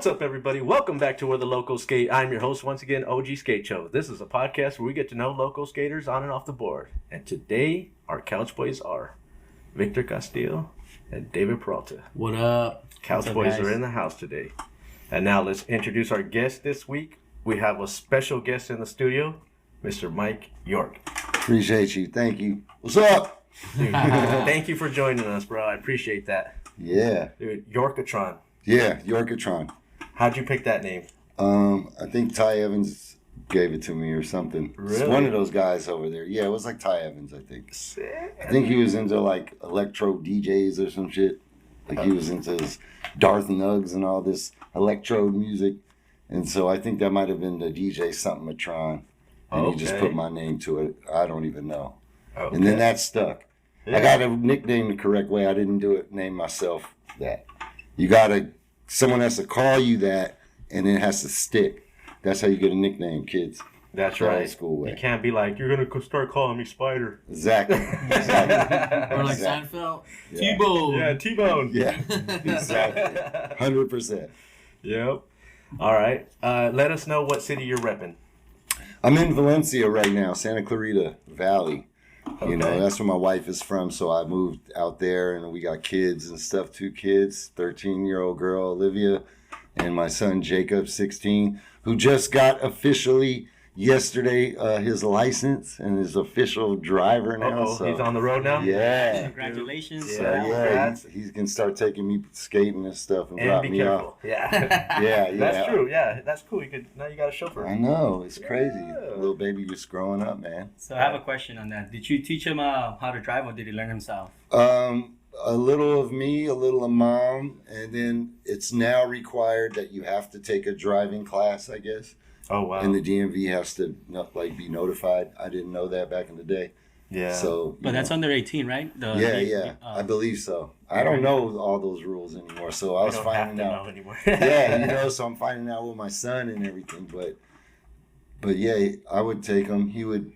What's up, everybody? Welcome back to Where the Locals Skate. I'm your host, once again, OG Skate Show. This is a podcast where we get to know local skaters on and off the board. And today, our couch boys are Victor Castillo and David Peralta. What up? Couch boys are in the house today. And now let's introduce our guest this week. We have a special guest in the studio, Mr. Mike York. Appreciate you. Thank you. What's up? Dude, thank you for joining us, bro. I appreciate that. Yeah. Dude, Yorkatron. Yeah, Yorkatron. How'd you pick that name? I think Ty Evans gave it to me or something. Really? It's one of those guys over there. Yeah, it was like Ty Evans, I think. Sick. I think he was into like electro DJs or some shit. Like he was into his Darth Nugs and all this electrode music. And so I think that might have been the DJ something Matron. And he just put my name to it. I don't even know. Okay. And then that stuck. Yeah. I got to nickname the correct way. I didn't do it, name myself that. You someone has to call you that, and it has to stick. That's how you get a nickname, kids. That's right. Old school way. You can't be like, you're going to start calling me Spider. Exactly. Or like Seinfeld. Yeah. T-Bone. Yeah, T-Bone. Yeah, exactly. 100%. Yep. All right. Let us know what city you're repping. I'm in Valencia right now, Santa Clarita Valley. Okay. You know, that's where my wife is from, so I moved out there, and we got kids and stuff, 2 kids, 13-year-old girl, Olivia, and my son, Jacob, 16, who just got officially yesterday his license and is official driver now. So he's on the road now? Yeah. Congratulations. So, yeah, he can start taking me skating and stuff and drop me off. Yeah. Yeah. That's true. Yeah, that's cool. Now you got a chauffeur. I know. It's crazy. Little baby just growing up, man. So I have a question on that. Did you teach him how to drive, or did he learn himself? A little of me, a little of mom, and then it's now required that you have to take a driving class, I guess. Oh, wow. And the DMV has to be notified. I didn't know that back in the day. Yeah. So, but that's under 18, right? I believe so. I don't know all those rules anymore, so I was finding out. Know anymore. Yeah, so I'm finding out with my son and everything. But yeah, I would take him. He would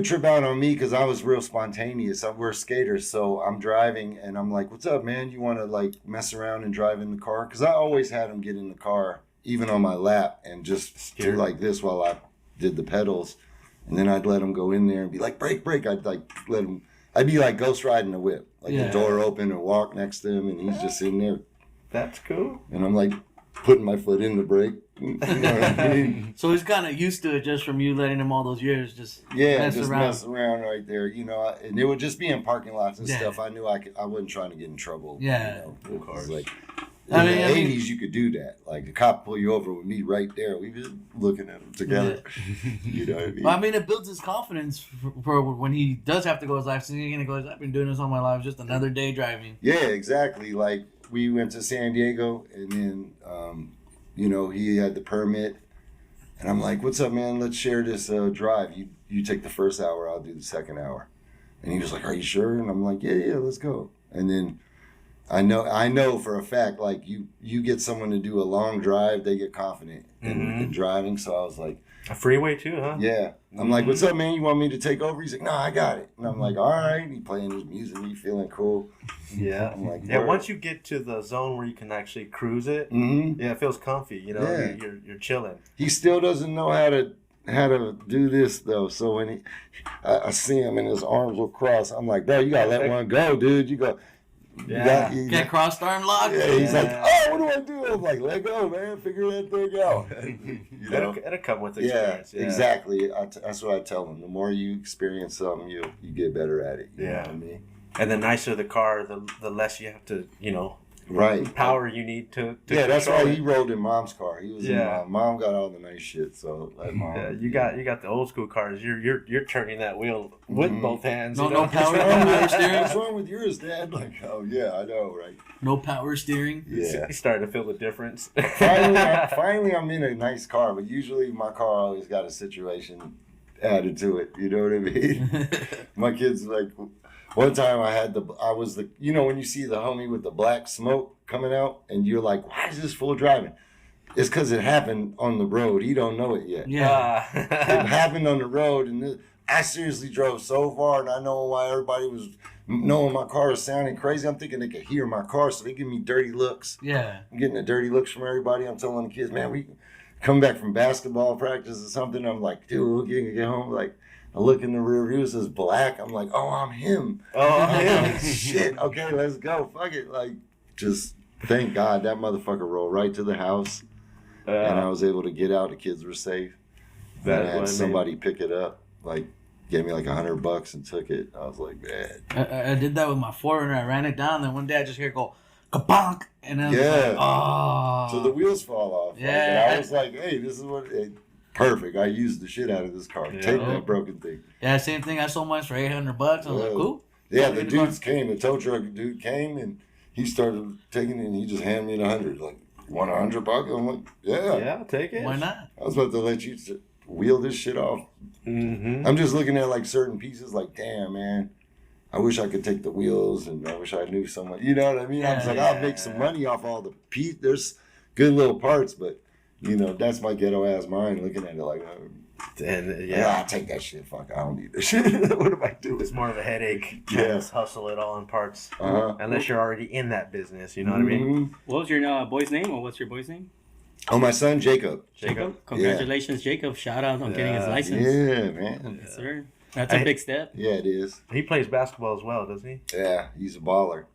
trip out on me because I was real spontaneous. We're skaters, so I'm driving and I'm like, "What's up, man? You want to like mess around and drive in the car?" Because I always had him get in the car, even on my lap, and just do like this while I did the pedals. And then I'd let him go in there and be like, break. I'd like let him. I'd be like ghost riding a whip, like the door open and walk next to him, and he's just sitting there. That's cool. And I'm like putting my foot in the brake. You know what I mean? So he's kind of used to it just from you letting him all those years just mess around right there, you know. And it would just be in parking lots and stuff. I knew I wasn't trying to get in trouble. Yeah, you know, cars. Like in the 80s, you could do that. Like the cop pull you over with me right there. We just looking at them together. Yeah. You know what I mean? Well, I mean, it builds his confidence for when he does have to go his life. So he's gonna go. I've been doing this all my life. Just another day driving. Yeah, exactly. Like we went to San Diego, and then you know, he had the permit. And I'm like, "What's up, man? Let's share this drive. You take the first hour, I'll do the second hour." And he was like, "Are you sure?" And I'm like, "Yeah, let's go." And then I know for a fact, like you get someone to do a long drive, they get confident in driving. So I was like, a freeway too, huh? Yeah. I'm like, "What's up, man? You want me to take over?" He's like, "No, I got it." And I'm like, "All right." He playing his music, he feeling cool. Yeah. I'm like, once you get to the zone where you can actually cruise it, it feels comfy. You know, you're chilling. He still doesn't know how to do this though. So when I see him and his arms will cross, I'm like, "Bro, you gotta let one go, dude. You go." Get crossed arm lock. Yeah, he's like, "Oh, what do I do?" I'm like, "Let go, man. Figure that thing out." You know? It'll come with experience. Yeah, exactly. That's what I tell them. The more you experience something, you get better at it. You know what I mean? And the nicer the car, the less you have to, you know, power you need to that's why he rolled in mom's car. He was in mom got all the nice shit. So like mom. Yeah, you got the old school cars. You're turning that wheel with both hands. No power steering. What's wrong with yours, Dad? Like, oh yeah, I know, right? No power steering. Yeah, he's starting to feel the difference. Finally, I'm in a nice car, but usually my car always got a situation added to it. You know what I mean? My kids like. One time I was the, you know, when you see the homie with the black smoke coming out and you're like, "Why is this fool driving?" It's because it happened on the road. He don't know it yet. Yeah. It happened on the road, and I seriously drove so far, and I know why everybody was knowing my car is sounding crazy, I'm thinking they could hear my car, so they give me dirty looks. Yeah. I'm getting the dirty looks from everybody. I'm telling the kids, man, we come back from basketball practice or something. I'm like, dude, we'll get home. Like, I look in the rear view, it says black. I'm like, oh, I'm him. Oh, I'm him. Shit. Okay, let's go. Fuck it. Like, just thank God that motherfucker rolled right to the house. And I was able to get out. The kids were safe. And I had somebody pick it up. Like, gave me like $100 and took it. I was like, man. I did that with my 4Runner. I ran it down. Then one day I just hear it go, kabonk. And I was like, oh. So the wheels fall off. Yeah. Like, and I was like, hey, this is what... Perfect. I used the shit out of this car. Yeah. Take that broken thing. Yeah, same thing. I sold mine for $800. I was like, cool. Yeah, the dudes came. The tow truck dude came and he started taking it and he just handed me the 100. Like, you want $100? I'm like, yeah. Yeah, I'll take it. Why not? I was about to let you wheel this shit off. Mm-hmm. I'm just looking at like certain pieces like, damn, man. I wish I could take the wheels and I wish I knew someone. You know what I mean? I was like, I'll make some money off all the pieces. There's good little parts, but, you know, that's my ghetto ass mind looking at it like, And I'll take that shit. Fuck, I don't need this shit. What am I doing? it's more of a headache. Yeah. Just hustle it all in parts. Uh-huh. Unless you're already in that business, you know what I mean? Mhm. What was your boy's name, or what's your boy's name? Oh, my son, Jacob. Jacob. Congratulations, Jacob. Shout out on getting his license. Yeah, man. Yes, sir. That's a big step. Yeah, it is. He plays basketball as well, doesn't he? Yeah, he's a baller.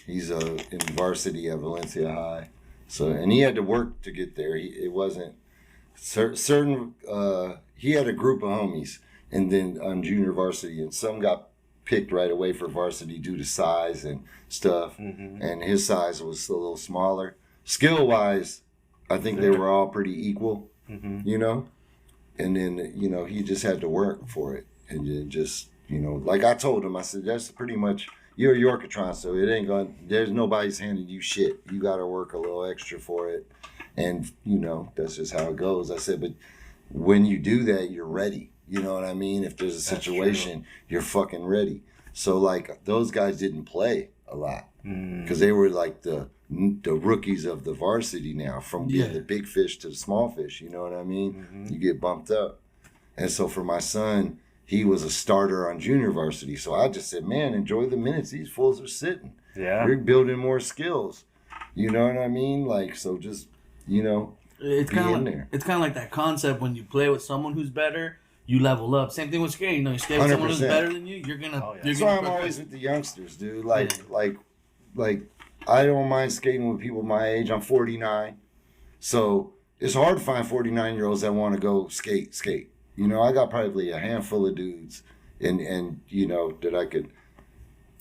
He's in varsity at Valencia High. So, and he had to work to get there. It wasn't certain. He had a group of homies, and then on junior varsity, and some got picked right away for varsity due to size and stuff. Mm-hmm. And his size was a little smaller. Skill wise, I think they were all pretty equal. Mm-hmm. You know, and then he just had to work for it, and then just like I told him, I said that's pretty much. You're a Yorkatron, so it ain't there's nobody's handing you shit. You got to work a little extra for it. And, that's just how it goes. I said, but when you do that, you're ready. You know what I mean? If there's a situation, you're fucking ready. So, like, those guys didn't play a lot because they were like the rookies of the varsity now, from being the big fish to the small fish. You know what I mean? Mm-hmm. You get bumped up. And so for my son, he was a starter on junior varsity. So I just said, man, enjoy the minutes. These fools are sitting. Yeah. You're building more skills. You know what I mean? Like, so just, it's kind of like that concept when you play with someone who's better, you level up. Same thing with skating. You skate with someone who's better than you, you're gonna. Oh, yeah. That's why I'm always with the youngsters, dude. Like I don't mind skating with people my age. I'm 49, so it's hard to find 49-year-olds that want to go skate. I got probably a handful of dudes, and that I could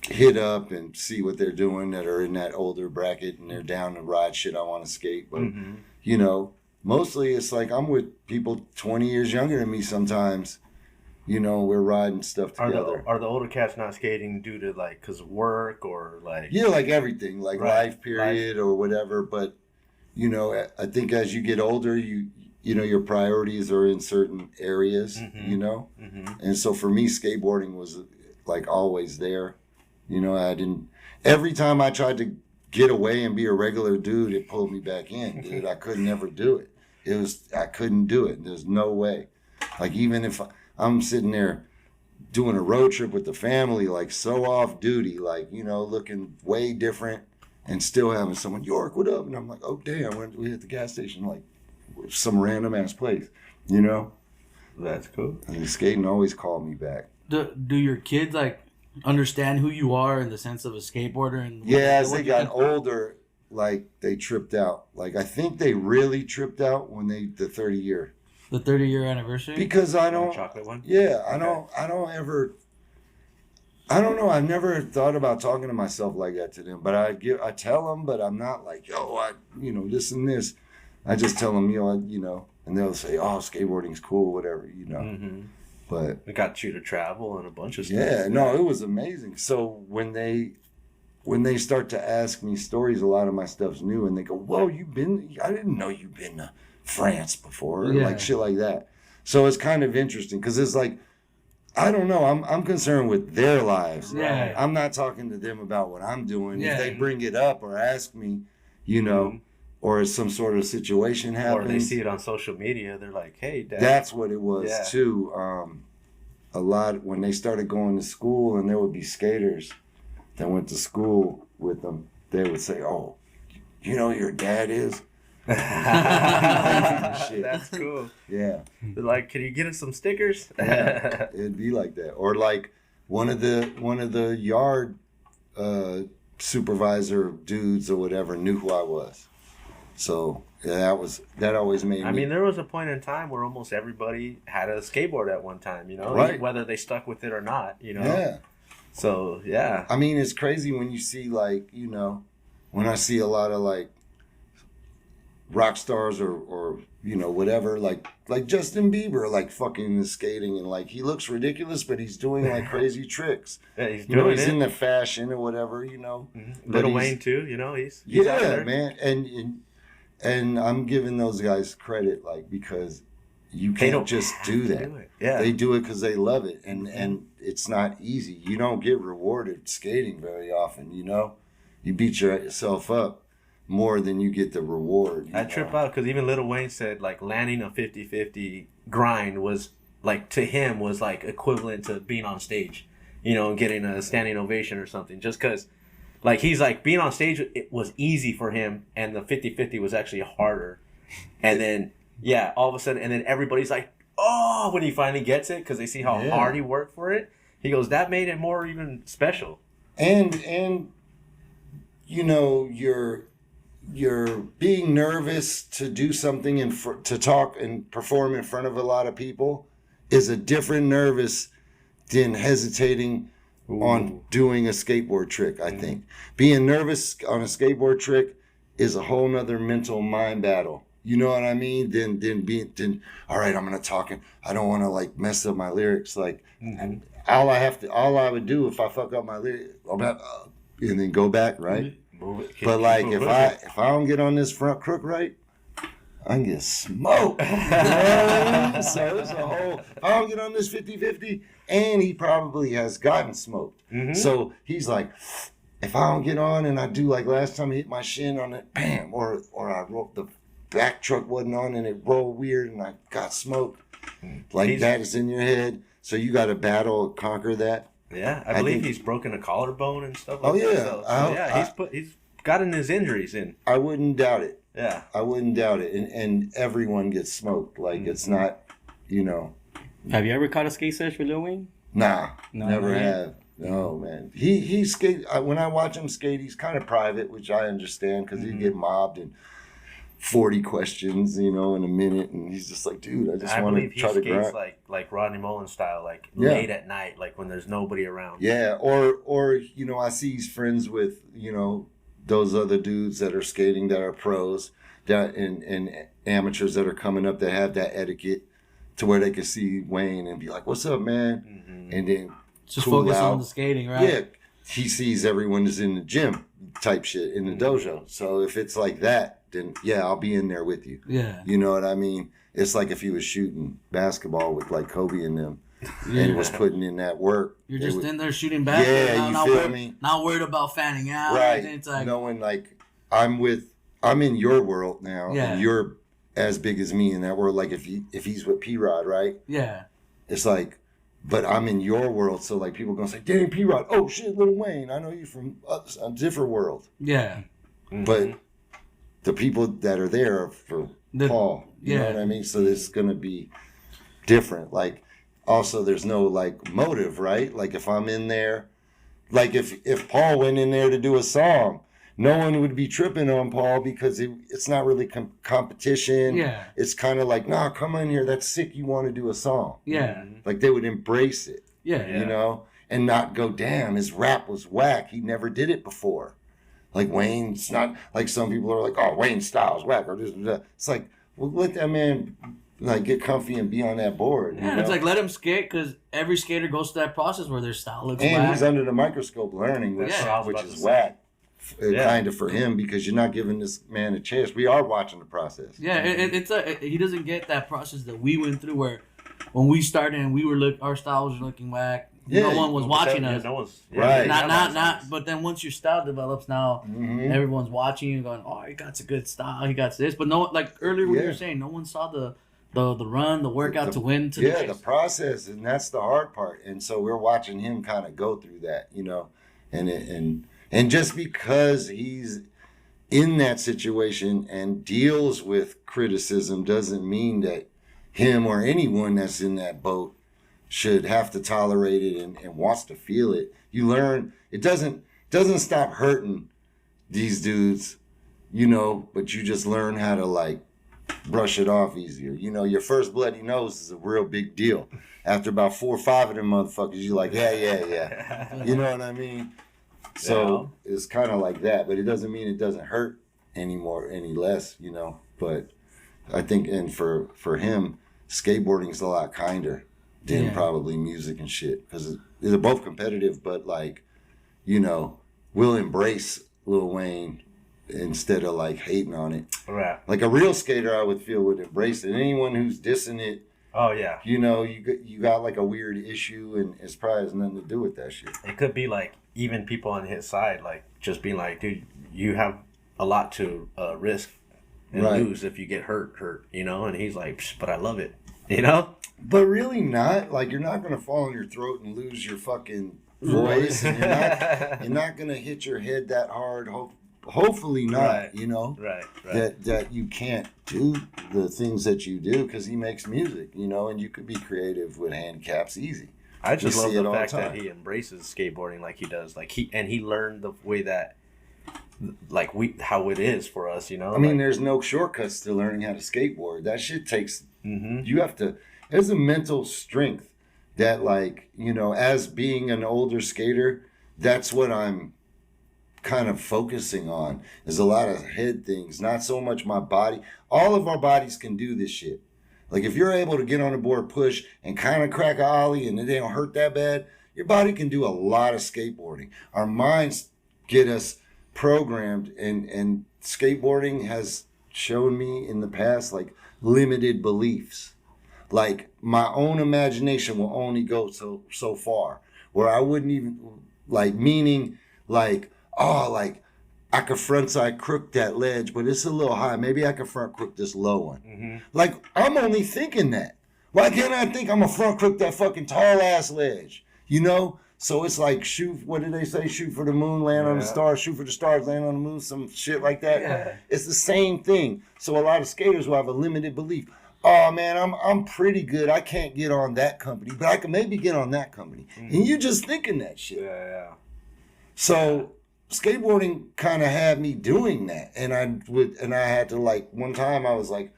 hit up and see what they're doing that are in that older bracket and they're down to ride shit. I want to skate, but mostly it's like I'm with people 20 years younger than me. Sometimes, we're riding stuff together. Are the older cats not skating due to because of work or like? Yeah, like everything, like Right. life period or whatever. But I think as you get older, your priorities are in certain areas. Mm-hmm. And so for me, skateboarding was like always there. I didn't. Every time I tried to get away and be a regular dude, it pulled me back in, dude. I could never do it. I couldn't do it. There's no way. Like, even if I'm sitting there doing a road trip with the family, like so off duty, like, looking way different and still having someone, York, what up? And I'm like, oh, damn, we hit the gas station, like some random ass place, That's cool. And skating always called me back. Do your kids understand who you are in the sense of a skateboarder? And as they got older, like they tripped out. Like I think they really tripped out when the 30-year. The 30-year anniversary? Because I don't. The chocolate one? Yeah, I don't ever. I don't know. I've never thought about talking to myself like that to them. But I tell them, but I'm not like, this and this. I just tell them, and they'll say, oh, skateboarding's cool, whatever, Mm-hmm. But it got you to travel and a bunch of stuff. yeah, no, it was amazing. So when they start to ask me stories, a lot of my stuff's new, and they go, "Whoa, I didn't know you've been to France before," or like shit like that. So it's kind of interesting because it's like, I don't know. I'm concerned with their lives. Yeah. I'm not talking to them about what I'm doing. Yeah. If they bring it up or ask me, or some sort of situation happens, Or they see it on social media, they're like, "Hey, Dad." That's what it was Yeah. too. A lot when they started going to school, and there would be skaters that went to school with them, they would say, "Oh, you know who your dad is?" That's cool. Yeah. They're like, can you get us some stickers? Yeah, it'd be like that. Or like one of the yard supervisor dudes or whatever knew who I was. So that always made me. I mean, there was a point in time where almost everybody had a skateboard at one time, you know, right. Whether they stuck with it or not, you know. Yeah. So yeah. I mean, it's crazy when you see like, you know, when I see a lot of like rock stars or you know whatever, like Justin Bieber, like fucking is skating and like he looks ridiculous, but he's doing like crazy tricks. Yeah, he's you know, doing he's it. in the fashion or whatever, you know. Mm-hmm. Lil Wayne too, you know, he's out there. Man, and I'm giving those guys credit, like because you can't just do that. Yeah, they do it because they love it, and it's not easy. You don't get rewarded skating very often, you know. You beat yourself up more than you get the reward. I trip out because even Lil Wayne said like landing a 50-50 grind was like to him was like equivalent to being on stage, you know, and getting a standing ovation or something. Just because, like he's like being on stage it was easy for him, and the 50-50 was actually harder. And then yeah, all of a sudden, and then everybody's like, oh, when he finally gets it because they see how hard he worked for it. He goes, that made it more even special. And you know you're being nervous to do something and to talk and perform in front of a lot of people is a different nervous than hesitating on doing a skateboard trick. I think being nervous on a skateboard trick is a whole nother mental mind battle. You know what I mean? Then all right, I'm gonna talk and I don't want to like mess up my lyrics. Like all I would do if I fuck up my lyrics, and then go back, right? But like if I don't get on this front crook right, I can get smoked. You know what I mean? So it's a whole. If I don't get on this 50-50, and he probably has gotten smoked. Mm-hmm. So he's like, if I don't get on and I do like last time I hit my shin on it, bam, or I rolled the back truck wasn't on and it rolled weird and I got smoked. Like that is in your head. So you got to battle, conquer that. Yeah, I believe he's broken a collarbone and stuff like that. So yeah, he's gotten his injuries in. I wouldn't doubt it. Yeah. I wouldn't doubt it. And everyone gets smoked. Like, it's not, you know. Have you ever caught a skate sesh with Lil Wayne? Nah, never have. No, man. He skate. When I watch him skate, he's kind of private, which I understand because he'd get mobbed and 40 questions, you know, in a minute, and he's just like, dude, I just want to try to grind. like Rodney Mullen style, like late at night, like when there's nobody around. Yeah, or you know, I see he's friends with, you know, those other dudes that are skating that are pros, that and amateurs that are coming up that have that etiquette to where they can see Wayne and be like, "What's up, man?" And then just focus on the skating, right? Yeah, he sees everyone is in the gym type shit in the dojo. So if it's like that, then yeah, I'll be in there with you. Yeah. You know what I mean? It's like if he was shooting basketball with like Kobe and them and was putting in that work. You're just in there shooting basketball. Yeah, you feel me? Not worried about fanning out. Right. It's like, knowing like I'm in your world now. Yeah. And you're as big as me in that world. Like if he's with P-Rod, right? Yeah. It's like, but I'm in your world. So like people gonna say, dang, P-Rod, oh shit, Lil Wayne, I know you from a different world. Yeah. But the people that are there are for Paul. You know what I mean? So it's going to be different. Like, also, there's no, like, motive, right? Like, if I'm in there, like, if Paul went in there to do a song, no one would be tripping on Paul because it's not really competition. Yeah. It's kind of like, nah, come in here. That's sick. You want to do a song. Yeah. Like, they would embrace it. Yeah. You know? And not go, damn, his rap was whack. He never did it before. Like Wayne's not like some people are like, oh, Wayne's style's whack or this or that. It's like, well, let that man like get comfy and be on that board. Yeah, it's like let him skate because every skater goes through that process where their style looks whack. And he's under the microscope learning which is whack. Kind of for him because you're not giving this man a chance. We are watching the process. Yeah, he doesn't get that process that we went through where when we started and our style was looking whack. Yeah, no one was watching us. No one's right. Not. But then once your style develops, now everyone's watching you, going, "Oh, he got a good style. He got this." But no, like earlier when you were saying, no one saw the run, the workout to win. The process, and that's the hard part. And so we're watching him kind of go through that, you know. And just because he's in that situation and deals with criticism doesn't mean that him or anyone that's in that boat should have to tolerate it and wants to feel it. You learn, it doesn't stop hurting these dudes, you know, but you just learn how to like brush it off easier. You know, your first bloody nose is a real big deal. After about 4 or 5 of them motherfuckers, you're like, yeah. You know what I mean? So it's kind of like that, but it doesn't mean it doesn't hurt anymore, any less, you know. But I think, and for him, skateboarding is a lot kinder than probably music and shit, because they're both competitive, but like, you know, we'll embrace Lil Wayne instead of like hating on it. Right. Like a real skater, I would feel would embrace it. Anyone who's dissing it, oh yeah, you know, you got like a weird issue, and it's probably has nothing to do with that shit. It could be like even people on his side, like just being like, dude, you have a lot to risk and lose if you get hurt, you know. And he's like, but I love it, you know. But really not. Like, you're not gonna fall on your throat and lose your fucking voice, and you're not gonna hit your head that hard. Hopefully not, you know. Right. That you can't do the things that you do because he makes music, you know, and you could be creative with handicaps easy. I just love the fact that he embraces skateboarding like he does. Like he learned the way that, like, how it is for us, you know. I mean, there's no shortcuts to learning how to skateboard. That shit takes. You have to. There's a mental strength that, like, you know, as being an older skater, that's what I'm kind of focusing on. There's a lot of head things, not so much my body. All of our bodies can do this shit. Like, if you're able to get on a board, push, and kind of crack a ollie, and it don't hurt that bad, your body can do a lot of skateboarding. Our minds get us programmed, and skateboarding has shown me in the past, like, limited beliefs. Like, my own imagination will only go so far, where I wouldn't even, like, meaning, like, oh, like, I could frontside crook that ledge, but it's a little high. Maybe I could front crook this low one. Like, I'm only thinking that. Why can't I think I'm a front crook that fucking tall ass ledge? You know? So it's like, shoot, what did they say? Shoot for the moon, land on the stars, shoot for the stars, land on the moon, some shit like that. Yeah. It's the same thing. So a lot of skaters will have a limited belief. Oh man, I'm pretty good. I can't get on that company, but I can maybe get on that company. And you just thinking that shit. Yeah. So skateboarding kind of had me doing that, and I had to, like, one time I was like,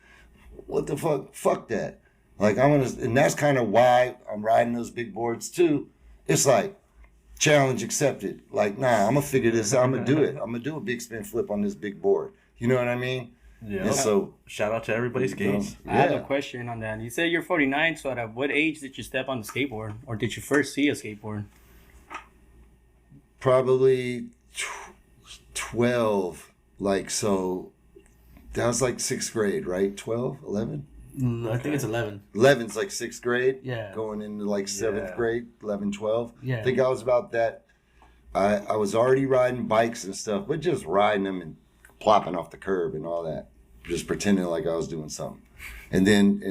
what the fuck that, like, and that's kind of why I'm riding those big boards too. It's like, challenge accepted. Like, nah, I'm gonna figure this out. I'm gonna do it. I'm gonna do a big spin flip on this big board. You know what I mean? Yeah. And so shout out to everybody skates. I have a question on that. You said you're 49, so at what age did you step on the skateboard, or did you first see a skateboard? Probably 12. Like, so that was like 6th grade, right? 12, 11? I think it's 11. 11's like 6th grade. Yeah. Going into like 7th grade, 11, 12. Yeah. I think I was about that. I was already riding bikes and stuff, but just riding them and plopping off the curb and all that. Just pretending like I was doing something. And then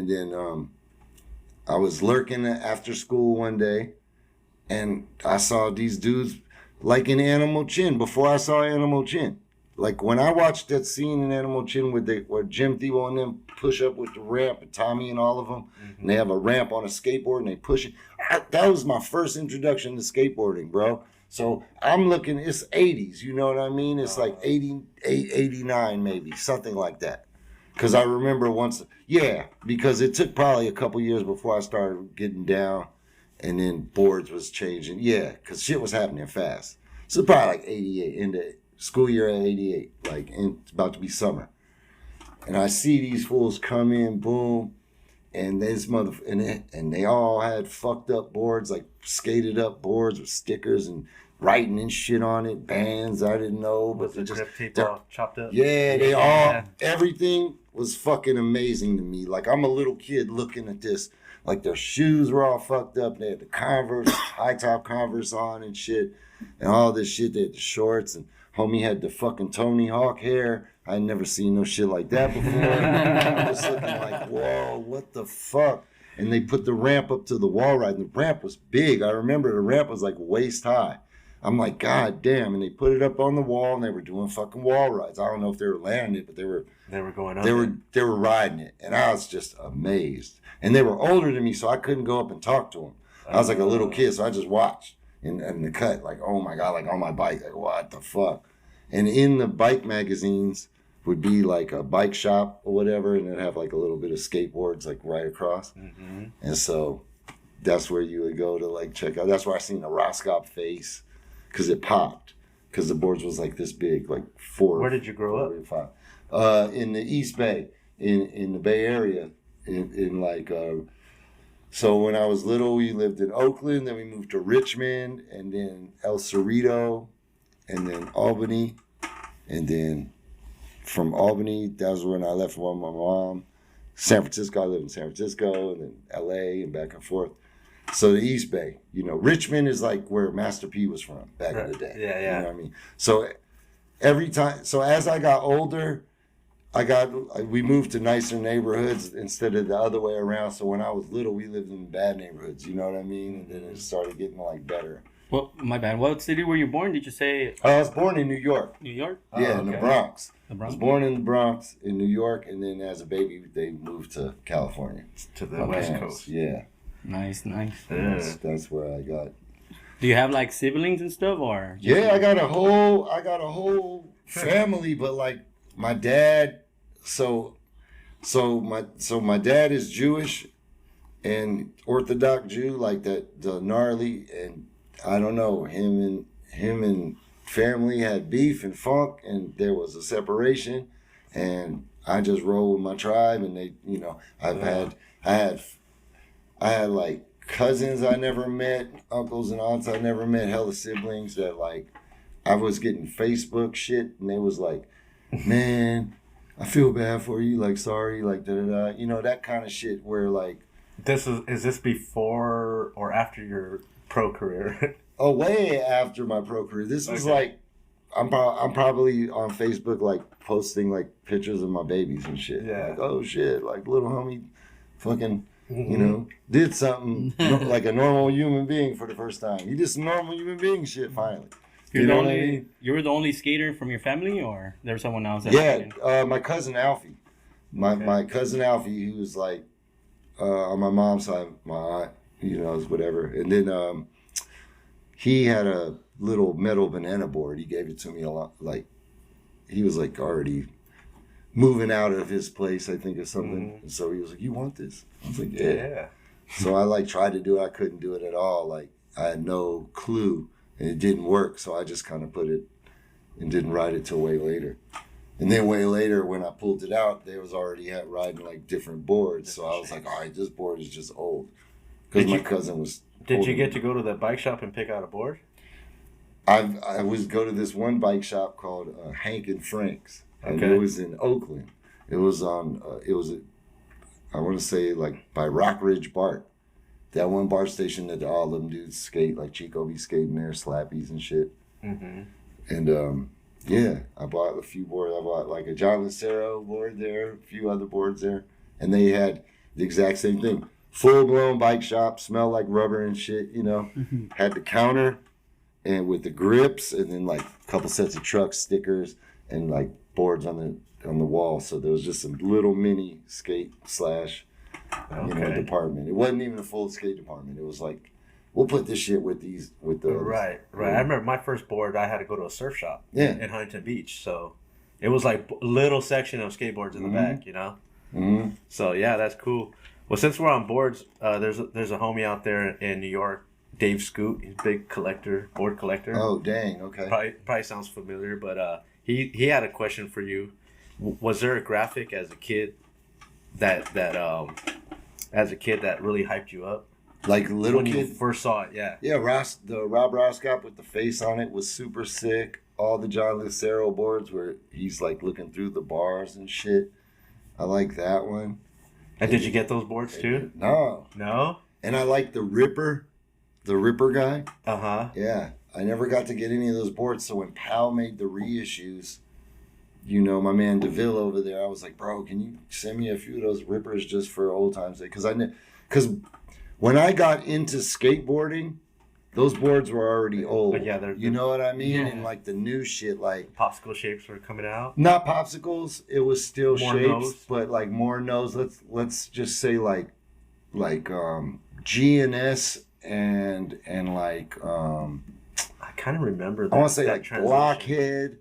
I was lurking after school one day, and I saw these dudes like in Animal Chin before I saw Animal Chin. Like, when I watched that scene in Animal Chin where Jim Thiebaud and them push up with the ramp, and Tommy and all of them, and they have a ramp on a skateboard and they push it. That was my first introduction to skateboarding, bro. So I'm looking, it's 80s, you know what I mean? It's like 88, 89 maybe, something like that. Because I remember because it took probably a couple years before I started getting down, and then boards was changing. Yeah, because shit was happening fast. So probably like 88, in the school year at 88, like, it's about to be summer. And I see these fools come in, boom, and and they all had fucked up boards, like skated up boards with stickers and writing and shit on it, bands I didn't know, but the grip tape all chopped up. Yeah, everything was fucking amazing to me. Like, I'm a little kid looking at this, like, their shoes were all fucked up. They had the Converse, high top Converse on and shit, and all this shit. They had the shorts, and homie had the fucking Tony Hawk hair. I had never seen no shit like that before. I was looking like, whoa, what the fuck? And they put the ramp up to the wall ride, and the ramp was big. I remember the ramp was like waist high. I'm like, God damn. And they put it up on the wall and they were doing fucking wall rides. I don't know if they were landing it, but they were going up. They were riding it. And I was just amazed. And they were older than me, so I couldn't go up and talk to them. I was like a little kid, so I just watched in the cut, like, oh my God, like on my bike, like, what the fuck? And in the bike magazines would be like a bike shop or whatever, and it'd have like a little bit of skateboards like right across. Mm-hmm. And so that's where you would go to like check out. That's where I seen the Roscop face, because it popped, because the boards was like this big, like 4. Where did you grow up? 5. In the East Bay, in the Bay Area, in like. So when I was little, we lived in Oakland, then we moved to Richmond, and then El Cerrito, and then Albany. And then from Albany, that was when I left with my mom. San Francisco, I lived in San Francisco, and then LA, and back and forth. So the East Bay, Richmond is like where Master P was from back in the day. Yeah, yeah. You know what I mean? So as I got older, we moved to nicer neighborhoods instead of the other way around. So when I was little, we lived in bad neighborhoods, you know what I mean? And then it started getting like better. Well, my bad. What city were you born? Did you say? I was born in New York. New York? Yeah, in the Bronx. The Bronx. I was born in the Bronx, in New York, and then as a baby, they moved to California. To the West Coast. Yeah. Nice. Yeah. That's where I got. Do you have like siblings and stuff, or? Yeah, I got a whole family, but like my dad. So my dad is Jewish and Orthodox Jew, like that, the gnarly, and I don't know, him and family had beef and funk, and there was a separation, and I just rolled with my tribe, and they, I had like cousins I never met, uncles and aunts I never met, hella siblings that like I was getting Facebook shit, and they was like, man, I feel bad for you, like, sorry, like, da-da-da, that kind of shit where, like... Is this before or after your pro career? Oh, way after my pro career. This was, like, I'm probably on Facebook, like, posting, like, pictures of my babies and shit. Yeah. Like, oh, shit, like, little homie fucking, did something like a normal human being for the first time. He did some normal human being shit, finally. You were the only skater from your family, or there was someone else? My cousin Alfie. My cousin Alfie, he was like on my mom's side, my aunt, whatever. And then he had a little metal banana board. He gave it to me a lot. Like he was like already moving out of his place, I think, or something. Mm-hmm. And so he was like, "You want this?" I was like, "Yeah." So I like tried to do it. I couldn't do it at all. Like I had no clue. And it didn't work, so I just kind of put it and didn't ride it till way later. And then way later, when I pulled it out, they was already riding like different boards. So I was like, all right, this board is just old. Because my cousin was. Did you get to go to the bike shop and pick out a board? I was go to this one bike shop called Hank and Frank's, and it was in Oakland. It was on. I want to say like by Rock Ridge Bart. That one bar station that all them dudes skate, like Chico be skating there, Slappies and shit. Mm-hmm. And I bought a few boards. I bought like a John Lucero board there, a few other boards there. And they had the exact same thing. Full-blown bike shop, smelled like rubber and shit, Mm-hmm. Had the counter and with the grips, and then like a couple sets of truck stickers and like boards on the wall. So there was just some little mini skate / department. It wasn't even a full skate department. It was like, we'll put this shit with the right. I remember my first board. I had to go to a surf shop in Huntington Beach, so it was like a little section of skateboards in the back, Mm-hmm. So yeah, that's cool. Well, since we're on boards, there's a homie out there in New York, Dave Scoot. He's a big board collector. Oh dang, okay. Probably sounds familiar, but he had a question for you. Was there a graphic as a kid that really hyped you up? Like little when kid? You first saw it, yeah. Yeah, the Rob Roscop with the face on it was super sick. All the John Lucero boards where he's like looking through the bars and shit. I like that one. And did you get those boards too? No. No? And I like the Ripper guy. Uh-huh. Yeah. I never got to get any of those boards, so when Pal made the reissues, my man DeVille over there, I was like, bro, can you send me a few of those Rippers just for old times' sake? Because when I got into skateboarding, those boards were already old. But yeah, they're you know what I mean? Yeah. And like the new shit, like popsicle shapes were coming out. not popsicles. It was still More shapes, nose. but like more nose. Let's just say like G and S and like I kind of remember that. I want to say that like transition. Blockhead.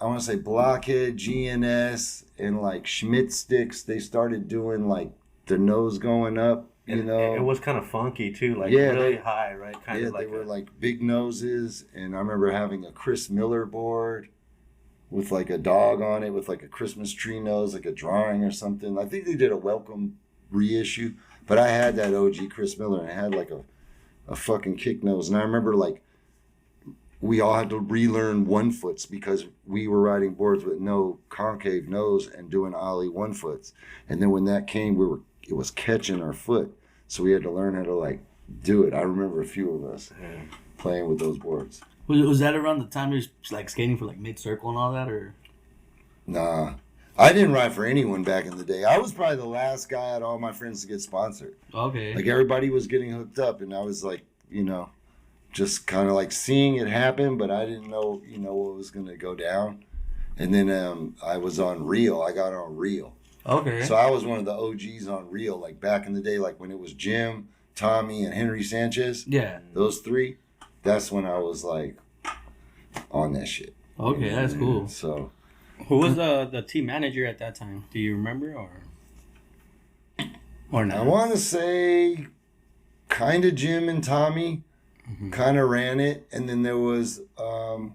I want to say Blockhead, GNS, and like Schmidt sticks. They started doing like the nose going up, you know. It was kind of funky too, like Yeah, really they- high, right? Kind Yeah, of like they were like big noses. And I remember having a Chris Miller board with like a dog on it with like a Christmas tree nose, like a drawing or something. I think they did a welcome reissue, but I had that OG Chris Miller and I had like a fucking kick nose. And I remember like we all had to relearn 1-foots because we were riding boards with no concave nose and doing ollie 1-foots. And then when that came, it was catching our foot. So we had to learn how to like do it. I remember a few of us playing with those boards. Was that around the time you was like skating for like mid-circle and all that, or? Nah. I didn't ride for anyone back in the day. I was probably the last guy out of all my friends to get sponsored. Okay. Like everybody was getting hooked up and I was like, you know, just kind of like seeing it happen, but I didn't know, you know, what was going to go down. And then I was on Reel. I got on Reel. Okay. So I was one of the OGs on Reel, like back in the day, like when it was Jim, Tommy, and Henry Sanchez. Yeah. Those three. That's when I was like on that shit. Okay, that's cool. So Who was the team manager at that time? Do you remember or not? I want to say kind of Jim and Tommy kind of ran it. And then there was the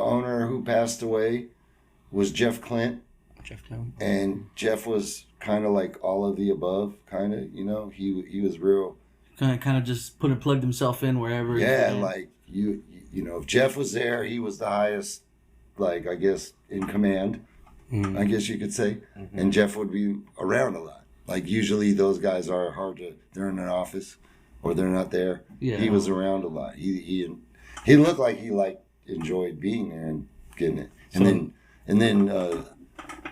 owner who passed away was Jeff Clint. Jeff Clem. And Jeff was kind of like all of the above, kind of, you know, he was real. Kind of just plugged himself in wherever. Yeah, like you know, if Jeff was there, he was the highest, like, I guess, in command, I guess you could say. And Jeff would be around a lot. Like, usually those guys are hard to, they're in an office or they're not there. Yeah. He was around a lot. He looked like he, like, enjoyed being there and getting it. And then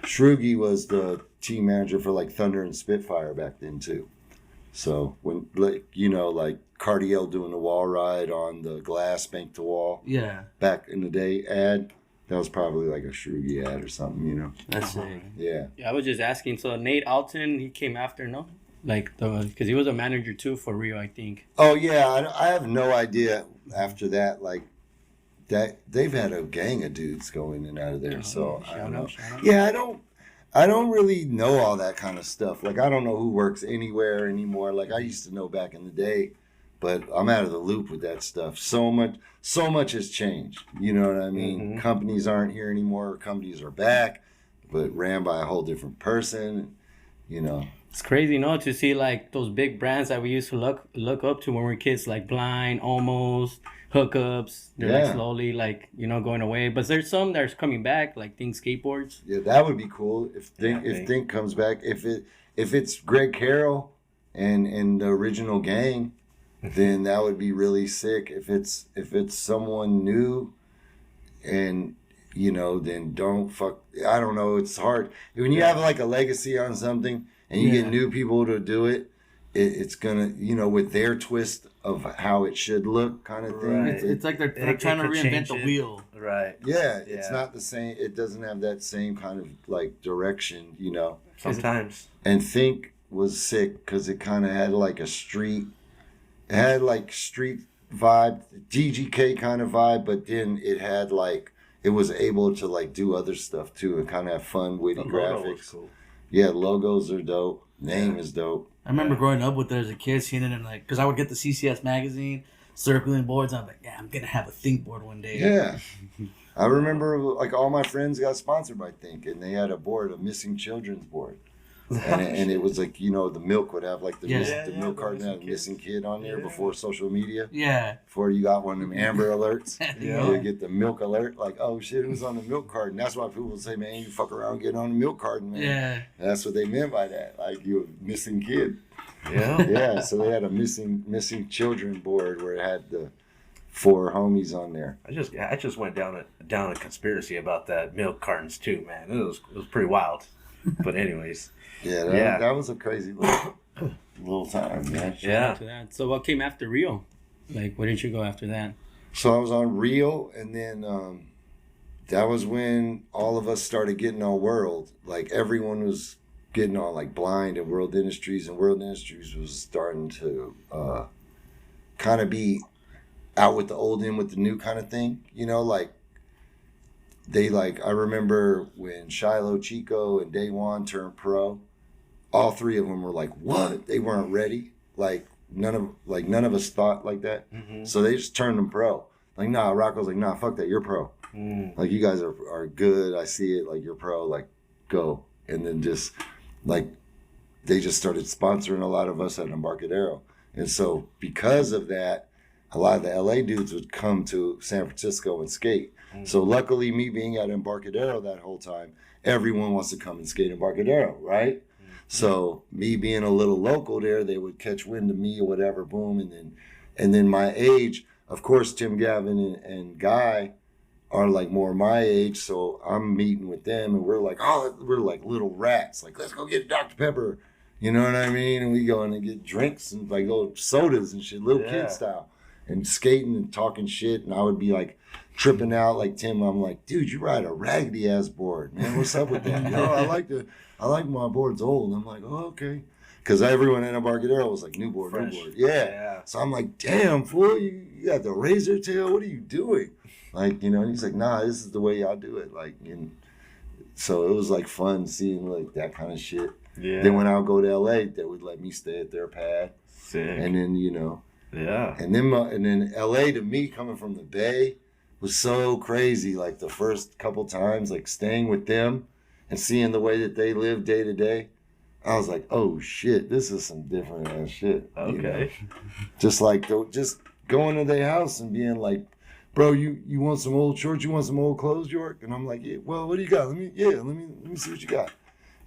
Shrugi was the team manager for, like, Thunder and Spitfire back then, too. So, when, like, you know, like, Cardiel doing the wall ride on the glass bank to wall Yeah. back in the day ad, that was probably like a Shrugi ad or something, you know? That's it. Yeah. Yeah, I was just asking. So Nate Alton, he came after, no? Like because he was a manager too for Rio, I think. Oh, yeah. I have no idea after that, like, that they've had a gang of dudes go in and out of there. So, I don't know. Shout out. Yeah, I don't really know all that kind of stuff. Like, I don't know who works anywhere anymore. Like, I used to know back in the day, but I'm out of the loop with that stuff. So much has changed. You know what I mean? Companies aren't here anymore. Companies are back, but ran by a whole different person. You know. It's crazy, no, to see like those big brands that we used to look up to when we were kids, like Blind, Almost, Hookups. They're like slowly like, you know, going away. But there's some that's coming back, like Think Skateboards. Yeah, that would be cool if Think comes back. If it's Greg Carroll and the original gang, then that would be really sick. If it's someone new, and you know, then don't fuck. I don't know. It's hard when you have like a legacy on something and you get new people to do it. It's gonna, you know, with their twist of how it should look, kind of thing. Right. It's like they're trying to reinvent the wheel. Right. Yeah, it's not the same. It doesn't have that same kind of like direction, you know. Sometimes. And Think was sick because it kind of had like a street. It had like street vibe, DGK kind of vibe, but then it had like, it was able to like do other stuff too and kind of have fun, witty The logo was graphics. cool. Yeah, logos are dope. Name is dope. I remember growing up with it as a kid, seeing it in like, because I would get the CCS magazine, circling boards, and I'm like, yeah, I'm gonna have a Think board one day. Yeah. I remember like all my friends got sponsored by Think, and they had a board, a missing children's board. And it was like, you know, the milk would have like the milk carton had a missing kid on there before social media. Yeah. Before you got one of them Amber alerts. Yeah. You get the milk alert, like, oh shit, it was on the milk carton. That's why people would say, man, you fuck around getting on the milk carton, man. Yeah. That's what they meant by that. Like, you a missing kid. Yeah. Yeah, so they had a missing children board where it had the 4 homies on there. I just went down a conspiracy about that milk cartons too, man. It was pretty wild. But anyways. Yeah, that was a crazy little time, man. Yeah. To that. So what came after Rio? Like, where did you go after that? So I was on Rio, and then that was when all of us started getting on World. Like everyone was getting on like Blind and World Industries, and World Industries was starting to kind of be out with the old in with the new kind of thing. You know, like I remember when Shiloh, Chico, and Day One turned pro, all three of them were like, what? They weren't ready. Like none of us thought like that. Mm-hmm. So they just turned them pro. Like, nah, Rocco's like, nah, fuck that, you're pro. Like, you guys are good. I see it. Like, you're pro. Like, go. And then just, like, they just started sponsoring a lot of us at Embarcadero. And so because of that, a lot of the LA dudes would come to San Francisco and skate. So luckily, me being at Embarcadero that whole time, everyone wants to come and skate Embarcadero, right? So me being a little local there, they would catch wind of me or whatever, boom. And then my age, of course, Tim Gavin and Guy are like more my age. So I'm meeting with them and we're like little rats. Like, let's go get Dr. Pepper. You know what I mean? And we go in and get drinks and like little sodas and shit, little kid style. And skating and talking shit. And I would be like tripping out like Tim. I'm like, dude, you ride a raggedy ass board, man. What's up with that? Yo, I like my board's old. And I'm like, oh, okay. Because everyone in Embarcadero was like, new board. Yeah. So I'm like, damn, fool, you got the razor tail? What are you doing? Like, you know, and he's like, nah, this is the way y'all do it. Like, and so it was like fun seeing like that kind of shit. Yeah. Then when I would go to LA, they would let me stay at their pad. Sick. And then, you know. Yeah. And then LA to me coming from the Bay was so crazy. Like the first couple times, like staying with them and seeing the way that they live day to day, I was like, oh shit, this is some different ass shit. Okay. You know? Just like just going to their house and being like, bro, you want some old shorts? You want some old clothes, York? And I'm like, yeah. Well, what do you got? Let me see what you got.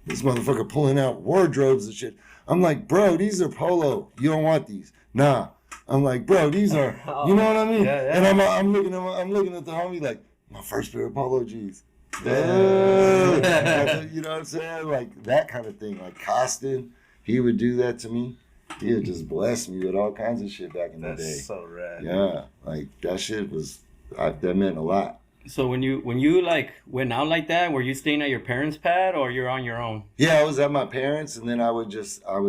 This motherfucker pulling out wardrobes and shit. I'm like, bro, these are polo. You don't want these? Nah. I'm like, bro, these are, you know what I mean? Yeah. And I'm looking at the homie like, my first pair of polo G's. Yeah. You know what I'm saying? Like that kind of thing. Like Costin, he would do that to me. He would just bless me with all kinds of shit back in the day. That's so rad. Yeah, like that shit that meant a lot. So when you like went out like that, were you staying at your parents' pad or you're on your own? Yeah, I was at my parents, and then I would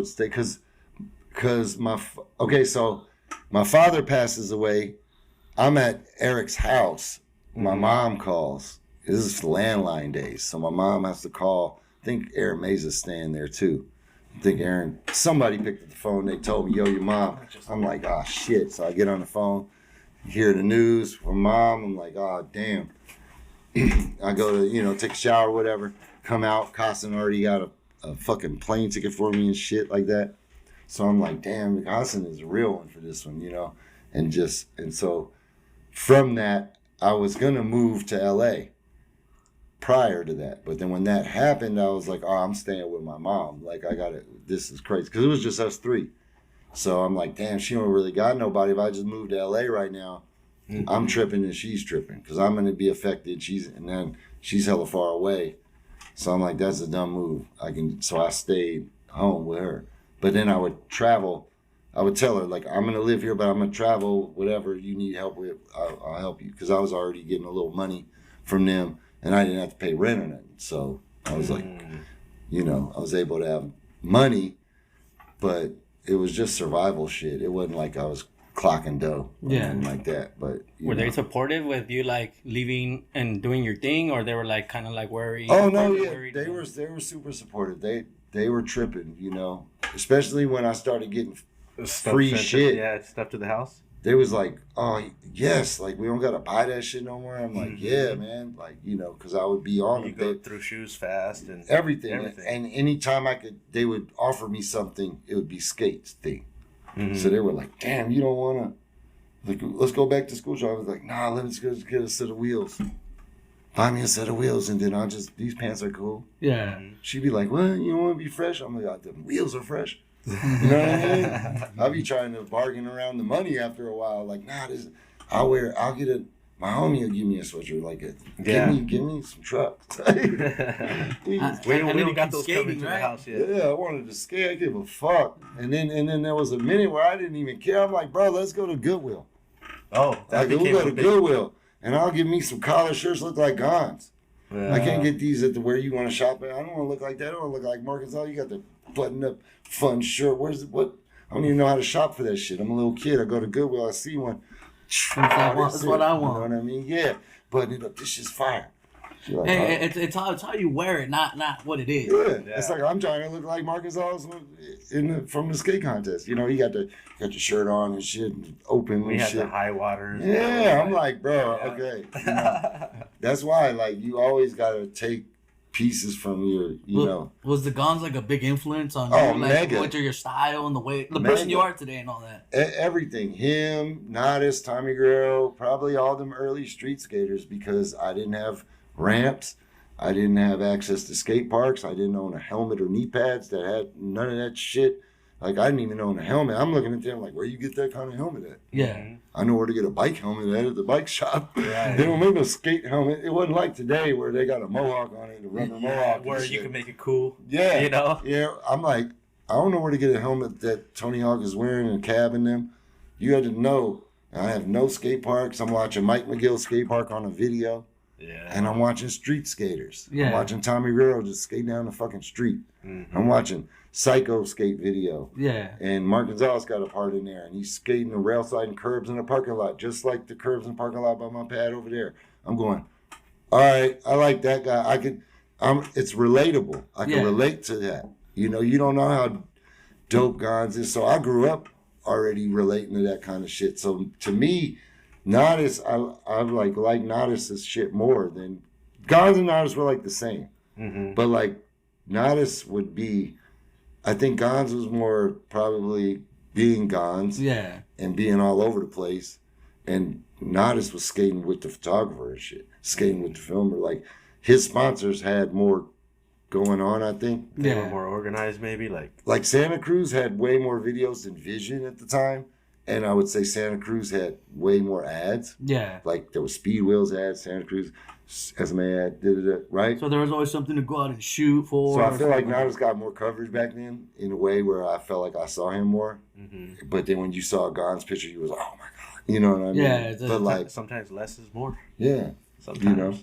stay because my father passes away. I'm at Eric's house. My mom calls. This is landline days, so my mom has to call. I think Aaron Mays is staying there too. I think somebody picked up the phone. They told me, yo, your mom. I'm like, oh, shit. So I get on the phone, hear the news from mom. I'm like, oh, damn. I go to, take a shower or whatever, come out. Costin already got a fucking plane ticket for me and shit like that. So I'm like, damn, Costin is a real one for this one, And so from that, I was going to move to LA prior to that. But then when that happened, I was like, oh, I'm staying with my mom. Like, this is crazy. Because it was just us three. So I'm like, damn, she don't really got nobody. If I just moved to LA right now, I'm tripping and she's tripping. Because I'm going to be affected. And then she's hella far away. So I'm like, that's a dumb move. So I stayed home with her. But then I would travel. I would tell her, like, I'm going to live here, but I'm going to travel. Whatever you need help with, I'll help you. Because I was already getting a little money from them. And I didn't have to pay rent or nothing. So I was like, I was able to have money, but it was just survival shit. It wasn't like I was clocking dough or anything like that. But were they supportive with you like leaving and doing your thing, or they were like kind of like worried? Oh no, yeah, they were super supportive. They were tripping, especially when I started getting free shit. Yeah, stuff to the house. They was like, oh, yes, like, we don't got to buy that shit no more. I'm like, yeah, man. Like, because I would be on it. You go through shoes fast and everything. And anytime they would offer me something, it would be skates thing. Mm-hmm. So they were like, damn, you don't want to, like, let's go back to school. So I was like, nah, let's go get a set of wheels. Buy me a set of wheels, and then these pants are cool. Yeah. She'd be like, well, you don't want to be fresh? I'm like, the wheels are fresh. You know what I mean? I'll be trying to bargain around the money after a while. Like, nah, I'll get My homie will give me a sweatshirt like it. Yeah. Give me some trucks. We don't got those coming to the house yet. Yeah, I wanted to skate. I give a fuck. And then there was a minute where I didn't even care. I'm like, bro, let's go to Goodwill. Oh, that we'll go to Goodwill, and I'll give me some collar shirts look like Gons. I can't get these at the where you want to shop at. I don't want to look like that. I don't want to look like Arkansas. You got the button up fun shirt. What? I don't even know how to shop for that shit. I'm a little kid. I go to Goodwill. I see one. That's what I want. You know what I mean? Yeah. Button it up. This shit's fire. Like, hey, it's how you wear it, not what it is. Yeah. It's like I'm trying to look like Marcus Oswald from the skate contest. You know, you got your shirt on and shit, open we and had shit. the high waters. Yeah, I'm like, bro, okay. You know, that's why, like, you always gotta take pieces from you know. Was the Gons like a big influence on you? Like, mega. with your style and the person you are today and all that? Everything. Him, Nodis, Tommy Guerrero, probably all them early street skaters, because I didn't have ramps. I didn't have access to skate parks. I didn't own a helmet or knee pads that had none of that shit. Like, I didn't even own a helmet. I'm looking at them like, where you get that kind of helmet at? Yeah. I know where to get a bike helmet at the bike shop. Right. They don't make a skate helmet. It wasn't like today where they got a mohawk on it, a rubber mohawk. Where you can make it cool. Yeah. You know? Yeah. I'm like, I don't know where to get a helmet that Tony Hawk is wearing and Cab in them. You had to know. I have no skate parks. I'm watching Mike McGill skate park on a video. Yeah. And I'm watching street skaters. Yeah. I'm watching Tommy Guerrero just skate down the fucking street. Mm-hmm. I'm watching Psycho skate video. Yeah. And Mark Gonzalez got a part in there. And he's skating the rail side and curbs in the parking lot, just like the curbs in the parking lot by my pad over there. I'm going, all right, I like that guy. It's relatable. I can relate to that. You know, you don't know how dope Gons is. So I grew up already relating to that kind of shit. So to me, Nodis, I like Nodis' shit more than Gons and Nodis were like the same. Mm-hmm. But like Nodis would be, I think Gons was more probably being Gons and being all over the place. And Nodis was skating with the photographer and shit, skating with the filmer. Like his sponsors had more going on, I think. They were more organized, maybe. Like Santa Cruz had way more videos than Vision at the time. And I would say Santa Cruz had way more ads. Yeah. Like there was Speed Wheels ads, Santa Cruz, SMA ad, right? So there was always something to go out and shoot for. So I feel like Nodis got more coverage back then in a way where I felt like I saw him more. Mm-hmm. But then when you saw Gon's picture, you was like, oh my God. You know what I mean? Yeah. But like, sometimes less is more. Yeah. Sometimes. You know?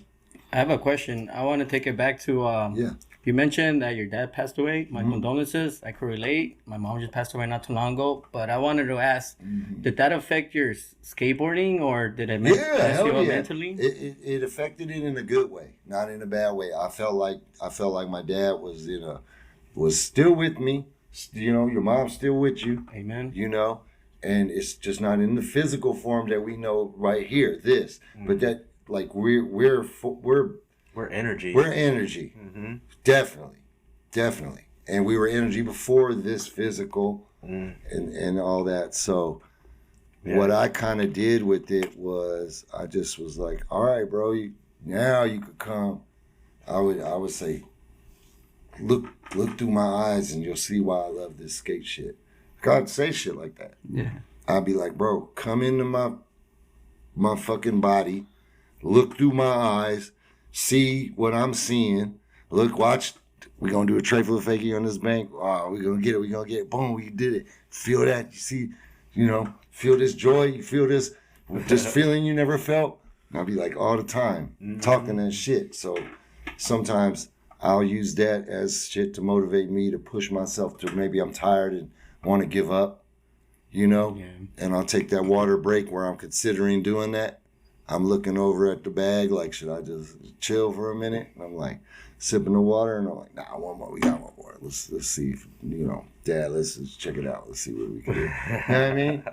I have a question. I want to take it back to you mentioned that your dad passed away. My condolences. I could relate. My mom just passed away not too long ago. But I wanted to ask, did that affect your skateboarding, or did it mess you up mentally? It affected it in a good way, not in a bad way. I felt like my dad was still with me. You know, your mom's still with you. Amen. You know, and it's just not in the physical form that we know right here. But that like we're energy. We're energy. Mm-hmm. Definitely. And we were energy before this physical and all that. So what I kind of did with it was I just was like, all right, bro, now you could come. I would say, look through my eyes and you'll see why I love this skate shit. God say shit like that. Yeah. I'd be like, bro, come into my fucking body, look through my eyes, see what I'm seeing. Look, watch. We're going to do a tray full of fakie on this bank. Oh, we're going to get it. Boom, we did it. Feel that. You see, feel this joy. You feel this feeling you never felt. And I'll be like all the time talking that shit. So sometimes I'll use that as shit to motivate me to push myself to maybe I'm tired and want to give up, and I'll take that water break where I'm considering doing that. I'm looking over at the bag like, should I just chill for a minute? And I'm like sipping the water, and I'm like, nah, one more. We got one more. Let's see if, Dad, let's just check it out. Let's see what we can do. You know what I mean?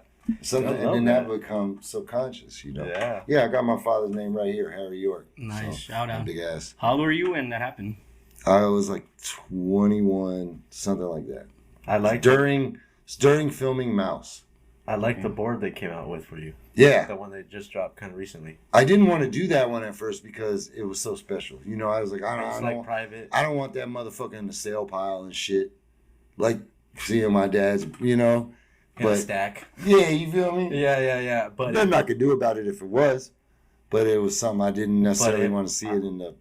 And then that becomes subconscious, Yeah. Yeah, I got my father's name right here, Harry York. Nice. Shout out. Big ass. How old were you when that happened? I was like 21, something like that. I like during filming Mouse. I like the board they came out with for you. Yeah. The one they just dropped kind of recently. I didn't want to do that one at first because it was so special. I was like, I don't private. I don't want that motherfucker in the sale pile and shit. Like seeing my dad's, In a stack. Yeah, you feel me? Yeah. But nothing I could do about it if it was. but it was something I didn't necessarily want to see it in the.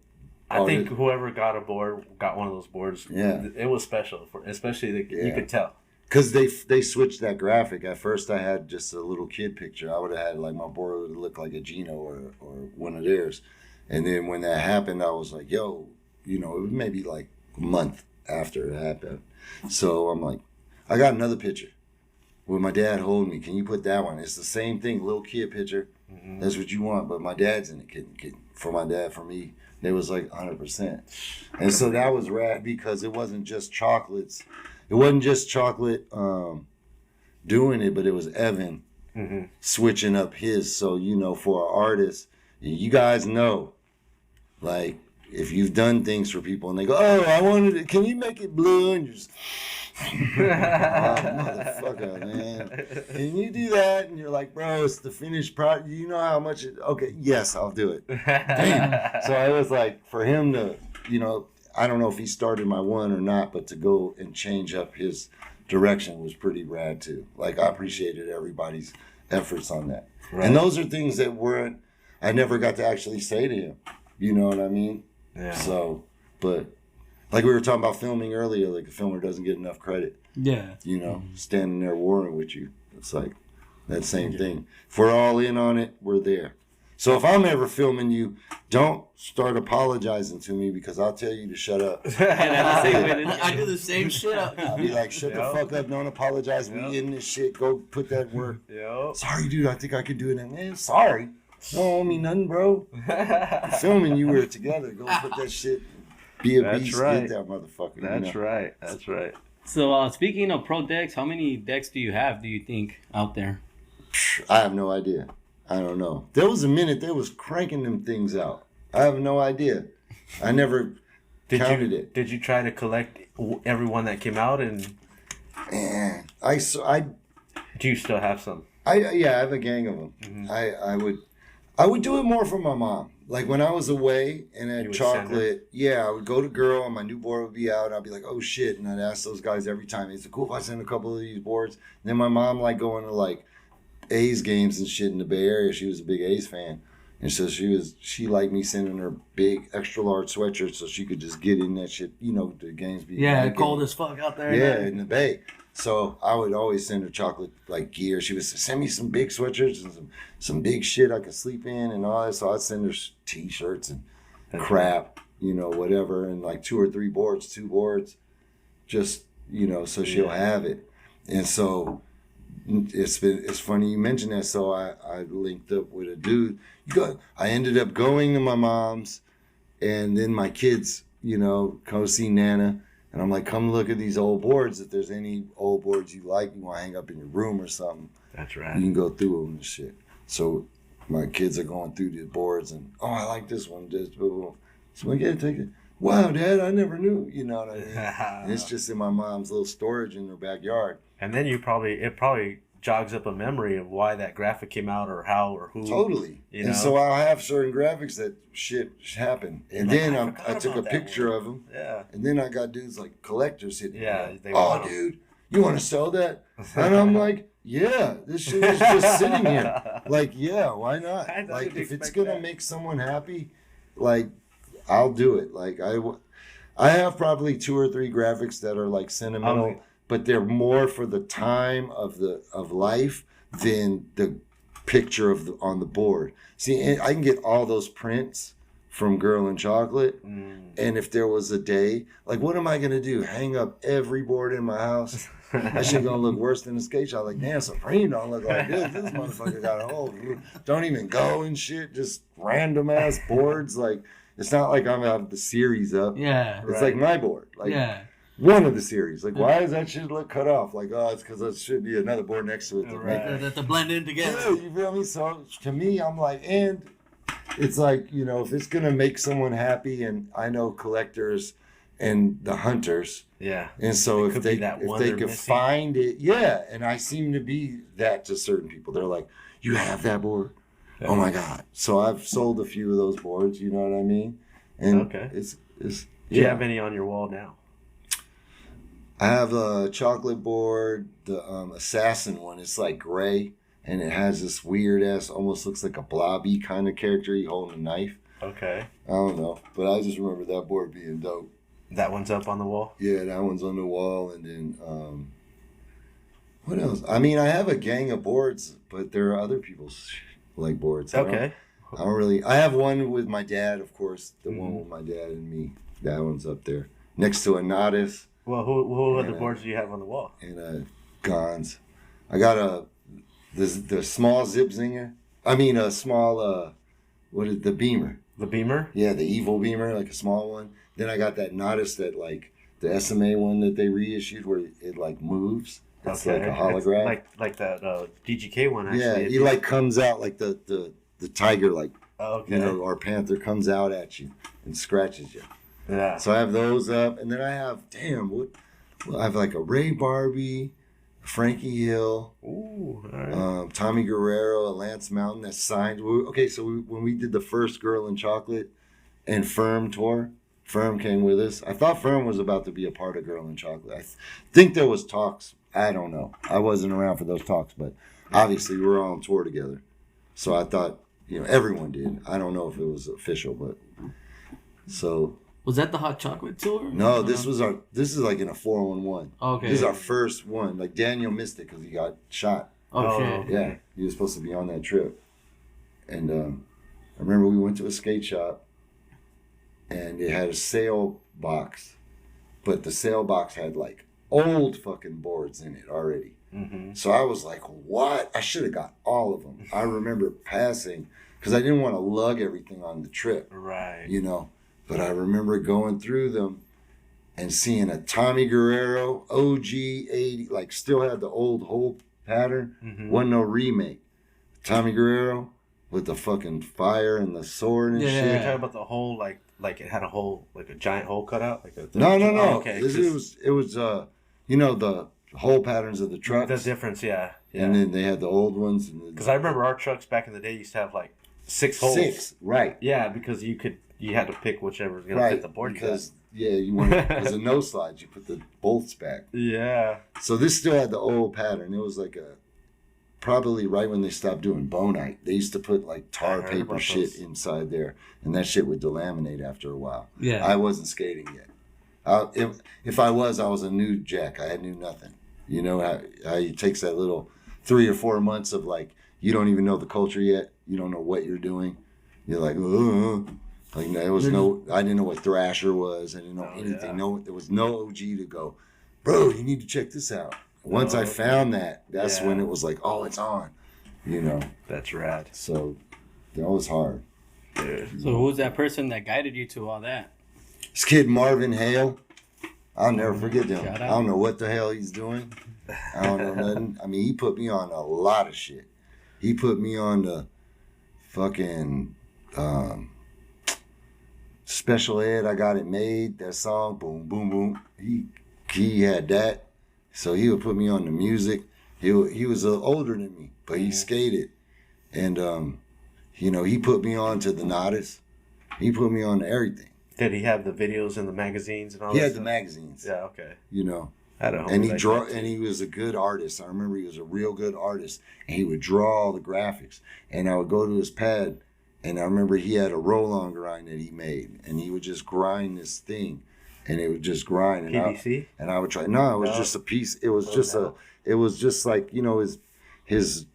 I think whoever got one of those boards. Yeah, it was special especially you could tell. Because they switched that graphic. At first, I had just a little kid picture. I would have had like my board would look like a Gino or one of theirs. And then when that happened, I was like, yo, it was maybe like a month after it happened. So I'm like, I got another picture with my dad holding me. Can you put that one? It's the same thing, little kid picture. Mm-hmm. That's what you want. But my dad's in it. For my dad, for me, it was like 100%. And so that was rad because it wasn't just chocolates. It wasn't just chocolate doing it, but it was Evan switching up his. So, for an artist, you guys know, like, if you've done things for people and they go, oh, I wanted it, can you make it blue? And you're just, motherfucker, man. Can you do that? And you're like, bro, it's the finished product. You know how much okay, yes, I'll do it. Damn. So I was like, for him to, I don't know if he started my one or not, but to go and change up his direction was pretty rad too. Like, I appreciated everybody's efforts on that. Right. And those are things that I never got to actually say to him. You know what I mean? Yeah. So, but like we were talking about filming earlier, like a filmer doesn't get enough credit. Yeah. Standing there warring with you. It's like that same thing. If we're all in on it, we're there. So if I'm ever filming you, don't start apologizing to me because I'll tell you to shut up. I do the same shit. I'll be like, shut the fuck up, don't apologize. We in this shit. Go put that work. Sorry, dude, I think I could do it. And, man, sorry. Don't owe me nothing, bro. I'm filming you, we were together. Go put that shit. Be a beast. Get that motherfucker. That's right. That's right. So speaking of pro decks, how many decks do you have, do you think, out there? I have no idea. I don't know. There was a minute they was cranking them things out. I have no idea. I never counted it. Did you try to collect everyone that came out? And man, do you still have some? I have a gang of them. Mm-hmm. I would do it more for my mom. Like when I was away and had chocolate, I would go to Girl and my new board would be out. And I'd be like, oh shit. And I'd ask those guys every time, is it cool if I send a couple of these boards? And then my mom like going to like A's games and shit in the Bay Area. She was a big A's fan. And so she liked me sending her big extra large sweatshirts so she could just get in that shit, the games be cold as fuck out there. Yeah, in the Bay. So I would always send her chocolate like gear. She would send me some big sweatshirts and some big shit I could sleep in and all that. So I'd send her t-shirts and crap, whatever, and like 2 or 3 boards, 2 boards, just so she'll have it. And so it's funny you mentioned that. So I linked up with a dude. I ended up going to my mom's, and then my kids, go see Nana. And I'm like, come look at these old boards. If there's any old boards you like, you want to hang up in your room or something. That's right. You can go through them and shit. So my kids are going through the boards and, I like this one. Just blah, blah. So I get take it. Wow, Dad, I never knew. You know what I mean? And it's just in my mom's little storage in her backyard. And then it probably jogs up a memory of why that graphic came out or how or who. Totally. And so I'll have certain graphics that shit happened. And then I took a picture of them. Yeah. And then I got dudes like collectors hitting me. Dude, you want to sell that? And I'm like, yeah, this shit is just sitting here. Like, yeah, why not? Like, if it's going to make someone happy, like, I'll do it. Like, I have probably 2 or 3 graphics that are like sentimental. But they're more for the time of life than the picture on the board. See, I can get all those prints from Girl and Chocolate, and if there was a day, like, what am I gonna do? Hang up every board in my house? That shit gonna look worse than a skate shop. Like, damn, Supreme don't look like this. This motherfucker got a whole don't even go and shit. Just random ass boards. Like, it's not like I'm out the series up. Yeah, it's like my board. Like, one of the series. Like, why does that shit look cut off? Like, it's because there should be another board next to it. To blend in together. Yeah, you feel me? So, to me, I'm like, and it's like, if it's going to make someone happy, and I know collectors and the hunters. Yeah. And so if they could find it, and I seem to be that to certain people. They're like, you have that board? Yeah. Oh, my God. So I've sold a few of those boards, you know what I mean? And it's Do you have any on your wall now? I have a chocolate board, the Assassin one. It's like gray, and it has this weird ass, almost looks like a blobby kind of character. He holding a knife. Okay. I don't know, but I just remember that board being dope. That one's up on the wall? Yeah, that one's on the wall. And then, what else? I mean, I have a gang of boards, but there are other people's like boards. Okay. I don't really. I have one with my dad, of course. The one with my dad and me. That one's up there next to a Nodis. Well, who other boards do you have on the wall? And Gons. I got the small Zip Zinger. I mean, a small what is the Beamer? The Beamer? Yeah, the evil Beamer, like a small one. Then I got that Nodis, that like the SMA one that they reissued where it like moves. It's like a hologram. It's like that DGK one, actually. Yeah, he like comes out like the tiger, like, okay. Or panther comes out at you and scratches you. Yeah. So I have those up. And then I have, I have like a Ray Barbie, Frankie Hill, Ooh, all right. Tommy Guerrero, a Lance Mountain that's signed. Okay, so when we did the first Girl in Chocolate and Firm tour, Firm came with us. I thought Firm was about to be a part of Girl in Chocolate. I think there was talks. I don't know. I wasn't around for those talks, but obviously we were all on tour together. So I thought, everyone did. I don't know if it was official, but so. Was that the hot chocolate tour? No, this is like in a 411. Okay. This is our first one. Like Daniel missed it because he got shot. Oh, shit. Yeah, he was supposed to be on that trip. And I remember we went to a skate shop and it had a sale box, but the sale box had like old fucking boards in it already. Mm-hmm. So I was like, what? I should have got all of them. I remember passing because I didn't want to lug everything on the trip. Right. But I remember going through them and seeing a Tommy Guerrero OG 80, like still had the old hole pattern. Mm-hmm. Wasn't no remake. Tommy Guerrero with the fucking fire and the sword and You're shit. talking about the hole, like it had a hole, like a giant hole cut out? No. Oh, okay. It was the hole patterns of the trucks. The difference, yeah. And then they had the old ones. Because I remember our trucks back in the day used to have like 6 holes. 6, right. Yeah, because you had to pick whichever was going to fit the board. Because you want as a no slides, you put the bolts back. Yeah. So this still had the old pattern. It was like probably right when they stopped doing bonite. They used to put like tar paper shit inside there, and that shit would delaminate after a while. Yeah. I wasn't skating yet. If I was a new jack. I knew nothing. You know how it takes that little 3 or 4 months of like, you don't even know the culture yet. You don't know what you're doing. You're like, like there was I didn't know what Thrasher was. I didn't know anything. Yeah. No, there was no OG to go, bro, you need to check this out. Once I found that's when it was like, oh, it's on. That's rad. So that was hard. Dude. So who was that person that guided you to all that? This kid Marvin Hale, I'll never forget him. Shout out. I don't know what the hell he's doing. I don't know nothing. I mean, he put me on a lot of shit. He put me on the fucking Special Ed. I Got It Made. That song, boom, boom, boom. He had that. So he would put me on the music. He was older than me, but he skated. And, he put me on to the Nodis. He put me on to everything. Did he have the videos and the magazines and all that? He had stuff? the magazines. Yeah, okay. I had a homie and he like and he was a good artist. I remember he was a real good artist, and he would draw all the graphics. And I would go to his pad, and I remember he had a roll-on grind that he made, and he would just grind this thing, and it would just grind. And PVC? I would try. No, it was just a piece. It was just like his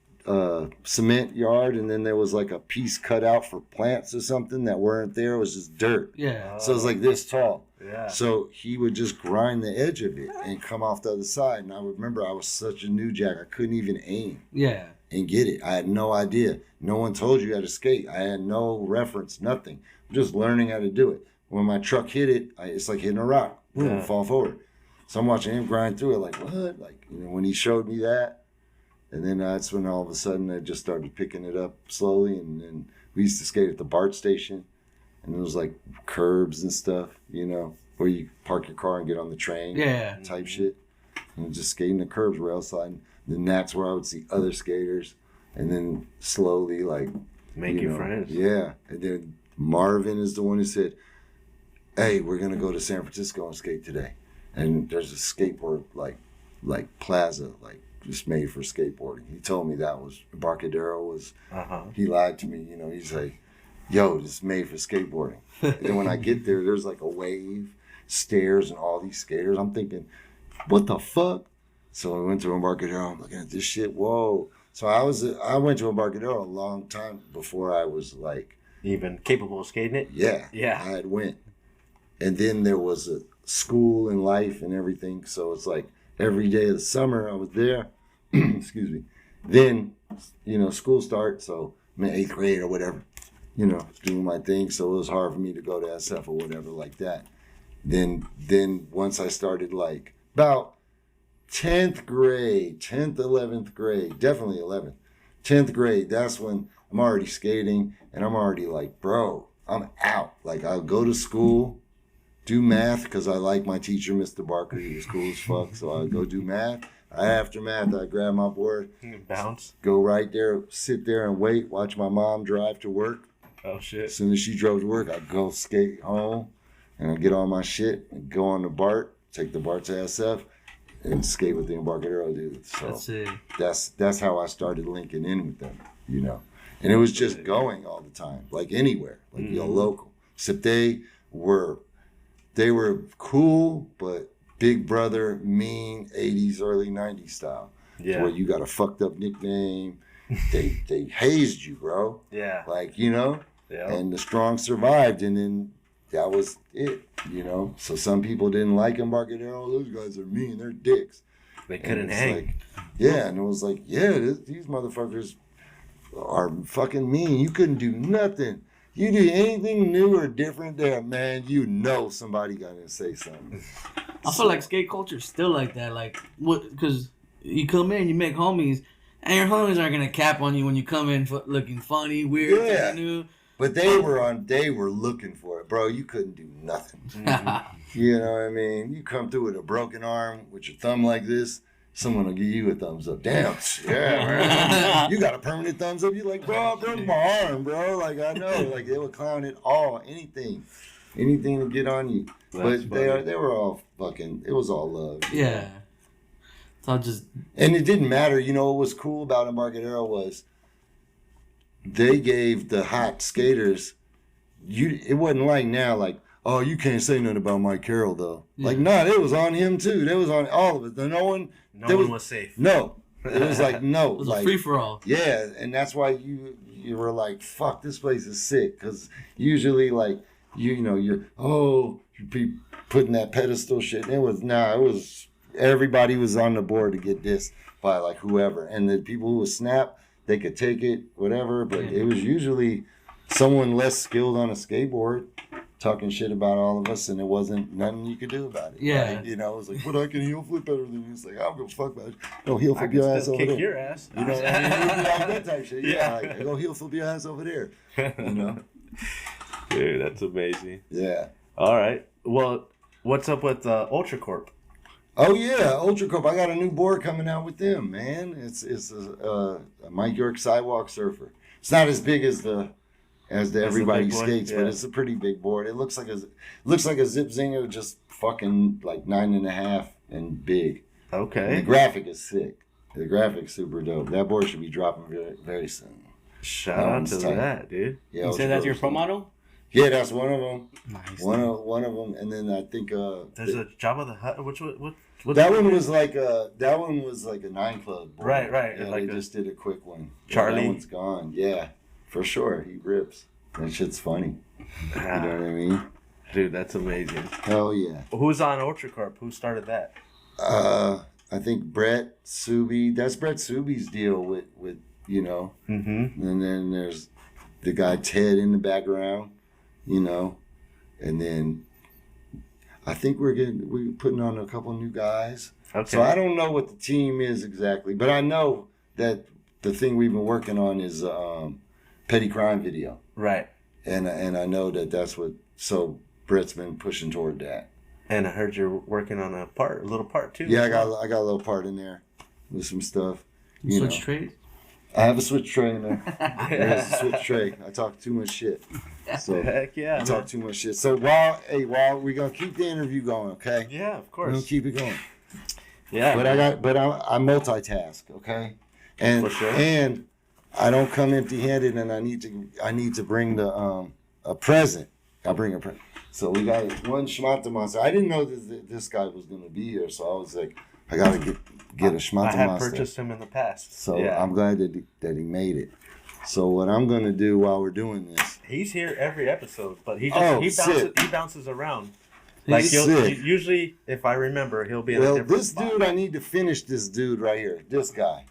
cement yard, and then there was like a piece cut out for plants or something that weren't there. It was just dirt. Yeah. So it was like this tall. Yeah. So he would just grind the edge of it and come off the other side. And I remember I was such a new jack, I couldn't even aim Yeah. and get it. I had no idea. No one told you how to skate. I had no reference, nothing. I'm just learning how to do it. When my truck hit it, it's like hitting a rock. Boom, fall forward. So I'm watching him grind through it like, what? Like, when he showed me that, and then that's when all of a sudden I just started picking it up slowly. And then we used to skate at the BART station. And it was like curbs and stuff, where you park your car and get on the train type shit. And just skating the curbs rail side. And then that's where I would see other skaters. And then slowly, like... Make you friends. Yeah. And then Marvin is the one who said, hey, we're going to go to San Francisco and skate today. And there's a skateboard, like plaza, like just made for skateboarding. He told me that was Embarcadero was. He lied to me. You know, he's like, yo, this is made for skateboarding. And then when I get there, there's like a wave, stairs, and all these skaters. I'm thinking, what the fuck? So I went to Embarcadero. I'm looking at this shit. Whoa. So I went to Embarcadero a long time before I was like even capable of skating it. Yeah. Yeah. I had went. And then there was a school and life and everything. So it's like every day of the summer I was there. Excuse me. Then, you know, school starts. So I'm in 8th grade or whatever, you know, doing my thing. So it was hard for me to go to SF or whatever like that. Then once I started like about 10th grade, 10th, 11th grade, definitely 11th, 10th grade, that's when I'm already skating and I'm already like, bro, I'm out. Like I'll go to school, do math because I like my teacher, Mr. Barker. He was cool as fuck. So I'll go do math. After math, I grab my board, bounce, go right there, sit there and wait, watch my mom drive to work. Oh shit. As soon as she drove to work, I'd go skate home and I'd get all my shit and go on the BART, take the BART to SF and skate with the Embarcadero dudes. So that's how I started linking in with them, you know. And it was just going all the time, like anywhere, like your local. Except they were cool, but Big Brother, mean 80s, early 90s style. Yeah. Where you got a fucked up nickname. They hazed you, bro. Yeah. Like, you know? Yeah. And the strong survived, and then that was it, you know? So some people didn't like Embarcadero. Those guys are mean. They're dicks. They couldn't hang. Like, yeah, and it was like, yeah, these motherfuckers are fucking mean. You couldn't do nothing. You do anything new or different there, man, you know somebody got to say something. I feel like skate culture is still like that. Like, what? Because you come in, you make homies, and your homies aren't going to cap on you when you come in looking funny, weird, Yeah. new. But they were looking for it, bro. You couldn't do nothing. You know what I mean? You come through with a broken arm with your thumb like this, someone will give you a thumbs up. Damn, yeah, man. You got a permanent thumbs up. You're like, bro, I broke my arm, bro. Like, I know. Like, they would clown it all, anything to get on you. That's But they were all fucking, it was all love. Yeah. So just... And it didn't matter. You know what was cool about Embarcadero was they gave the hot skaters, it wasn't like now, like, oh, you can't say nothing about Mike Carroll, though. Yeah. Like, nah, it was on him, too. It was on all of it. No one was safe. No. It was like, no. It was like, a free-for-all. Yeah, and that's why you were like, fuck, this place is sick. Because usually, like, you're be putting that pedestal shit. It was, everybody was on the board to get dissed by, like, whoever. And the people who would snap, they could take it, whatever. But it was usually someone less skilled on a skateboard talking shit about all of us, and it wasn't nothing you could do about it. Yeah. Right? You know, it was like, but I can heel flip better than you. It's like, I don't give a fuck about it. Go heel flip your ass over kick there. your ass. You know what I mean? Like that type shit. Yeah, like, go heel flip your ass over there. You know? Dude, that's amazing. Yeah. All right. Well, what's up with Ultra Corp? Oh yeah, Ultra Corp. I got a new board coming out with them, man. It's a Mike York sidewalk surfer. It's not as big as the everybody skates, but it's a pretty big board. It looks like a Zip Zinger, just fucking like 9.5 and big. Okay. And the graphic is sick. The graphic's super dope. That board should be dropping very, very soon. Shout out to that, dude. Yeah, you said that's your pro model? Yeah, that's one of them. Nice. One of them, and then I think there's a Jabba the Hutt. What that one was like a 9 club board. Right. Yeah, like they just did a quick one. Charlie. Yeah, that one's gone. Yeah, for sure. He rips. That shit's funny. You know what I mean? Dude, that's amazing. Hell yeah. Who's on Ultra Corp? Who started that? I think Brett Subi. That's Brett Subi's deal with you know. Mm-hmm. And then there's the guy Ted in the background, you know, and then I think we're putting on a couple new guys. Okay. So I don't know what the team is exactly, but I know that the thing we've been working on is petty crime video. Right. And I know that's what. So Brett's been pushing toward that. And I heard you're working on a little part too. Yeah, I got a little part in there with some stuff. Switch trades? I have a switch tray in there. There's a switch tray. I talk too much shit. So Heck yeah. I talk too much shit. So while we're gonna keep the interview going, okay? Yeah, of We're gonna course. keep it going. Yeah. But I multitask, okay? And For sure. and I don't come empty-handed, and I need to bring the a present. I bring a present. So we got one Schmata Monster. I didn't know this guy was gonna be here, so I was like, I gotta get a Schmata Monster. I had purchased him in the past. So I'm glad that he made it. So what I'm gonna do while we're doing this, he's here every episode, but he bounces around. Like usually, if I remember, he'll be in a different spot. Dude, I need to finish this dude right here. This guy.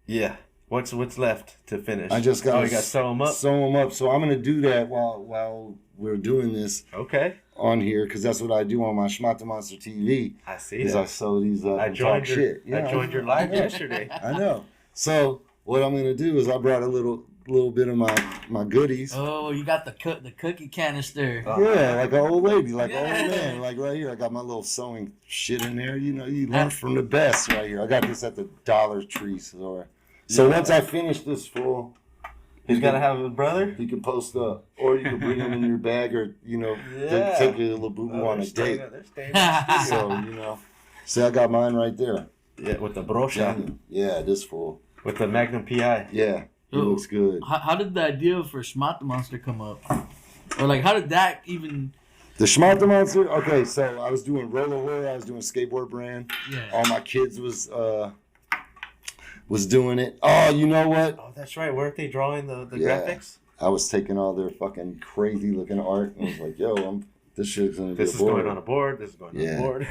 Yeah. What's left to finish? I just got to sew him up. Sew him up. So I'm gonna do that while we're doing this. Okay. On here, because that's what I do on my Schmata Monster TV. I see. Is I sew these up. I joined shit. I joined your live yesterday. I know. So what I'm gonna do is I brought a little bit of my goodies. Oh, you got the cookie canister. Yeah, like an old lady, like an old man. Like right here, I got my little sewing shit in there. You know, you learn from the best right here. I got this at the Dollar Tree store. So once I finish this full, he's got to have a brother? You can post up, or you can bring them in your bag, or, take a little boo-boo on a date. So, see, I got mine right there. Yeah, with the brocha. Yeah, this full. With the Magnum PI. Yeah, it looks good. How did the idea for Schmata Monster come up? Or, like, how did that even... The Schmata Monster? Okay, so I was doing roller, I was doing skateboard brand. Yeah. All my kids was doing it. Oh, you know what? Oh, that's right. Weren't they drawing the graphics? I was taking all their fucking crazy looking art and was like, yo, this shit's gonna be This is going on a board. This is going on a board.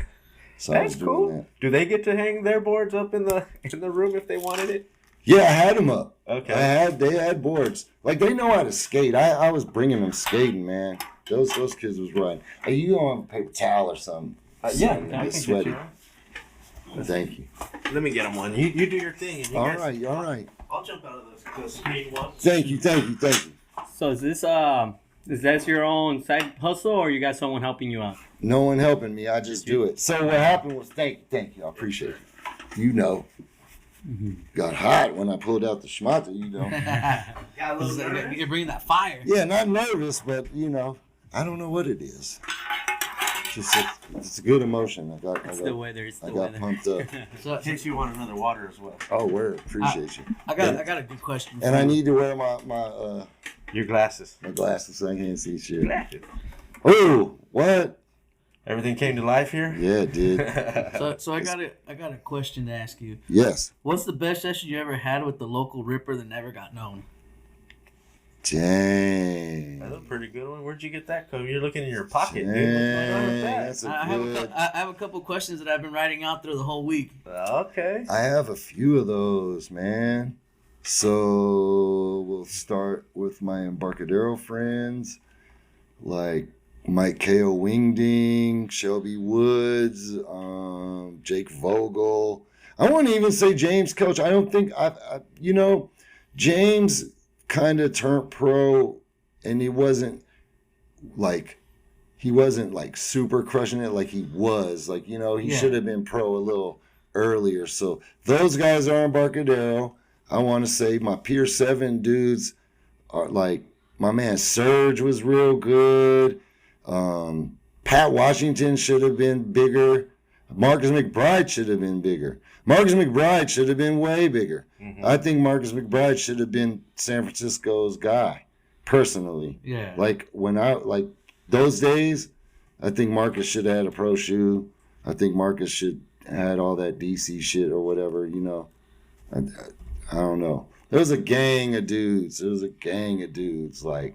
So that's cool. That. Do they get to hang their boards up in the room if they wanted it? Yeah, I had them up. Okay. They had boards. Like, they know how to skate. I was bringing them skating, man. Those kids was riding. Hey, you on paper towel or something? Yeah, I can sweaty. Get you. Thank you. Let me get them one. You do your thing. And all right. I'll jump out of the screen one. Thank you. So is that your own side hustle, or you got someone helping you out? No one helping me. I just do it. So what happened was, thank you. I appreciate it. Got hot when I pulled out the Schmata, You're bringing that fire. Yeah, not nervous, but, I don't know what it is. It's a good emotion. The weather. I got pumped up. So in case you want another water as well. Oh, word. Appreciate you. I got a good question. And I need to wear my your glasses. My glasses so I can't see shit. Glasses. Oh, what? Everything came to life here? Yeah, it did. So I got a question to ask you. Yes. What's the best session you ever had with the local ripper that never got known? Dang. That's a pretty good one. Where'd you get that? You're looking in your pocket, Dang, dude. What's going on with that? That's I have a couple questions that I've been writing out through the whole week. Okay. I have a few of those, man. So we'll start with my Embarcadero friends, like Mike K.O. Wingding, Shelby Woods, Jake Vogel. I won't even say James Coach. I don't think James kind of turned pro, and he wasn't like super crushing it like he was. Like, he should have been pro a little earlier. So those guys are Embarcadero. I want to say my Pier 7 dudes are like, my man Serge was real good. Pat Washington should have been bigger. Marcus McBride should have been bigger. Marcus McBride should have been way bigger. Mm-hmm. I think Marcus McBride should have been San Francisco's guy, personally. Yeah. Like, those days, I think Marcus should have had a pro shoe. I think Marcus should have had all that DC shit or whatever, I don't know. There was a gang of dudes. Like,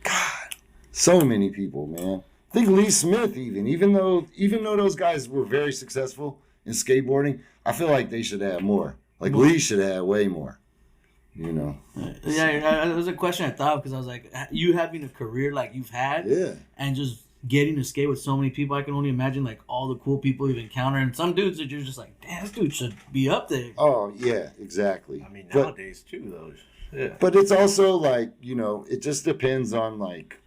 God, so many people, man. I think Lee Smith even though those guys were very successful in skateboarding, I feel like they should have more. Like, Lee should have way more, Yeah, it was a question I thought, because I was like, you having a career like you've had, and just getting to skate with so many people, I can only imagine like all the cool people you've encountered, and some dudes that you're just like, damn, this dude should be up there. Oh yeah, exactly. I mean, nowadays too, though. Yeah. But it's also like, it just depends on like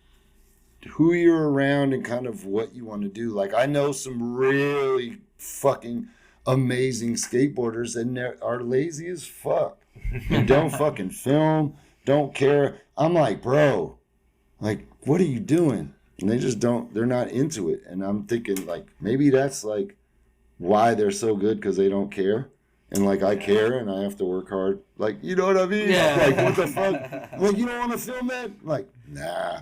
who you're around and kind of what you want to do. Like, I know some really fucking amazing skateboarders, and they are lazy as fuck and don't fucking film, don't care. I'm like, bro, like, what are you doing? And they just they're not into it. And I'm thinking, like, maybe that's like why they're so good, because they don't care. And like I care, and I have to work hard. Like, you know what I mean? Yeah. Like, what the fuck? Like, you don't want to film that? Like, nah.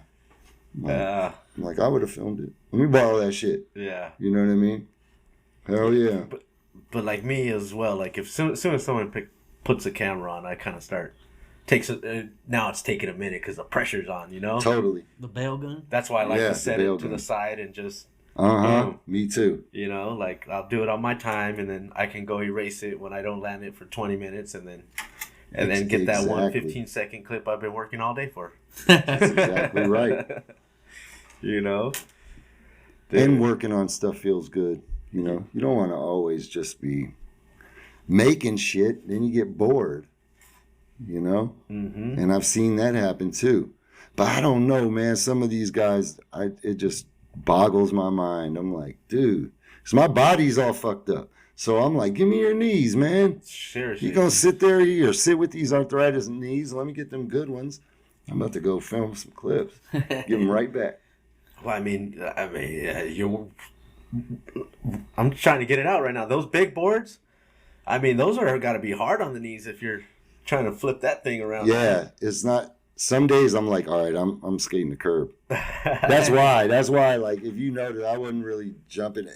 I'm like, I would have filmed it. Let me borrow that shit. Yeah. You know what I mean? Hell yeah. But like me as well. Like if soon as someone puts a camera on, I kind of start. Now it's taking a minute because the pressure's on. You know. Totally. The bail gun. That's why I like to set it to the side and just. Me too. You know, like I'll do it on my time, and then I can go erase it when I don't land it for 20 minutes, and then get that one 15-second clip I've been working all day for. That's exactly right. You know, and working on stuff feels good. You know, you don't want to always just be making shit, then you get bored. You know, and I've seen that happen too. But I don't know, man. Some of these guys, it just boggles my mind. I'm like, dude, because my body's all fucked up. So I'm like, give me your knees, man. Seriously. You gonna sit there or sit with these arthritis knees? Let me get them good ones. I'm about to go film some clips. Give them right back. Well, I'm trying to get it out right now. Those big boards, I mean, those are got to be hard on the knees if you're trying to flip that thing around. Yeah, it's not. Some days I'm like, all right, I'm skating the curb. That's why. Like, if you noted, I wasn't really jumping.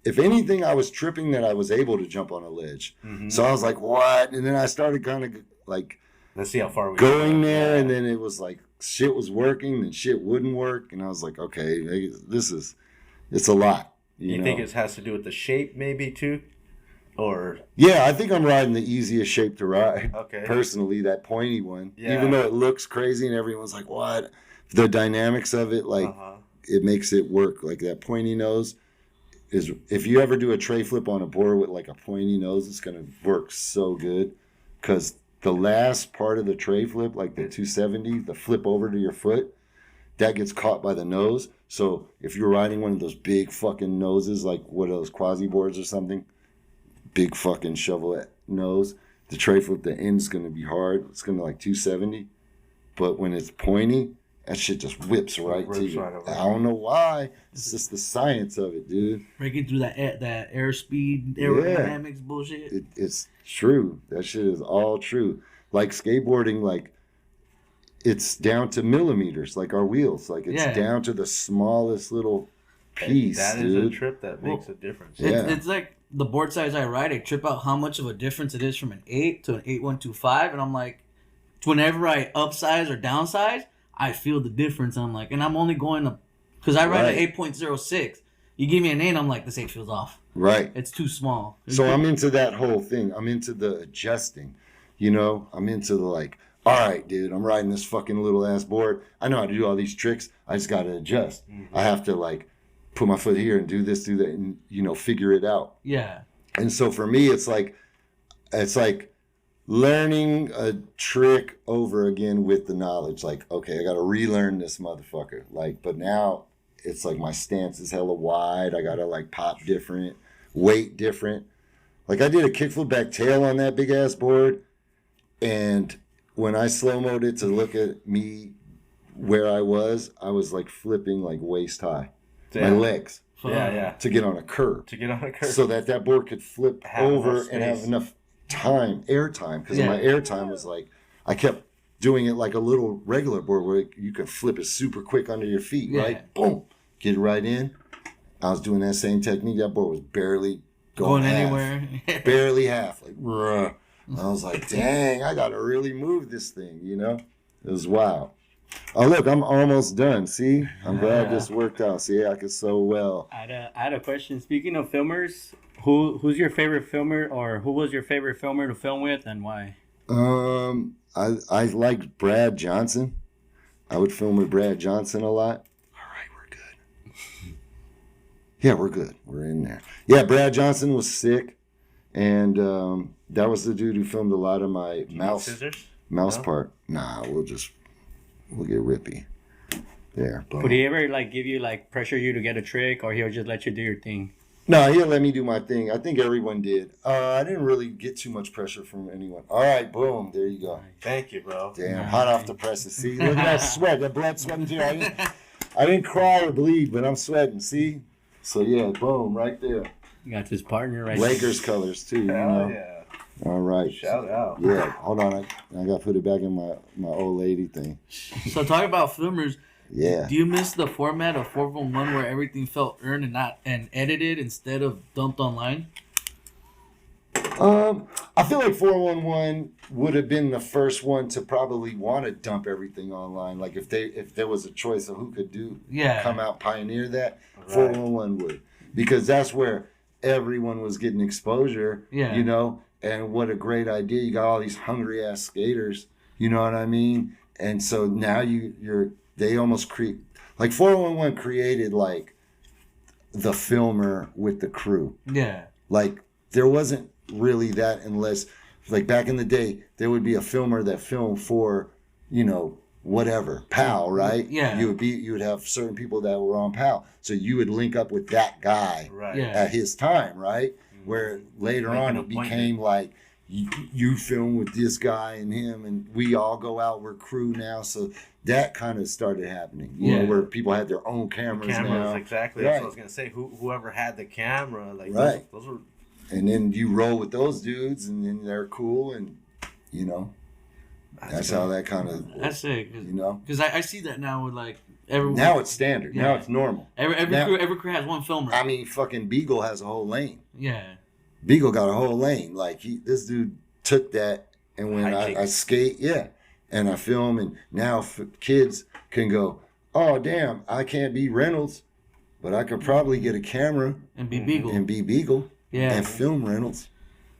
If anything, I was tripping that I was able to jump on a ledge. So I was like, what? And then I started kind of like, let's see how far we going there, and then it was like shit was working and shit wouldn't work, and I was like, okay, it's a lot. You think it has to do with the shape, maybe too? Or yeah, I think I'm riding the easiest shape to ride. Okay. Personally, that pointy one. Yeah. Even though it looks crazy and everyone's like, what? The dynamics of it, like, it makes it work. Like that pointy nose is, if you ever do a tray flip on a board with like a pointy nose, it's going to work so good. Because the last part of the tray flip, like the 270, the flip over to your foot, that gets caught by the nose. So if you're riding one of those big fucking noses, like what are those quasi boards or something, big fucking shovel nose, the tray flip, the end's going to be hard. It's going to like 270. But when it's pointy, that shit just whips right to you. I don't know why. It's just the science of it, dude. Breaking through that airspeed, aerodynamics bullshit. It's true. That shit is all true. Like skateboarding, like, it's down to millimeters, like our wheels. Like, it's down to the smallest little piece, That dude. is a trip that makes a difference. It's like the board size I ride, I trip out how much of a difference it is from an 8 to an 8125, and I'm like, whenever I upsize or downsize, I feel the difference. I'm like, and I'm only going to, because I ride an 8.06. You give me an 8, I'm like, this 8 feels off. Right. It's too small. So I'm into that whole thing. I'm into the adjusting. You know, I'm into the like, all right, dude, I'm riding this fucking little ass board. I know how to do all these tricks. I just got to adjust. I have to like put my foot here and do this, do that, and, you know, figure it out. Yeah. And so for me, it's like learning a trick over again with the knowledge. Like, okay, I got to relearn this motherfucker. Like, but now it's like my stance is hella wide. I got to like pop different, weight different. Like I did a kickflip back tail on that big ass board. And when I slow-moed it to look at me where I was like flipping like waist high. My legs. To get on a curb. So that board could flip over and have enough time, air time. Because my air time was like, I kept doing it like a little regular board where you could flip it super quick under your feet, right? Boom. Get it right in. I was doing that same technique. That board was barely going anywhere. Barely half. Like, bruh. I was like, dang, I got to really move this thing, you know? It was wild. Oh, look, I'm almost done. See? I'm glad this worked out. See, I could so well. I had a question. Speaking of filmers, who's your favorite filmer, or who was your favorite filmer to film with, and why? I like Brad Johnson. I would film with Brad Johnson a lot. All right, we're good. Yeah, we're good. We're in there. Yeah, Brad Johnson was sick. And that was the dude who filmed a lot of my mouse part. Nah, we'll get rippy. There. Boom. Would he ever like give you like pressure you to get a trick, or he'll just let you do your thing? No, he'll let me do my thing. I think everyone did. I didn't really get too much pressure from anyone. All right, boom. There you go. Thank you, bro. Damn, hot off the presses. See, look at that sweat. That blood sweating too. I didn't cry or bleed, but I'm sweating. See? So yeah, boom, right there. You got this partner right Lakers colors too. You Hell know? yeah. All right. Shout out. Yeah. Hold on. I got to put it back in my old lady thing. So talking about filmers, Yeah. do you miss the format of 411 where everything felt earned and edited instead of dumped online? I feel like 411 would have been the first one to probably want to dump everything online. Like if there was a choice of who could come out pioneer that, Right. 411 would, because that's where everyone was getting exposure. Yeah. You know, and what a great idea! You got all these hungry ass skaters. You know what I mean? And so now they almost create, like 411 created like the filmer with the crew. Yeah. Like there wasn't really that, unless like back in the day there would be a filmer that filmed for, you know, whatever PAL, right? Yeah. You would have certain people that were on PAL, so you would link up with that guy Right. Yeah. at his time, right? Where later Make on an it appointment. became like you film with this guy and him, and we all go out, we're crew now. So that kind of started happening, you know, where people had their own cameras now. Exactly. Right. That's what I was gonna say. Whoever had the camera, like Right. those were. And then you roll with those dudes, and then they're cool, and you know, that's how that kind of, That's it. you know. Because I see that now with like everyone. Now it's standard. Yeah. Now it's normal. Every crew has one filmer. I mean, fucking Beagle has a whole lane. Yeah. Beagle got a whole lane. Like this dude took that, and when I Hijinks. skate, and I film, and now kids can go, oh damn, I can't be Reynolds, but I could probably get a camera And be Beagle. and be Beagle Yeah. and film Reynolds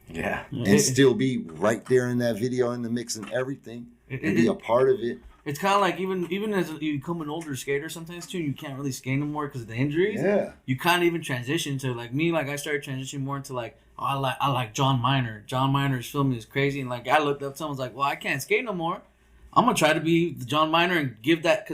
Yeah. and still be right there in that video in the mix and everything and be a part of it. It's kind of like even as you become an older skater sometimes too, you can't really skate no more because of the injuries. Yeah. You kind of even transition to like me. Like I started transitioning more into like, oh, I like John Miner. John Miner's filming is crazy, and like I looked up someone's like, well, I can't skate no more. I'm gonna try to be the John Miner and do that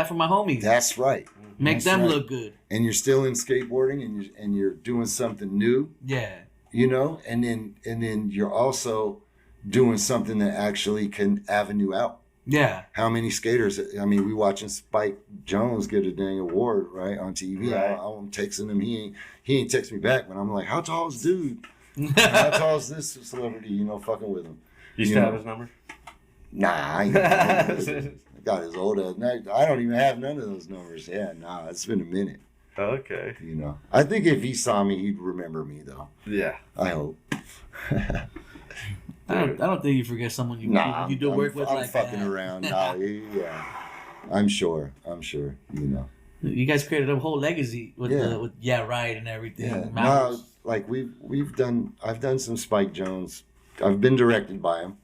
for my homies. That's right. Make That's them right. look good. And you're still in skateboarding, and you're doing something new, Yeah. you know, and then you're also doing something that actually can avenue out. Yeah. How many skaters? I mean, we watching Spike Jones get a dang award right on TV. Right. I'm texting him. He ain't text me back, but I'm like, how tall is dude? How tall is this celebrity? You know, fucking with him. You still have his number? Nah, I got his old ass. I don't even have none of those numbers. Yeah, nah, it's been a minute. Okay. You know, I think if he saw me, he'd remember me though. Yeah. I hope. I don't think you forget someone you do work with I'm like fucking that. around. Nah, yeah. I'm sure. You know. You guys created a whole legacy with Yeah. with right and everything. Yeah. Mountains. No, like I've done some Spike Jones. I've been directed by him.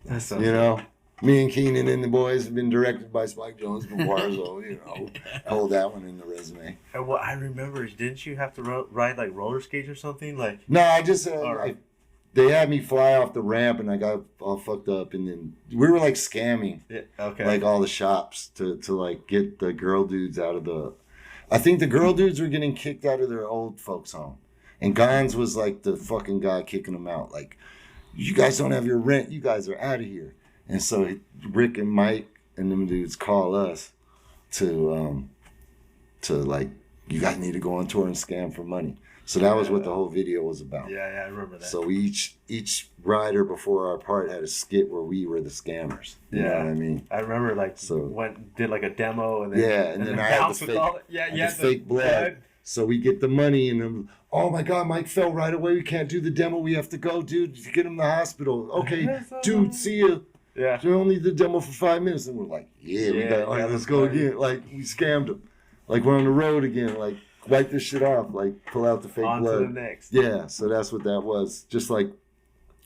That's so You know, me and Keenan and the boys have been directed by Spike Jones before, so you know, hold that one in the resume. And what I remember is, didn't you have to ride like roller skates or something? Like, No, I just Alright. they had me fly off the ramp, and I got all fucked up, and then we were like scamming yeah, okay. like all the shops to like get the girl dudes out of the. I think the girl dudes were getting kicked out of their old folks' home, and Gons was like the fucking guy kicking them out. Like, you guys don't have your rent. You guys are out of here. And so Rick and Mike and them dudes call us to like, you guys need to go on tour and scam for money. So that was what the whole video was about. yeah, I remember that. So each rider before our part had a skit where we were the scammers. You know what I mean? I remember like did like a demo and then And then I had bounced the with fake, all the fake blood. So we get the money, and then, oh my God, Mike fell right away. We can't do the demo. We have to go, dude. Get him to the hospital. Okay, dude, see you. Yeah. We only did the demo for 5 minutes, and we're like, we got. All right, let's go that's again. Like, we scammed him. Like, we're on the road again. Like, wipe this shit off. Like, pull out the fake On blood. to the next. Yeah, so that's what that was. Just like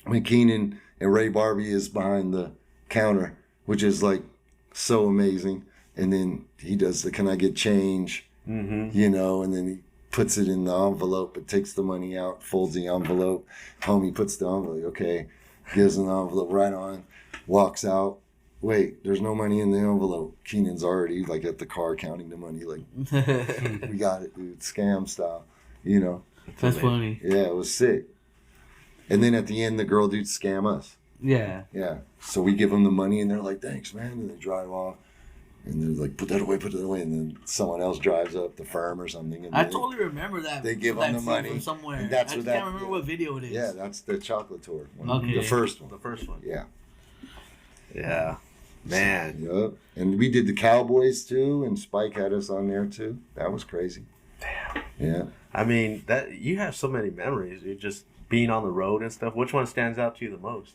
when Keenan and Ray Barbie is behind the counter, which is like so amazing. And then he does the "Can I get change?" You know, and then he puts it in the envelope, but takes the money out, folds the envelope. Homie puts the envelope, okay, gives him the envelope right on, walks out. Wait, there's no money in the envelope. Keenan's already like at the car counting the money, like, we got it, dude, scam style, you know. That's funny. Yeah, it was sick. And then at the end, the girl dudes scam us. Yeah. Yeah. So we give them the money, and they're like, thanks, man. And they drive off. And they're like, put that away. And then someone else drives up, the firm or something. And I totally remember that. They give them the money. From somewhere. And that's I can't remember what video it is. Yeah, that's the chocolate tour. Okay. The first one. The first one. Yeah. Yeah. Man. Yep. And we did the Cowboys too, and Spike had us on there too. That was crazy. Damn. Yeah. I mean, that you have so many memories. You're just being on the road and stuff. Which one stands out to you the most?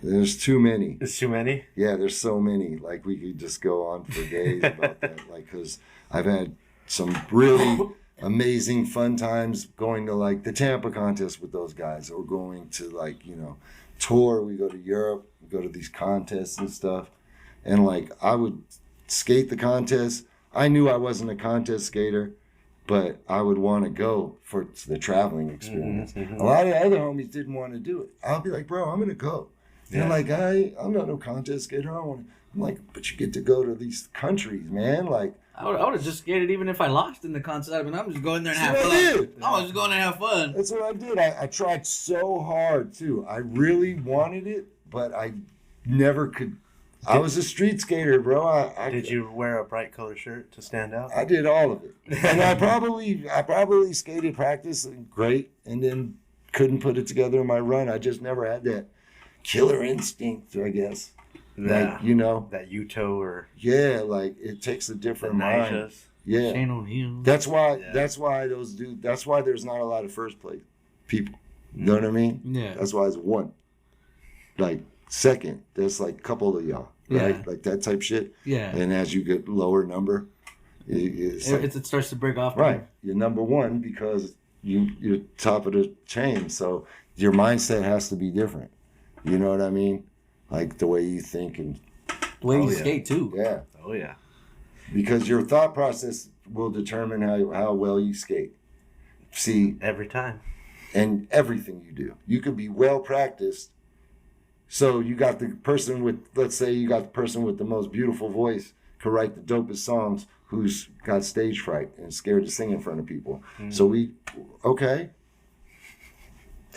There's too many. It's too many? Yeah, there's so many. Like, we could just go on for days about that. Like, because I've had some really amazing fun times going to, like, the Tampa contest with those guys, or going to, like, you know, tour. We go to Europe, we go to these contests and stuff. And, like, I would skate the contest. I knew I wasn't a contest skater, but I would want to go for the traveling experience. Mm-hmm. A lot of other homies didn't want to do it. I'll be like, bro, I'm going to go. They're like, I'm not no contest skater. I don't want to. I'm like, but you get to go to these countries, man. Like, I would have just skated even if I lost in the contest. I mean, I'm just going there and have fun. I was just going to have fun. That's what I did. I tried so hard, too. I really wanted it, but I never could. I was a street skater, bro. Did you wear a bright color shirt to stand out? I did all of it. And I probably skated practice great and then couldn't put it together in my run. I just never had that killer instinct, I guess. Yeah. Like, you know. That Uto or... Yeah, like, it takes a different mind. Yeah. Shane O'Neill. That's why those dudes, that's why there's not a lot of first place people. You know what I mean? Yeah. That's why it's one. Like, second, there's like a couple of y'all, right? Yeah. Like that type shit. Yeah. And as you get lower number, it starts to break off. Right. You're number one because you're top of the chain. So your mindset has to be different. You know what I mean? Like the way you think and the way you skate too. Yeah. Oh yeah. Because your thought process will determine how well you skate. See, every time. And everything you do. You could be well practiced. So you got the person with, let's say you got the person with the most beautiful voice, could write the dopest songs, who's got stage fright and scared to sing in front of people. So okay.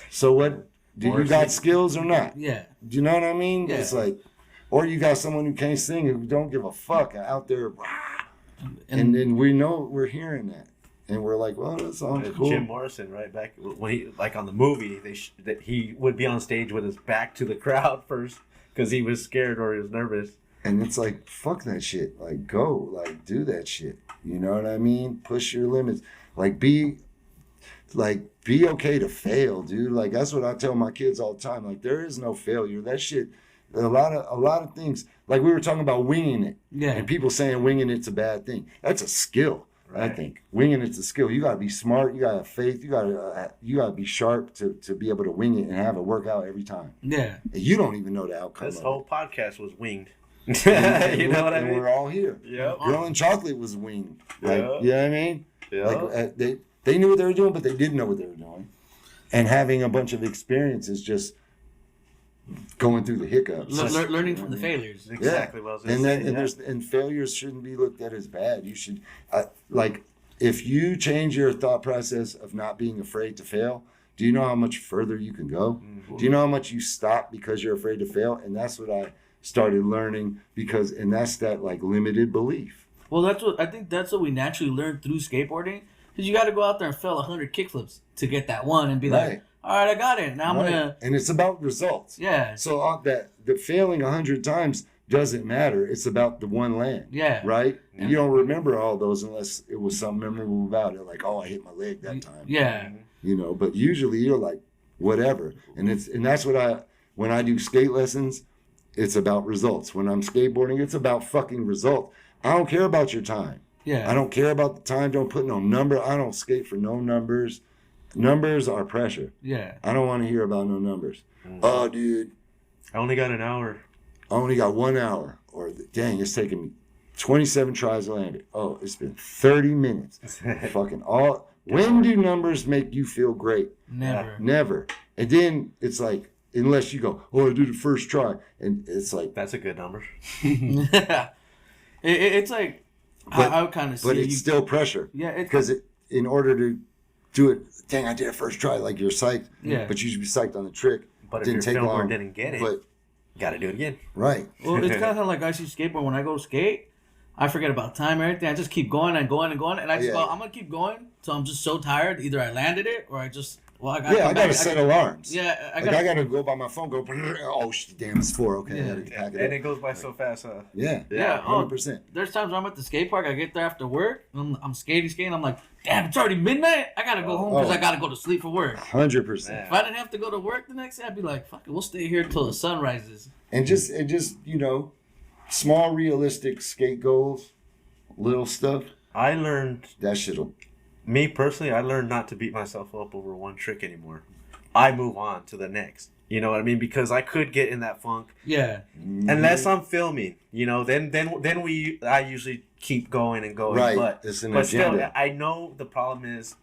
So what, do you got skills or not? Yeah. Do you know what I mean? Yeah. It's like, or you got someone who can't sing, who don't give a fuck out there. And then we're hearing that. And we're like, well, that sounds cool. Jim Morrison, right back when he, like on the movie, that he would be on stage with his back to the crowd first because he was scared or he was nervous. And it's like, fuck that shit. Like, go, like, do that shit. You know what I mean? Push your limits. Like, be okay to fail, dude. Like, that's what I tell my kids all the time. Like, there is no failure. That shit. A lot of things. Like we were talking about winging it. Yeah. And people saying winging it's a bad thing. That's a skill. Right. I think winging it's a skill. You gotta be smart. You gotta have faith. You gotta be sharp to be able to wing it and have it work out every time. Yeah. And you don't even know the outcome. This whole podcast was winged. And you know what I mean? We're all here. Yep. Girl in Chocolate was winged. Like, Yep. you know what I mean? Yeah. Like they knew what they were doing, but they didn't know what they were doing. And having a bunch of experiences just going through the hiccups. Learning from the failures. Exactly what I was gonna say. And failures shouldn't be looked at as bad. You should, like, if you change your thought process of not being afraid to fail, do you know how much further you can go? Mm-hmm. Do you know how much you stop because you're afraid to fail? And that's what I started learning and that's that, like, limited belief. Well, I think that's what we naturally learn through skateboarding. Because you got to go out there and fail 100 kickflips to get that one and be like, all right, I got it. Now I'm going to... And it's about results. Yeah. So the failing 100 times doesn't matter. It's about the one land. Yeah. Right? Yeah. And you don't remember all those unless it was something memorable about it. Like, oh, I hit my leg that time. Yeah. You know, but usually you're like, whatever. And that's what when I do skate lessons, it's about results. When I'm skateboarding, it's about fucking results. I don't care about your time. Yeah. I don't care about the time. Don't put no number. I don't skate for no numbers. Numbers are pressure. Yeah. I don't want to hear about no numbers. Oh, dude. I only got an hour. I only got 1 hour. Or, dang, it's taken me 27 tries to land it. Oh, it's been 30 minutes. Fucking all. When do numbers make you feel great? Never. Never. And then it's like, unless you go, oh, I did it first try. And it's like. That's a good number. It's like, I would kind of see. But it's still pressure. Yeah. Because in order to do it, dang, I did it first try. Like, you're psyched. Yeah. But you should be psyched on the trick. But if your filmer didn't get it. But Got to do it again. Right. Well, it's kind of like I see skateboard. When I go skate, I forget about time or anything. I just keep going and going and going, and I just go, I'm gonna keep going. So I'm just so tired. Either I landed it or I just I gotta set alarms. Yeah, I gotta go by my phone. Go. Oh damn! It's 4. Okay, I gotta pack it up. And it goes by so fast, huh? Yeah. 100%. There's times where I'm at the skate park. I get there after work. I'm skating. I'm like, damn, it's already midnight. I gotta go home because I gotta go to sleep for work. 100%. If I didn't have to go to work the next day, I'd be like, fuck it, we'll stay here till the sun rises. And just small realistic skate goals, little stuff. I learned that shit'll. Me personally, I learned not to beat myself up over one trick anymore. I move on to the next. You know what I mean? Because I could get in that funk. Yeah. Unless I'm filming, then I usually keep going and going. Right. But agenda. Still, I know the problem is,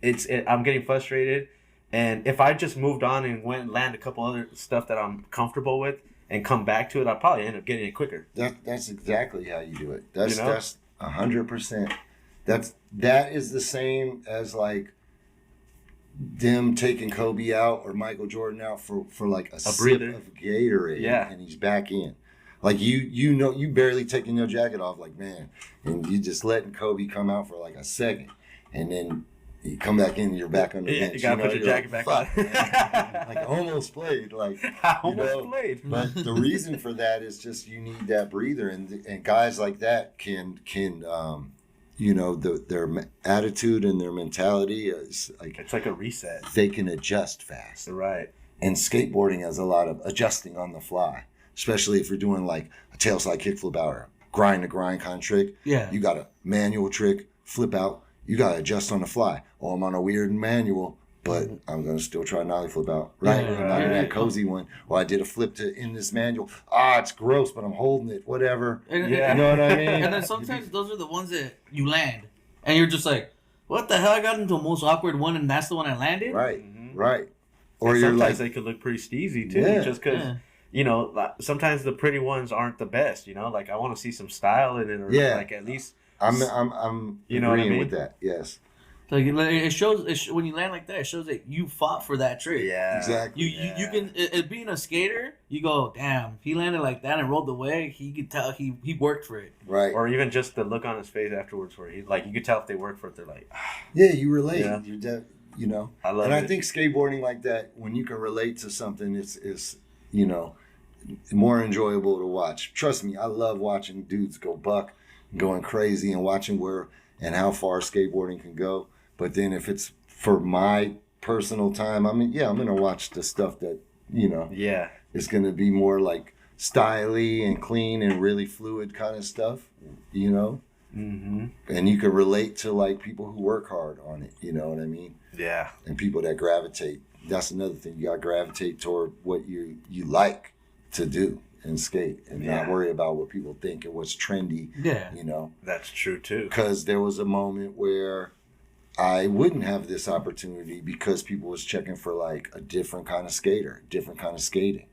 I'm getting frustrated, and if I just moved on and went and land a couple other stuff that I'm comfortable with and come back to it, I'll probably end up getting it quicker. That's exactly how you do it. That's 100%. That is the same as like them taking Kobe out or Michael Jordan out for like a sip breather of Gatorade, and he's back in. Like you barely taking your jacket off, like man, and you just letting Kobe come out for like a second, and then you come back in, and you're back on the bench. You gotta put your jacket back on. Like I almost played, played. But the reason for that is just you need that breather, and guys like that can their attitude and their mentality is like it's like a reset. They can adjust fast. Right. And skateboarding has a lot of adjusting on the fly, especially if you're doing like a tail slide kickflip out or grind to grind kind of trick. Yeah. You got a manual trick, flip out. You got to adjust on the fly. Oh, I'm on a weird manual, but I'm going to still try nollie flip out. Right? Yeah, I'm not in that cozy one. Or I did a flip in this manual. It's gross, but I'm holding it. Whatever. You know what I mean? And then sometimes those are the ones that you land. And you're just like, what the hell? I got into the most awkward one, and that's the one I landed? Right. Mm-hmm. Right. Or and you're sometimes like, they could look pretty steezy too, just because sometimes the pretty ones aren't the best. Like I want to see some style in it, or like at least I'm you know agreeing what I mean? with that. Yes. Like it shows when you land like that, it shows that you fought for that trick. Yeah, exactly. You can being a skater, you go, damn, he landed like that and rolled away. He could tell he worked for it. Right. Or even just the look on his face afterwards, where he you could tell if they work for it. They're like, yeah, you relate. Yeah. I love it. I think skateboarding like that, when you can relate to something, is more enjoyable to watch. Trust me, I love watching dudes go buck, going crazy, and watching where and how far skateboarding can go. But then if it's for my personal time, I'm going to watch the stuff that, is going to be more like styly and clean and really fluid kind of stuff, Mm-hmm. And you can relate to like people who work hard on it, you know what I mean? Yeah. And people that gravitate. That's another thing. You got to gravitate toward what you like to do and skate and not worry about what people think and what's trendy. Yeah. That's true too. Because there was a moment where I wouldn't have this opportunity because people was checking for like a different kind of skater, different kind of skating.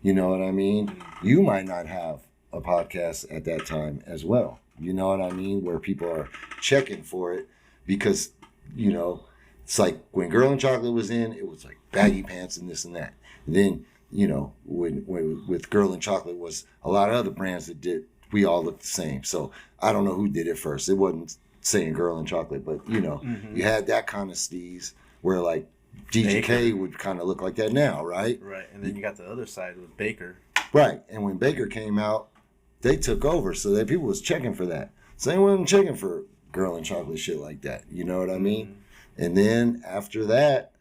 You know what I mean? You might not have a podcast at that time as well. You know what I mean? Where people are checking for it because, it's like when Girl and Chocolate was in, it was like baggy pants and this and that. And then, when with Girl and Chocolate was a lot of other brands that did, we all looked the same. So I don't know who did it first. It wasn't saying Girl and Chocolate, but you had that kind of steez where like DGK would kind of look like that now, right? Right. And then you got the other side with Baker. Right. And when Baker came out, they took over. So that people was checking for that. So they wasn't checking for Girl and Chocolate shit like that. You know what I mean? Mm-hmm. And then after that,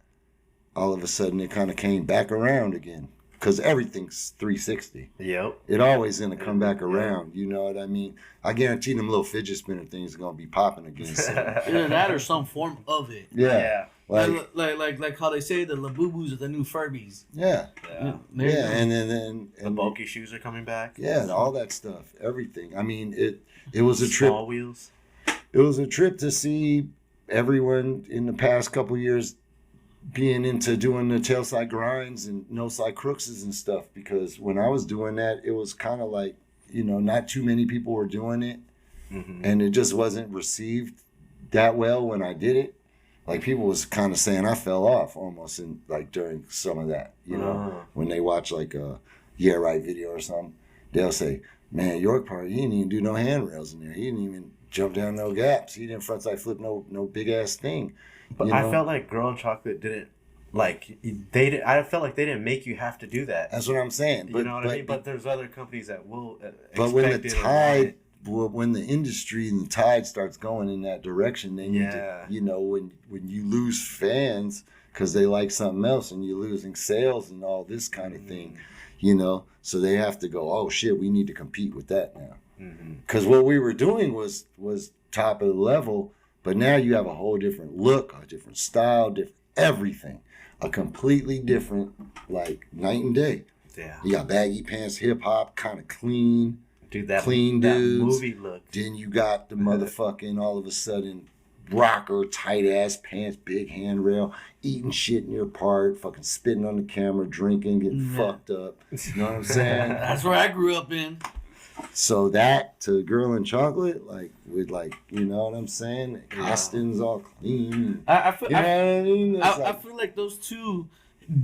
all of a sudden it kind of came back around again. Because everything's 360. Yep. It always going to come back around. You know what I mean? I guarantee them little fidget spinner things are going to be popping again soon. Either that or some form of it. Yeah. Like how they say the Labubus are the new Furbies. Yeah. Yeah. And then the bulky shoes are coming back. Yeah, all that stuff. Everything. I mean, it was a trip. Small wheels. It was a trip to see everyone in the past couple years being into doing the tail slide grinds and no slide crookses and stuff, because when I was doing that, it was kind of like, not too many people were doing it, and it just wasn't received that well when I did it. Like people was kind of saying I fell off almost in like during some of that, when they watch like yeah right video or something, they'll say, man, York Park, he didn't even do no handrails in there. He didn't even jump down no gaps. He didn't frontside flip no big ass thing. But you know? I felt like Girl and Chocolate didn't. Like I felt like they didn't make you have to do that. That's what I'm saying. You know what I mean? But there's other companies that will. But when the tide, when the industry and the tide starts going in that direction, then you know when you lose fans because they like something else, and you're losing sales and all this kind of thing, you know. So they have to go, oh shit, we need to compete with that now. Because what we were doing was top of the level, but now you have a whole different look, a different style, different everything. A completely different, like, night and day. Yeah. You got baggy pants, hip hop, kind of clean. Dude, that clean dudes. That movie look. Then you got the motherfucking, all of a sudden, rocker, tight ass pants, big handrail, eating shit in your part, fucking spitting on the camera, drinking, getting fucked up. You know what I'm saying? That's where I grew up in. So that to Girl and Chocolate, like with like, you know what I'm saying? Costumes all clean. I feel like those two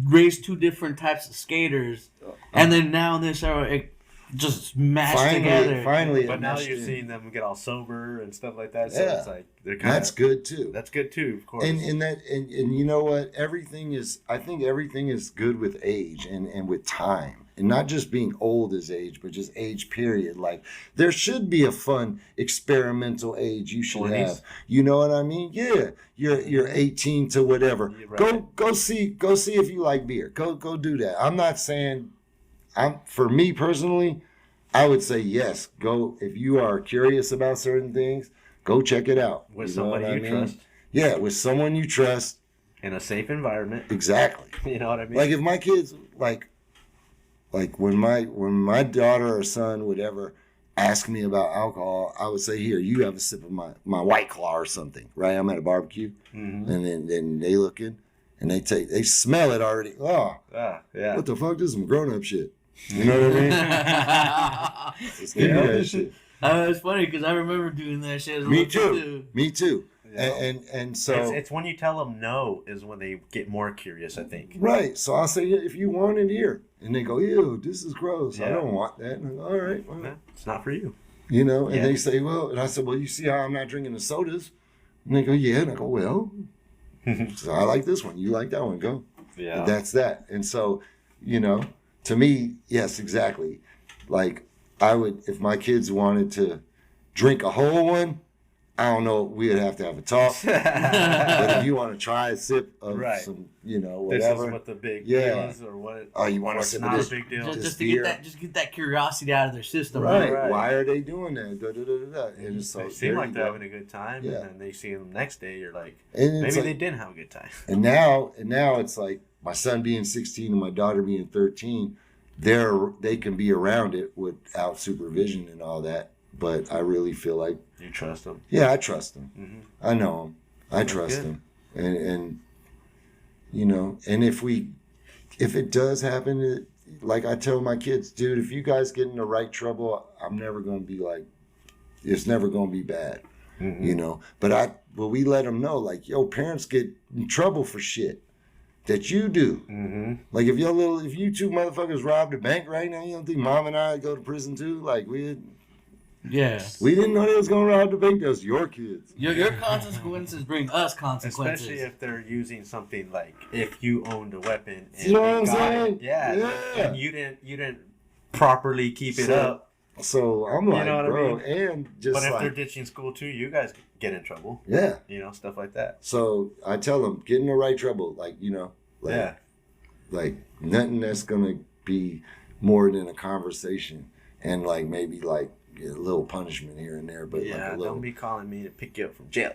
raised two different types of skaters, and then now they start just mashed together. Finally, but now you're seeing them get all sober and stuff like that. So it's like they're kind that's good too. That's good too, of course. And you know what? I think everything is good with age and with time. And not just being old as age, but just age period. Like there should be a fun experimental age you should 20s. Have. You know what I mean? Yeah. You're 18 to whatever. Right. Go see if you like beer. Go do that. I'm not saying for me personally, I would say yes. Go if you are curious about certain things, go check it out. With somebody you trust. Yeah, with someone you trust. In a safe environment. Exactly. You know what I mean? Like if my kids like when my daughter or son would ever ask me about alcohol, I would say, here, you have a sip of my White Claw or something, right? I'm at a barbecue, and then they look in, and they smell it already. Oh, yeah. What the fuck? This is some grown-up shit. You know what I mean? Just give me that shit. It's funny because I remember doing that shit. Me too. And so it's when you tell them no is when they get more curious, I think. Right. So I'll say, if you want it, here. And they go, ew, this is gross. I don't want that. And I go, all right. Well, it's not for you. You know, and they say, well, and I said, well, you see how I'm not drinking the sodas? And they go, yeah. And I go, well, so I like this one. You like that one. Go. Yeah. And that's that. And so, you know, to me, yes, exactly. Like I would, if my kids wanted to drink a whole one, I don't know. We'd have to have a talk. But if you want to try a sip of some, you know, whatever. This is what the big deal is, or what? Oh, you want to sip of this? Not a big deal. Just to get that curiosity out of their system. Right. Why are they doing that? And so they seem like they're having a good time, and then they see them next day. You're like, maybe they didn't have a good time. And now it's like my son being 16 and my daughter being 13. They can be around it without supervision and all that. But I really feel like you trust them. Yeah, I trust them. Mm-hmm. I know them. I trust them. And you know, and if it does happen, like I tell my kids, dude, if you guys get in the right trouble, I'm never gonna be like, it's never gonna be bad, you know. But we let them know, like, yo, parents get in trouble for shit that you do. Mm-hmm. Like if you two motherfuckers robbed a bank right now, you don't think mom and I go to prison too? Like we didn't know they was gonna rob the bank. Those your kids. Your consequences bring us consequences. Especially if they're using something like if you owned a weapon. And you know what I'm saying? And you didn't properly keep it up. So I'm like, bro, and just but if they're ditching school too, you guys get in trouble. Yeah. You know, stuff like that. So I tell them, get in the right trouble. Like, you know, like nothing that's gonna be more than a conversation and like maybe like a little punishment here and there, but like a little. Don't be calling me to pick you up from jail.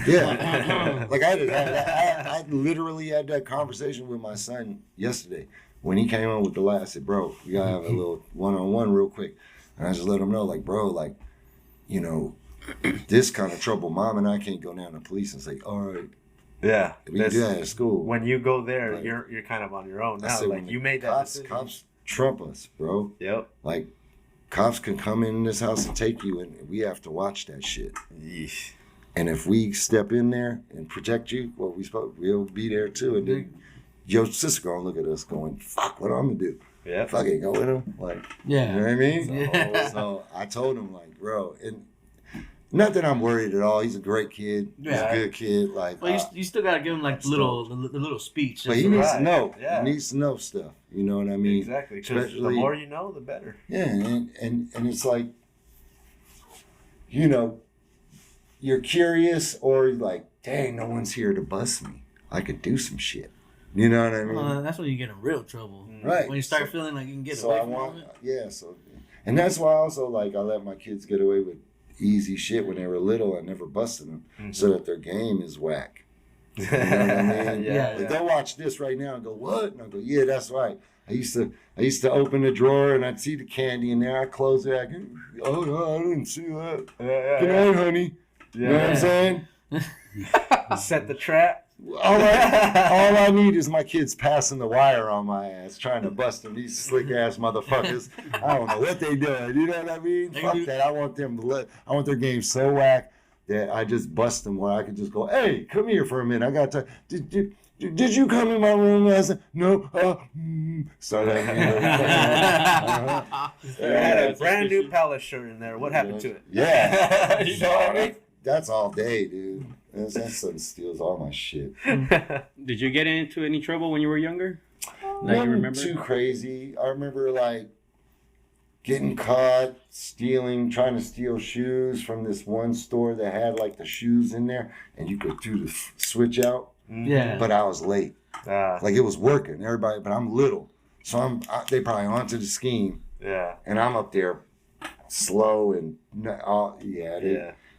Yeah, like I literally had that conversation with my son yesterday when he came on with the last. I said, bro, we gotta have a little one-on-one real quick, and I just let him know, like, bro, like, you know, this kind of trouble, mom and I can't go down to the police and say, all right. Yeah, we can do that at school. When you go there, like, you're kind of on your own now. Like you made that decision. Cops trump us, bro. Yep. Like. Cops can come in this house and take you, and we have to watch that shit. Yeesh. And if we step in there and protect you, we'll be there too. And then your sister gonna look at us going, "Fuck, what I'm gonna do?" Yeah. Fuck it, go with him. Like, Yeah. you know what I mean? Yeah. So I told him, like, bro, and not that I'm worried at all. He's a great kid. He's Yeah. a good kid. Like, But you still gotta give him like the little speech. but he needs to Right. know. Yeah. He needs to know stuff. You know what I mean? Exactly. Because the more you know, the better. Yeah, and it's like, you know, you're curious or like, dang, no one's here to bust me. I could do some shit. You know what I mean? That's when you get in real trouble. Right. When you start feeling like you can get So away I from want, it. yeah. So, and that's why also like I let my kids get away with easy shit when they were little. I never busted them, so that their game is whack. You know what I mean? Yeah. Like, they'll watch this right now and go, "What?" And I go, "Yeah, that's right." I used to open the drawer and I'd see the candy in there. I close it. I go, "Oh no, I didn't see that." Good night, honey. You know what I'm saying? Set the trap. All I need is my kids passing the wire on my ass, trying to bust them. These slick ass motherfuckers. I don't know what they doing. You know what I mean? Fuck that. I want them to I want their game so whack that I just bust them where I could just go, "Hey, come here for a minute. I got to. Did you come in my room?" I said, "No." Start You had a brand new Palace shirt in there. What happened to it? Yeah. You know what I mean? That's all day, dude. That son steals all my shit. Did you get into any trouble when you were younger? Like, you Nothing remember? too crazy. I remember like getting caught stealing, trying to steal shoes from this one store that had like the shoes in there, and you could do the switch out. Yeah. But I was late. Like it was working, everybody. But I'm little, so they probably onto the scheme. Yeah. And I'm up there, slow and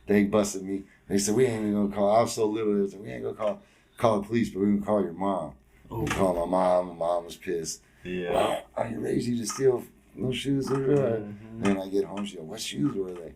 They busted me. They said, "We ain't even gonna call." I was so little. They said, "We ain't gonna call the police, but we gonna call your mom." We called my mom. My mom was pissed. Yeah. Wow, I raised you to steal no shoes. Then I get home. She goes, "What shoes were they?"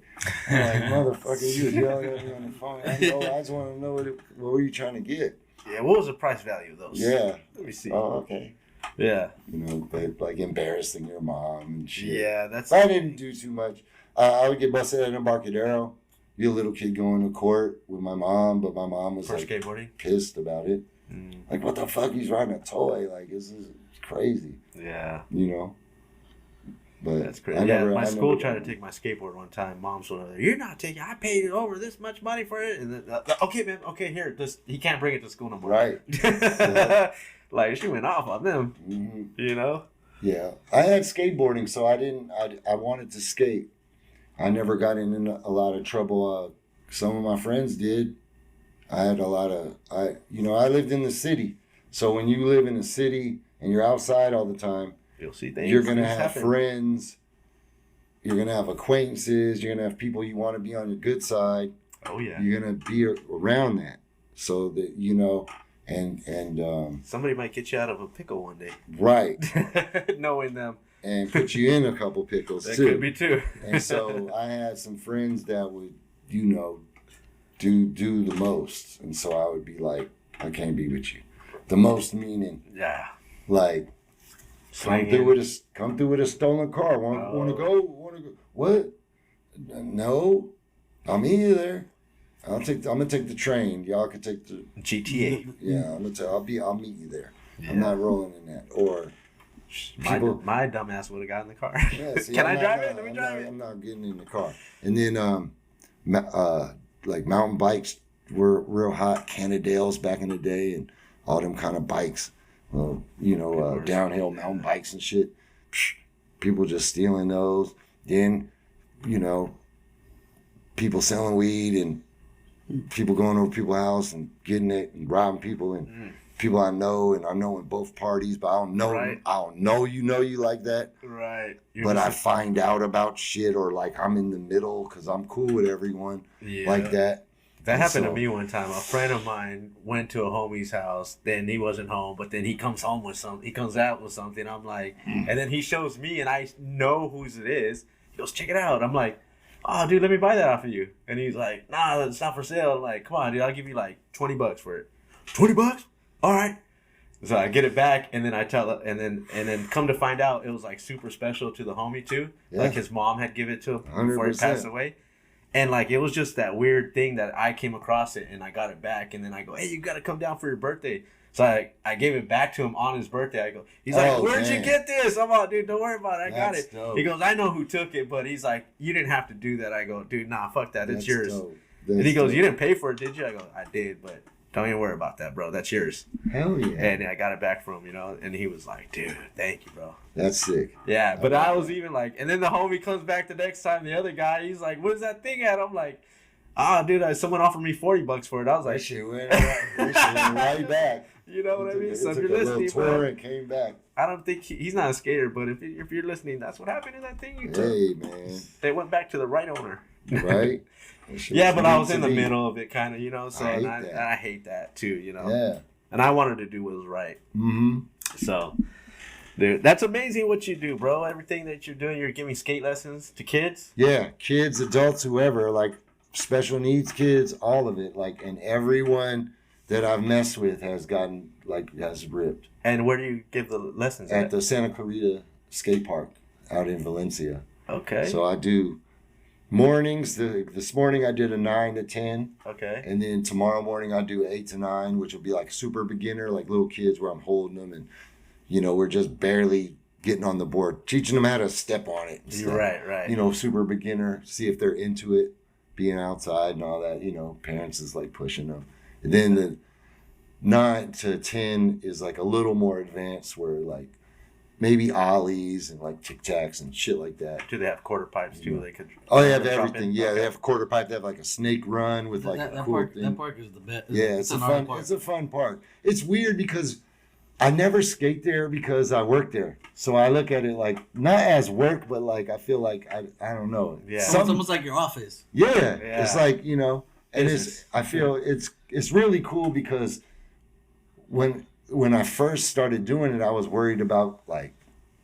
I'm like, "Motherfucker, you was yelling at me on the phone. I just want to know what were you trying to get?" Yeah. What was the price value of those? Yeah. Let me see. Oh, okay. Yeah. You know, but like embarrassing your mom and shit. Yeah. That's. I didn't do too much. I would get busted at Embarcadero. Be a little kid going to court with my mom, but my mom was For like skateboarding? pissed about it. Like, what the fuck? He's riding a toy. Like, this is crazy. Yeah. You know? But That's crazy. My school tried to take my skateboard one time. Mom's one of them. "You're not taking. I paid it over this much money for it." And then, "Okay, man. Okay, here. He can't bring it to school no more." Right. Like she went off on them. Mm-hmm. You know. Yeah. I had skateboarding, so I wanted to skate. I never got in a lot of trouble. Some of my friends did. I had a lot of, I lived in the city. So when you live in the city and you're outside all the time, You'll see things. you're going to things have happen. friends. You're going to have acquaintances. You're going to have people you want to be on your good side. Oh, yeah. You're going to be around that. So that, and Somebody might get you out of a pickle one day. right. Knowing them. And put you in a couple pickles That too. could be too. And so I had some friends that would, do the most. And so I would be like, "I can't be with you." The most meaning, Yeah. like, come through with a stolen car. Want to go? What? No, I'll meet you there. I'm gonna take the train. Y'all can take the GTA. Yeah, I'll meet you there. Yeah. I'm not rolling in that. Or My dumb ass would have gotten in the car. Yeah, see, Can I drive it? Let me drive it. I'm not getting in the car. And then like mountain bikes were real hot. Cannondales back in the day, and all them kind of bikes. Downhill mountain bikes and shit. People just stealing those. Then, people selling weed and people going over people's house and getting it and robbing people and people I know in both parties, but I don't know. Right. I don't know you like that. Right. But I find out about shit, or like I'm in the middle because I'm cool with everyone like that. That happened to me one time. A friend of mine went to a homie's house. Then he wasn't home, but then he comes home with something. He comes out with something. I'm like, and then he shows me, and I know whose it is. He goes, "Check it out." I'm like, "Oh, dude, let me buy that off of you." And he's like, "Nah, it's not for sale." I'm like, "Come on, dude, I'll give you like $20 for it." $20? All right. So I get it back, and then I tell, and then come to find out, it was like super special to the homie too. Yeah. Like his mom had given it to him before 100%. He passed away. And like it was just that weird thing that I came across it and I got it back, and then I go, "Hey, you gotta come down for your birthday." So I gave it back to him on his birthday. I go, he's like, where'd you get this? I'm like, dude, don't worry about it. I got it. Dope. He goes, I know who took it, but he's like, you didn't have to do that. I go, dude, nah, fuck that. It's yours. And he goes, you didn't pay for it, did you? I go, I did, but don't even worry about that, bro. That's yours. Hell yeah. And I got it back from him, you know, and he was like, dude, thank you, bro. That's sick. Yeah, but I was even like, and then the homie comes back the next time, the other guy, he's like, where's that thing at? I'm like, dude, someone offered me $40 for it. I was like, shit went right back. You know what I mean? So if you're listening, tour and came back. I don't think he's not a skater, but if you're listening, that's what happened to that thing you took. Hey, man. They went back to the right owner. Right? Yeah, but I was in the middle of it, kind of, you know, so I hate that too, you know? Yeah. And I wanted to do what was right. Mm-hmm. So, dude, that's amazing what you do, bro. Everything that you're doing, you're giving skate lessons to kids? Yeah, kids, adults, whoever, like special needs kids, all of it. Like, and everyone that I've messed with has ripped. And where do you give the lessons at? At the Santa Clarita Skate Park out in Valencia. Okay. So I do mornings. This morning I did a 9 to 10. Okay. And then tomorrow morning I do 8 to 9, which will be like super beginner, like little kids where I'm holding them and, you know, we're just barely getting on the board, teaching them how to step on it. And stuff. Right. You know, super beginner, see if they're into it, being outside and all that, you know, parents is like pushing them. And then the 9 to 10 is like a little more advanced where like maybe ollies and like tic tacs and shit like that. Do they have quarter pipes too? They could. Oh, they have everything. Yeah, they have a quarter pipe. They have like a snake run with like that a cool park, thing. That park is the best. Yeah, it's a fun park. It's weird because I never skate there because I work there. So I look at it like not as work, but like I feel like I don't know. Yeah, it's almost like your office. Yeah, it's like, you know, and I feel it's really cool because when I first started doing it, I was worried about like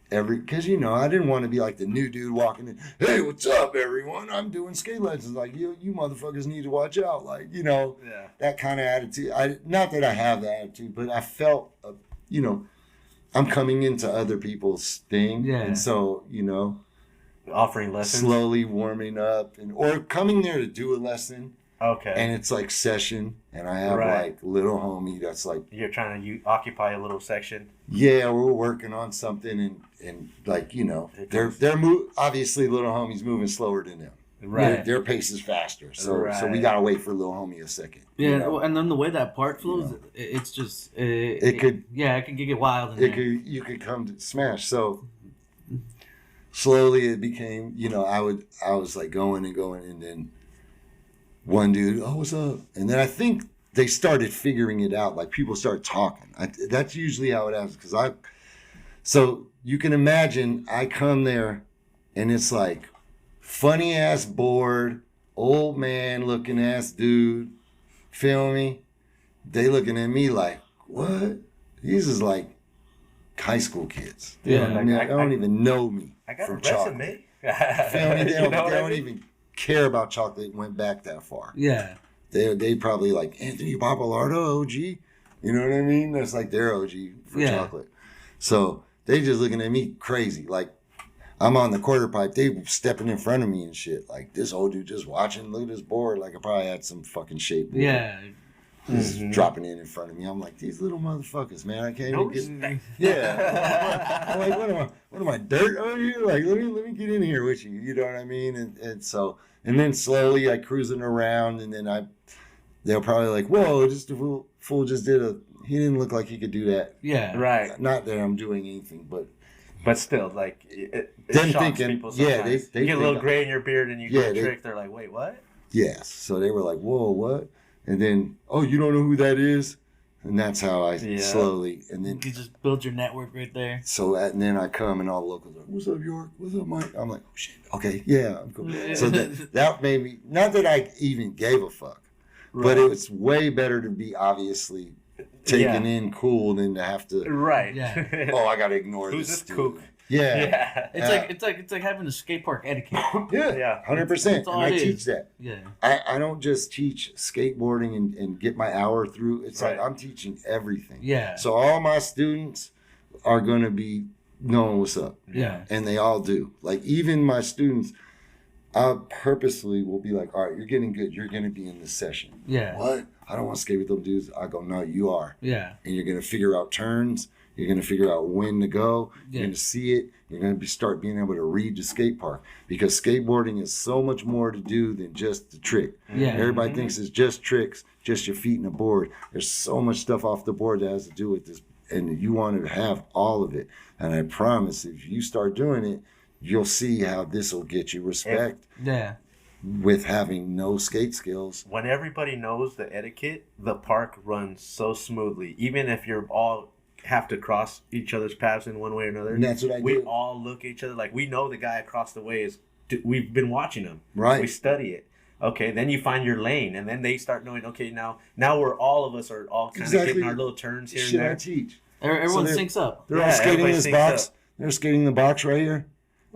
because, you know, I didn't want to be like the new dude walking in, hey, what's up, everyone? I'm doing skate lessons. Like, you motherfuckers need to watch out. Like, you know, that kind of attitude. Not that I have that attitude, but I felt, you know, I'm coming into other people's thing. Yeah. And so, you know, offering lessons, slowly warming up or coming there to do a lesson. Okay. And it's like session, and I have like little homie that's like, you're trying to occupy a little section. Yeah, we're working on something, and like, you know, they're obviously little homie's moving slower than them. Right. Their pace is faster, so we gotta wait for little homie a second. Yeah, you know? And then the way that part flows, you know, it's just it could get wild. You could come to smash. So slowly it became, you know, I was like going, and then one dude, oh, what's up? And then I think they started figuring it out. Like people start talking. That's usually how it happens. So you can imagine I come there and it's like funny ass board, old man looking ass dude. Feel me? They looking at me like, what? These is like high school kids. Yeah. I mean, I don't even know me. I got from a resume. Feel me? They don't even care about chocolate. Went back that far. Yeah, they probably like Anthony Papalardo, OG. You know what I mean? That's like their OG for chocolate. So they just looking at me crazy. Like I'm on the quarter pipe. They stepping in front of me and shit. Like this old dude just watching. Look at this board. Like I probably had some fucking shape. Board. Yeah. Just dropping in front of me. I'm like, these little motherfuckers, man. I can't even get. Yeah. I'm like, what am I, dirt on you? Like, let me get in here with you. You know what I mean? And then slowly I cruising around, and then they'll probably like, whoa, just a fool just did he didn't look like he could do that. Yeah. Right. Not that I'm doing anything, but still, like, it them shocks thinking, people sometimes. they you get a little gray in your beard and you do a trick. They're like, wait, what? Yes. So they were like, whoa, what? And then, oh, you don't know who that is? And that's how I slowly, and then you just build your network right there. So and then I come and all the locals are like, what's up, York? What's up, Mike? I'm like, oh shit, okay, yeah, I'm cool. So that made me, not that I even gave a fuck, but it was way better to be obviously taken in cool than to have to. Right. Yeah. Oh, I gotta ignore who's this kook? Yeah. It's like having a skate park etiquette. Yeah. 100%. And I teach that. Yeah. I don't just teach skateboarding and get my hour through. It's like I'm teaching everything. Yeah. So all my students are gonna be knowing what's up. Yeah. And they all do. Like even my students, I purposely will be like, all right, you're getting good. You're going to be in this session. Yeah. What? I don't want to skate with them dudes. I go, no, you are. Yeah. And you're going to figure out turns. You're going to figure out when to go. You're going to see it. You're going to start being able to read the skate park, because skateboarding is so much more to do than just the trick. Yeah. Everybody thinks it's just tricks, just your feet and the board. There's so much stuff off the board that has to do with this, and you want to have all of it. And I promise, if you start doing it, you'll see how this will get you respect. Yeah. With having no skate skills. When everybody knows the etiquette, the park runs so smoothly. Even if you're all have to cross each other's paths in one way or another. And that's what I do. We all look at each other like we know the guy across the way is. We've been watching him. Right. We study it. Okay, then you find your lane, and then they start knowing. Okay, now we're all of us are all kind of getting our little turns here and there. I teach. Everyone syncs up. They're all skating in this box. They're skating in the box right here,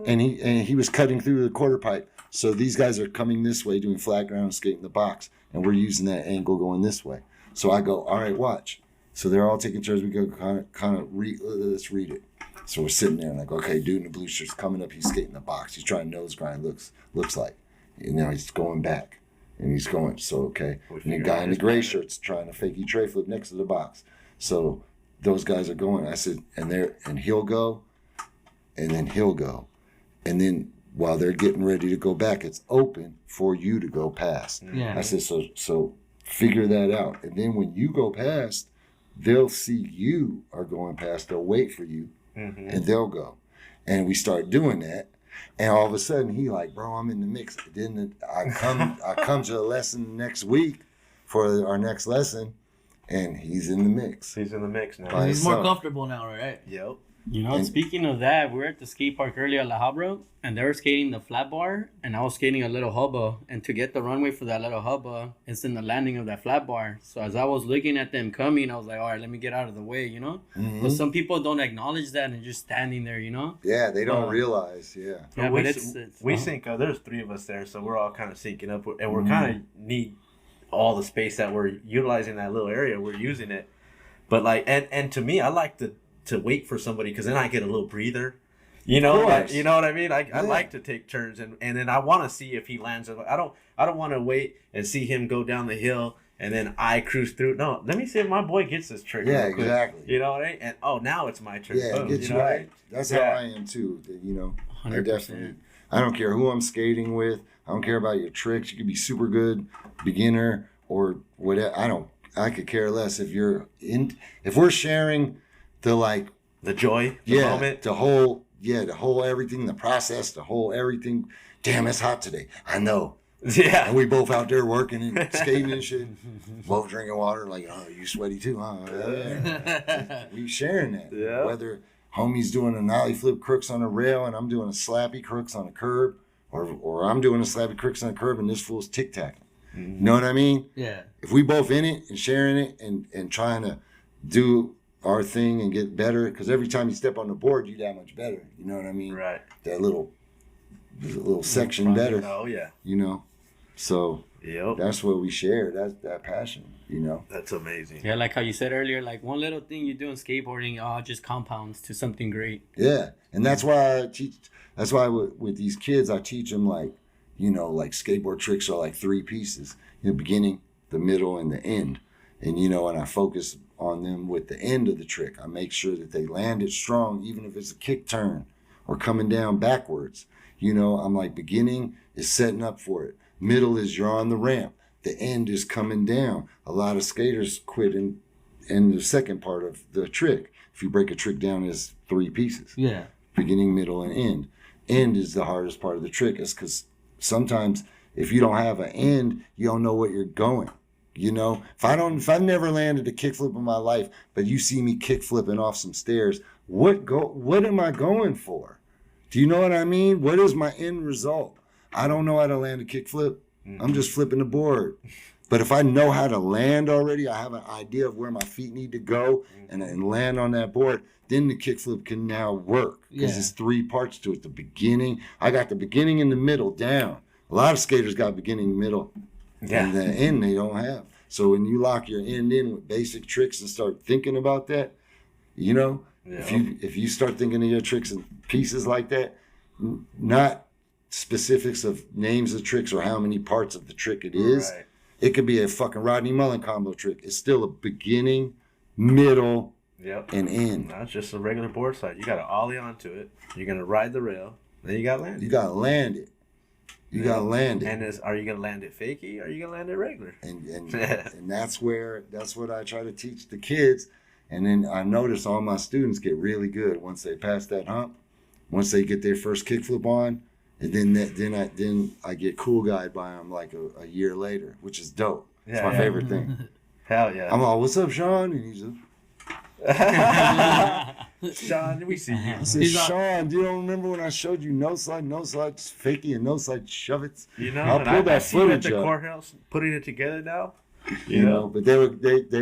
and he was cutting through the quarter pipe. So these guys are coming this way, doing flat ground and skating the box, and we're using that angle going this way. So I go, all right, watch. So they're all taking turns. We go kind of let's read it. So we're sitting there and I go, okay, dude in the blue shirt's coming up. He's skating the box. He's trying to nose grind. Looks like. And now he's going back, and he's going. So okay. And the guy in the gray shirt's trying to fakey tray flip next to the box. So those guys are going. I said, and he'll go, and then he'll go, and then while they're getting ready to go back, it's open for you to go past. Yeah. I said, so figure that out. And then when you go past, they'll see you are going past. They'll wait for you, and they'll go. And we start doing that. And all of a sudden, he like, bro, I'm in the mix. Then I come to a lesson next week for our next lesson, and he's in the mix. He's in the mix now. He's more comfortable now, right? Yep. You know, speaking of that, we were at the skate park earlier at La Habra, and they were skating the flat bar, and I was skating a little hubba. And to get the runway for that little hubba, it's in the landing of that flat bar. So as I was looking at them coming, I was like, all right, let me get out of the way, you know? But some people don't acknowledge that and they're just standing there, you know? Yeah, they don't realize, Yeah, but we sync up. There's 3 of us there, so we're all kind of syncing up, and we're kind of need all the space that we're utilizing that little area. We're using it, but like, and to me, I like to wait for somebody, because then I get a little breather. You know what I mean? I like to take turns, and then I want to see if he lands. I don't want to wait and see him go down the hill and then I cruise through. No, let me see if my boy gets this trick. Yeah, exactly. You know what I mean? And now it's my turn. Yeah, it gets you right. That's how I am too. You know, 100%. I definitely. I don't care who I'm skating with. I don't care about your tricks. You could be super good, beginner, or whatever. I could care less if we're sharing the joy, the moment, the whole everything, the process, the whole everything. Damn, it's hot today. I know. Yeah. And we both out there working and skating and shit. Both drinking water, like, oh, you sweaty too, huh? Yeah. We sharing that. Yeah. Whether homie's doing a nollie flip crooks on a rail and I'm doing a slappy crooks on a curb, or I'm doing a slappy crooks on a curb and this fool's tic-tacking. Mm-hmm. You know what I mean? Yeah. If we both in it and sharing it and trying to do our thing and get better, because every time you step on the board, you that much better. You know what I mean? Right. That little section better. Oh yeah. You know, so that's what we share. That's that passion. You know. That's amazing. Yeah, like how you said earlier, like one little thing you do in skateboarding, just compounds to something great. Yeah, and that's why I teach. That's why with these kids, I teach them like skateboard tricks are like 3 pieces: the beginning, the middle, and the end. And and I focus on them with the end of the trick. I make sure that they land it strong, even if it's a kick turn or coming down backwards. I'm like, beginning is setting up for it. Middle is you're on the ramp. The end is coming down. A lot of skaters quit in the second part of the trick. If you break a trick down as 3 pieces. Yeah. Beginning, middle, and end. End is the hardest part of the trick. Is because sometimes if you don't have an end, you don't know what you're going. If I've never landed a kickflip in my life, but you see me kickflipping off some stairs, what am I going for? Do you know what I mean? What is my end result? I don't know how to land a kickflip. I'm just flipping the board. But if I know how to land already, I have an idea of where my feet need to go and land on that board, then the kickflip can now work. Because it's 3 parts to it. The beginning, I got the beginning and the middle down. A lot of skaters got beginning, middle, and the end they don't have. So when you lock your end in with basic tricks and start thinking about that, if you start thinking of your tricks and pieces like that, not specifics of names of tricks or how many parts of the trick it is. Right. It could be a fucking Rodney Mullen combo trick. It's still a beginning, middle, and end. That's just a regular board slide. You got to ollie onto it. You're gonna ride the rail. Then you got to land it. You got to land it. You got to land it. And are you gonna land it fakey? Or are you gonna land it regular? And that's what I try to teach the kids. And then I notice all my students get really good once they pass that hump. Once they get their first kickflip on, and then I get cool guyed by them like a year later, which is dope. It's my favorite thing. Hell yeah. I'm all, what's up, Sean? And he's Sean, we see you. I said, Sean, do you don't remember when I showed you no slide, fakey, and no slide shove it? You know, I'll pull that see you at footage the up. courthouse putting it together now. You know, but they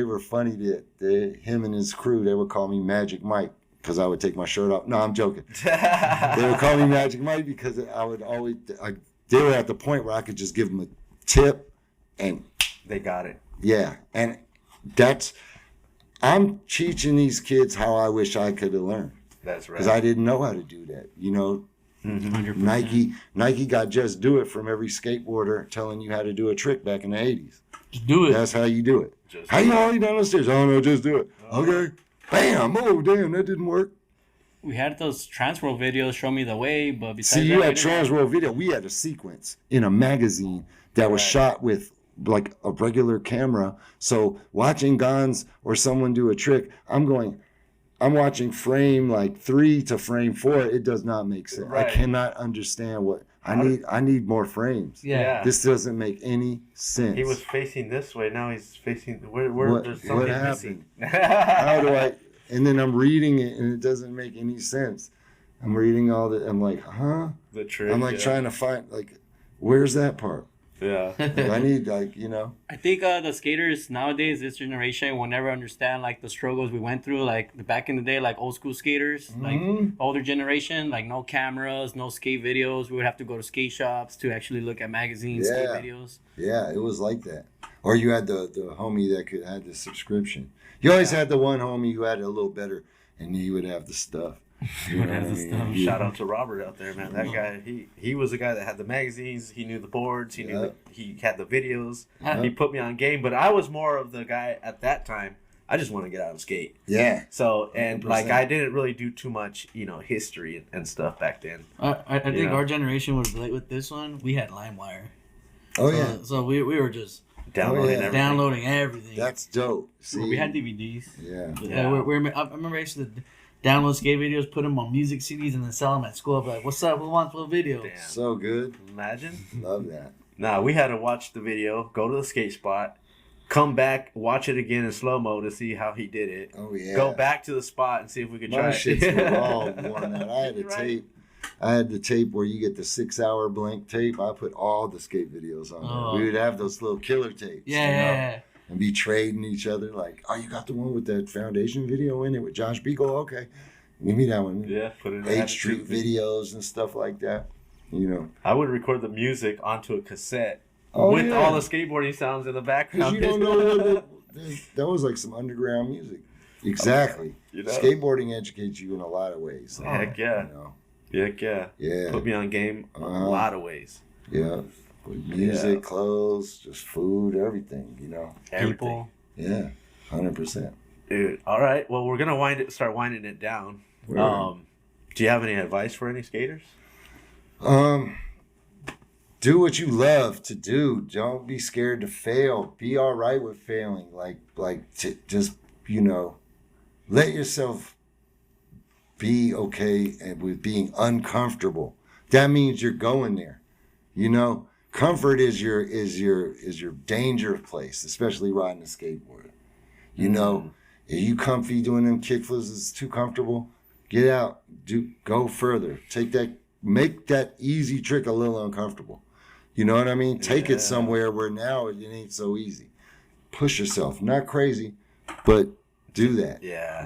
were funny. Him and his crew, they would call me Magic Mike because I would take my shirt off. No, I'm joking. They would call me Magic Mike because I would always. They were at the point where I could just give them a tip, and they got it. Yeah, and I'm teaching these kids how I wish I could have learned. That's right. Because I didn't know how to do that. You know, 100%. Nike got Just Do It from every skateboarder telling you how to do a trick back in the 80s. Just do it. That's how you do it. How you already down the stairs? Oh no, just do it. Okay. Bam. Oh damn, that didn't work. We had those Transworld videos show me the way, but besides See, you had Transworld video. We had a sequence in a magazine that was shot with like a regular camera. So watching Gons or someone do a trick, I'm watching frame like 3 to frame 4. It does not make sense. Right. I cannot understand what I need more frames. Yeah. This doesn't make any sense. He was facing this way. Now he's facing where there's something what happened? missing. How do I? And then I'm reading it and it doesn't make any sense. I'm reading all the. I'm like, huh? The trick. I'm like trying to find like, where's that part? Yeah. I need like, you know. I think the skaters nowadays, this generation, will never understand like the struggles we went through, like back in the day, like old school skaters, like older generation, like no cameras, no skate videos. We would have to go to skate shops to actually look at magazines, skate videos. Yeah, it was like that. Or you had the homie that had the subscription. You always had the one homie who had it a little better, and he would have the stuff. You know what I mean? Shout out to Robert out there, man. That guy, he was the guy that had the magazines. He knew the boards. He knew he had the videos. He put me on game. But I was more of the guy at that time. I just want to get out and skate. Yeah. So and 100%. Like I didn't really do too much, history and stuff back then. I think our generation would relate with this one. We had LimeWire. Oh yeah. So we were just downloading everything. That's dope. See, we had DVDs. Yeah. I remember I used to download skate videos, put them on music CDs, and then sell them at school. I'd be like, what's up? Who wants a video? Damn. So good. Imagine. Love that. Nah, we had to watch the video, go to the skate spot, come back, watch it again in slow-mo to see how he did it. Oh, yeah. Go back to the spot and see if we could try My it. shits were all worn out. I had the tape. I had the tape where you get the 6-hour blank tape. I put all the skate videos on there. We would have those little killer tapes. Yeah. And be trading each other like, oh, you got the one with that foundation video in it with Josh Beagle? Okay. Give me that one. Yeah, put it in 8th Street videos and stuff like that. I would record the music onto a cassette with all the skateboarding sounds in the background. Because you don't know that was like some underground music. Exactly. Skateboarding educates you in a lot of ways. Heck yeah. Heck yeah. Yeah. Put me on game a lot of ways. Yeah. With music, clothes, just food, everything, Everything. People. Yeah. 100%. Dude, all right. Well, we're gonna start winding it down. Right. Do you have any advice for any skaters? Do what you love to do. Don't be scared to fail. Be all right with failing. Just let yourself be okay and with being uncomfortable. That means you're going there. Comfort is your danger place, especially riding a skateboard. If you comfy doing them kickflips, it's too comfortable. Get out. Go further. Make that easy trick a little uncomfortable. You know what I mean? Take it somewhere where now it ain't so easy. Push yourself. Not crazy, but do that. Yeah.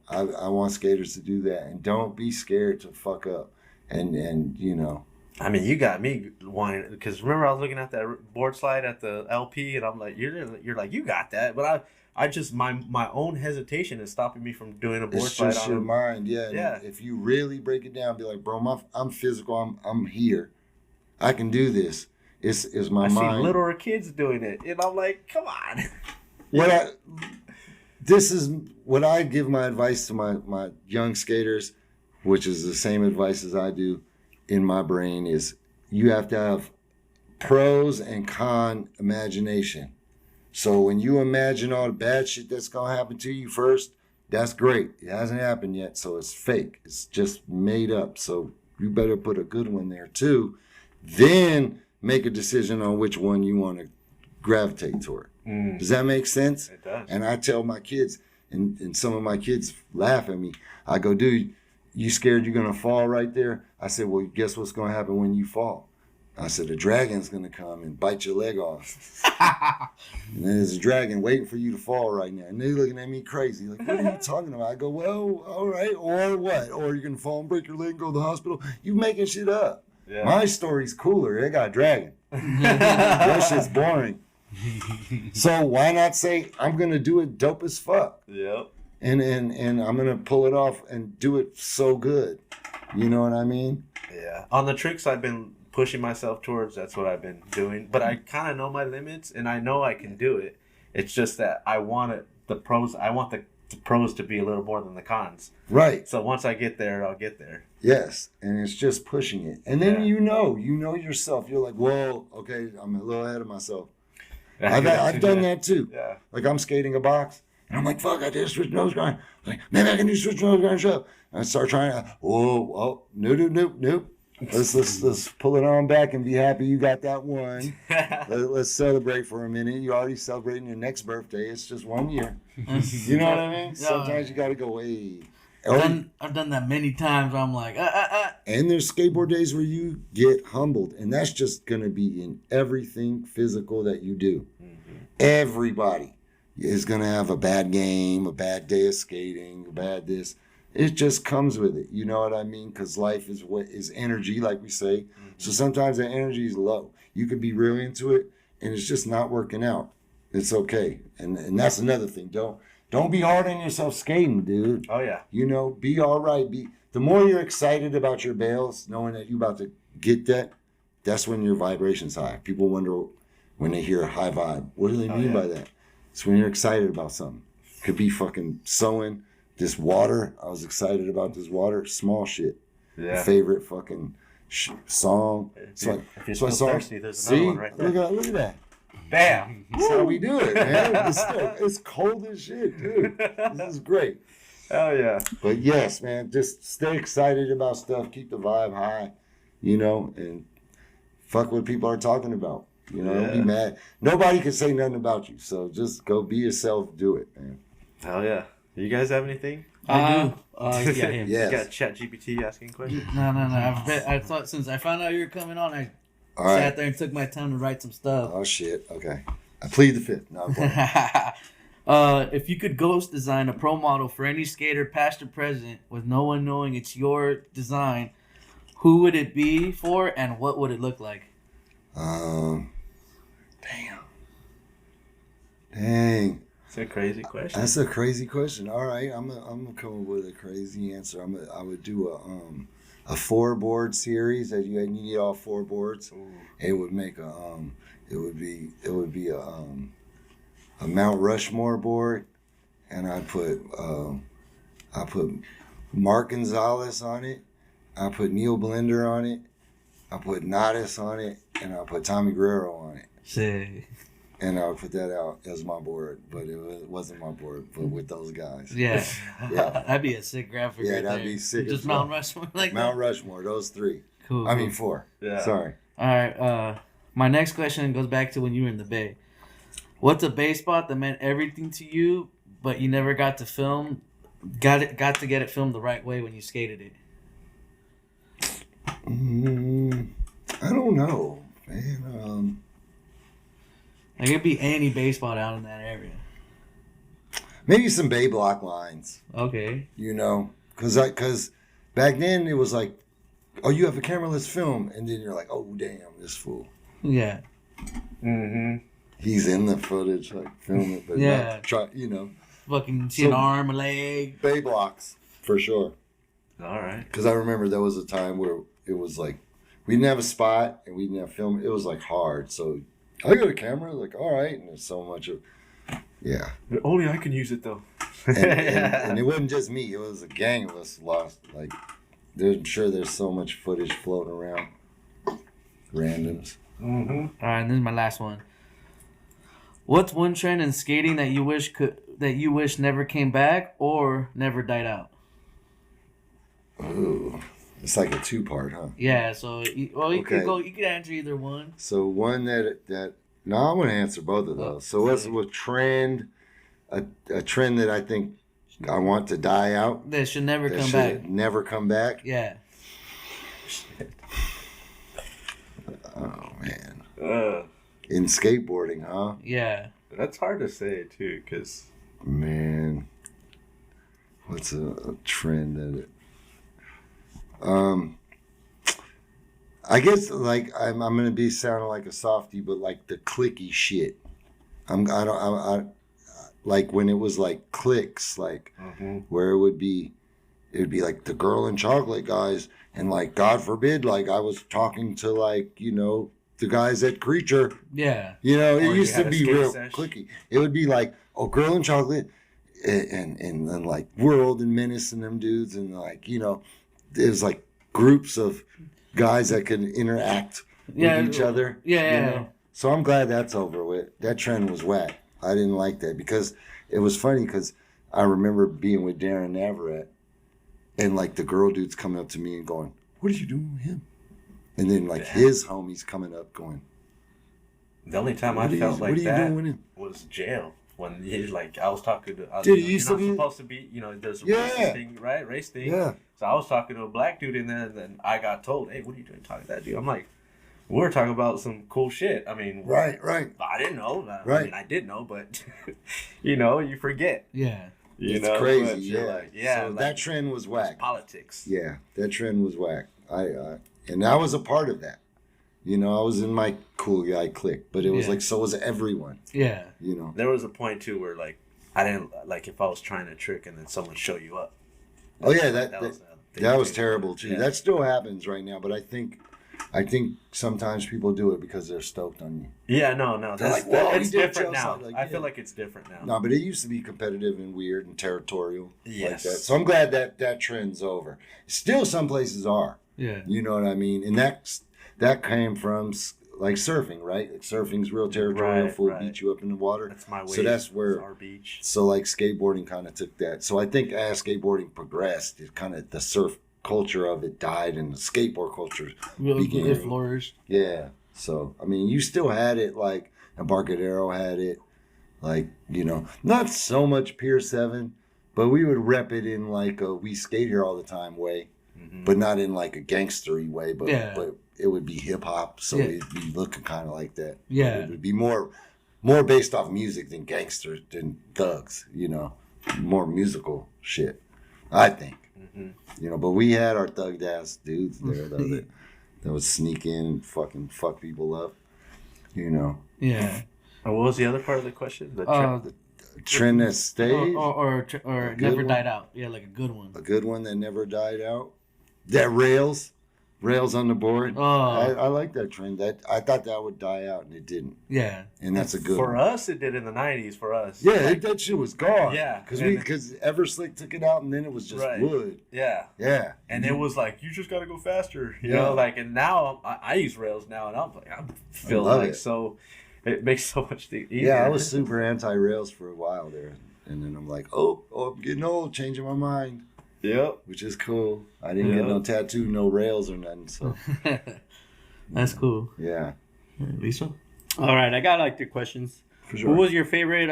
I want skaters to do that, and don't be scared to fuck up. And I mean, you got me wanting, because remember I was looking at that board slide at the LP, and I'm like, you're like, you got that, but I just my own hesitation is stopping me from doing a board slide. It's just your mind, yeah. If you really break it down, be like, bro, I'm physical. I'm here. I can do this. It's my I mind. see littler kids doing it, and I'm like, come on. This is what I give my advice to my young skaters, which is the same advice as I do in my brain, is you have to have pros and con imagination. So when you imagine all the bad shit that's going to happen to you first, that's great. It hasn't happened yet, so it's fake. It's just made up. So you better put a good one there too. Then make a decision on which one you want to gravitate toward. Does that make sense? It does. And I tell my kids, and some of my kids laugh at me. I go, dude, you scared you're going to fall right there? I said, well, guess what's going to happen when you fall? I said, a dragon's going to come and bite your leg off. And there's a dragon waiting for you to fall right now. And they're looking at me crazy. Like, what are you talking about? I go, well, all right. Or what? Or you're going to fall and break your leg and go to the hospital? You making shit up. Yeah. My story's cooler. They got a dragon. That shit's boring. So why not say, I'm going to do it dope as fuck? Yep. And I'm going to pull it off and do it so good. You know what I mean? Yeah. On the tricks I've been pushing myself towards, that's what I've been doing. But I kind of know my limits, and I know I can do it. It's just that I want the pros to be a little more than the cons. Right. So once I get there, I'll get there. Yes, and it's just pushing it. And then you know yourself. You're like, whoa, okay, I'm a little ahead of myself. I've done that too. Yeah. Like I'm skating a box, and I'm like, fuck, I did a switch nose grind. Like, maybe I can do switch nose grind shove. And I start trying to, nope. Let's pull it on back and be happy you got that one. Let's celebrate for a minute. You're already celebrating your next birthday. It's just 1 year. You know what I mean? Sometimes you got to go, hey. I've done that many times where I'm like, And there's skateboard days where you get humbled. And that's just going to be in everything physical that you do. Mm-hmm. Everybody is going to have a bad game, a bad day of skating, a bad this. It just comes with it. You know what I mean? Because life is what is energy, like we say. Mm-hmm. So sometimes the energy is low. You could be really into it, and it's just not working out. It's okay. And that's another thing. Don't be hard on yourself skating, dude. Oh, yeah. You know, be all right. The more you're excited about your bails, knowing that you're about to get that, that's when your vibration's high. People wonder when they hear a high vibe. What do they mean by that? It's when you're excited about something. Could be fucking sewing. This water, I was excited about this water. Small shit. Yeah. Favorite fucking song. If you're still thirsty, there's another one right there. Look at that. Bam. That's how we do it, man. It's cold as shit, dude. This is great. Hell yeah. But yes, man, just stay excited about stuff. Keep the vibe high, you know, and fuck what people are talking about. You know, don't be mad. Nobody can say nothing about you. So just go be yourself. Do it, man. Hell yeah. You guys have anything? I do. Yeah. You got ChatGPT asking questions? No. I thought since I found out you were coming on, I sat there and took my time to write some stuff. Oh shit. Okay. I plead the fifth. No, if you could ghost design a pro model for any skater, past or present, with no one knowing it's your design, who would it be for, and what would it look like? Dang. It's a crazy question. That's a crazy question. All right, I'm gonna come up with a crazy answer. I would do a 4-board series that you need all 4 boards. Ooh. It would make it would be a Mount Rushmore board, and I put Mark Gonzalez on it. I put Neil Blender on it. I put Nadas on it, and I put Tommy Guerrero on it. Sick. And I would put that out as my board, but it wasn't my board, but with those guys. Yeah. That'd be a sick graphic. Yeah, that'd be sick. Just Mount Rushmore like Mount Rushmore, those 3. Cool. I mean 4. Yeah. Sorry. All right. My next question goes back to when you were in the Bay. What's a Bay spot that meant everything to you, but you never got to film? Got to get it filmed the right way when you skated it. I don't know, man. Like, it'd be any Bay spot out in that area. Maybe some Bay block lines. Okay. You know, because back then it was like, oh, you have a camera, let's film. And then you're like, oh, damn, this fool. Yeah. Mm-hmm. He's in the footage, like, film it, but not try, you know. Fucking see an arm, a leg. Bay blocks, for sure. All right. Because I remember there was a time where it was like, we didn't have a spot and we didn't have film. It was like hard. So I got a camera, like, all right. And there's so much of, yeah. Only I can use it though. And it wasn't just me. It was a gang of us lost. Like, I'm sure there's so much footage floating around. Randoms. Mm-hmm. All right, and this is my last one. What's one trend in skating that you wish never came back or never died out? Ooh, it's like a 2-part, huh? Yeah. So, you could answer either one. So one that no, I want to answer both of those. So what's a trend? A trend that I think I want to die out. That should never come back. back. Never come back. Yeah. Oh man. In skateboarding, huh? Yeah. That's hard to say too, cause man, what's a trend that I guess like I'm gonna be sounding like a softie, but like the clicky shit. I like when it was like clicks, like where it would be like the girl in chocolate guys, and like God forbid, like I was talking to like the guys at Creature. Yeah. It used to be real clicky. It would be like, oh, girl in chocolate, and then like World and Menace and them dudes, and like there's like groups of guys that can interact with each other. Yeah. So I'm glad that's over with. That trend was whack. I didn't like that because it was funny because I remember being with Darren Navarrete and like the girl dudes coming up to me and going, "What are you doing with him?" And then like his homies coming up going. The only time I felt like that was jail. When he's like, I was talking to, you're not supposed to be, there's a race thing, right? Race thing. Yeah. So I was talking to a black dude in there, and then I got told, hey, what are you doing talking to that dude? I'm like, we're talking about some cool shit. I mean, right. I didn't know. Right. I mean, I did know, but, you forget. Yeah. It's crazy. Yeah. Like, so like, that trend was whack. Politics. Yeah. That trend was whack. And I was a part of that. I was in my cool guy clique, but it was like, so was everyone. Yeah. There was a point too where like, I didn't like if I was trying to trick and then someone show you up. Oh yeah, that was terrible too. Yeah. That still happens right now, but I think sometimes people do it because they're stoked on you. Yeah, no, it's different now. Like, I feel like it's different now. No, but it used to be competitive and weird and territorial. Yes. Like that. So I'm glad that trend's over. Still, some places are. Yeah. You know what I mean? And that came from like surfing, right? Like, surfing's real territorial, beat you up in the water. That's my wave. So that's where our beach. So like skateboarding kind of took that. So I think as skateboarding progressed, it kind of the surf culture of it died and the skateboard culture began. It flourished. Yeah. So I mean, you still had it like Embarcadero had it, like not so much Pier 7, but we would rep it in like a we skate here all the time way. But not in like a gangstery way, but it would be hip hop, so it'd be looking kind of like that. Yeah, it would be more based off music than gangsters than thugs. More musical shit, I think. But we had our thugged ass dudes there that would sneak in and fucking fuck people up. Yeah. And what was the other part of the question? The trend that stayed or never died out. Yeah, like a good one. A good one that never died out. That rails on the board. Oh, I like that trend. That I thought that would die out, and it didn't. Yeah, and that's a good for one. us. It did in the '90s. For us, yeah, that shit was gone. Yeah, because Everslick took it out, and then it was just wood. Yeah, and it was like you just got to go faster. You know, like and now I use rails now, and I feel like so. It makes so much easier. Yeah, I was super anti-rails for a while there, and then I'm like, oh, I'm getting old, changing my mind. Yep. Which is cool. I didn't get no tattoo, no rails or nothing. So that's cool. Yeah. Lisa? All right, I got like 3 questions. For sure. Who was your favorite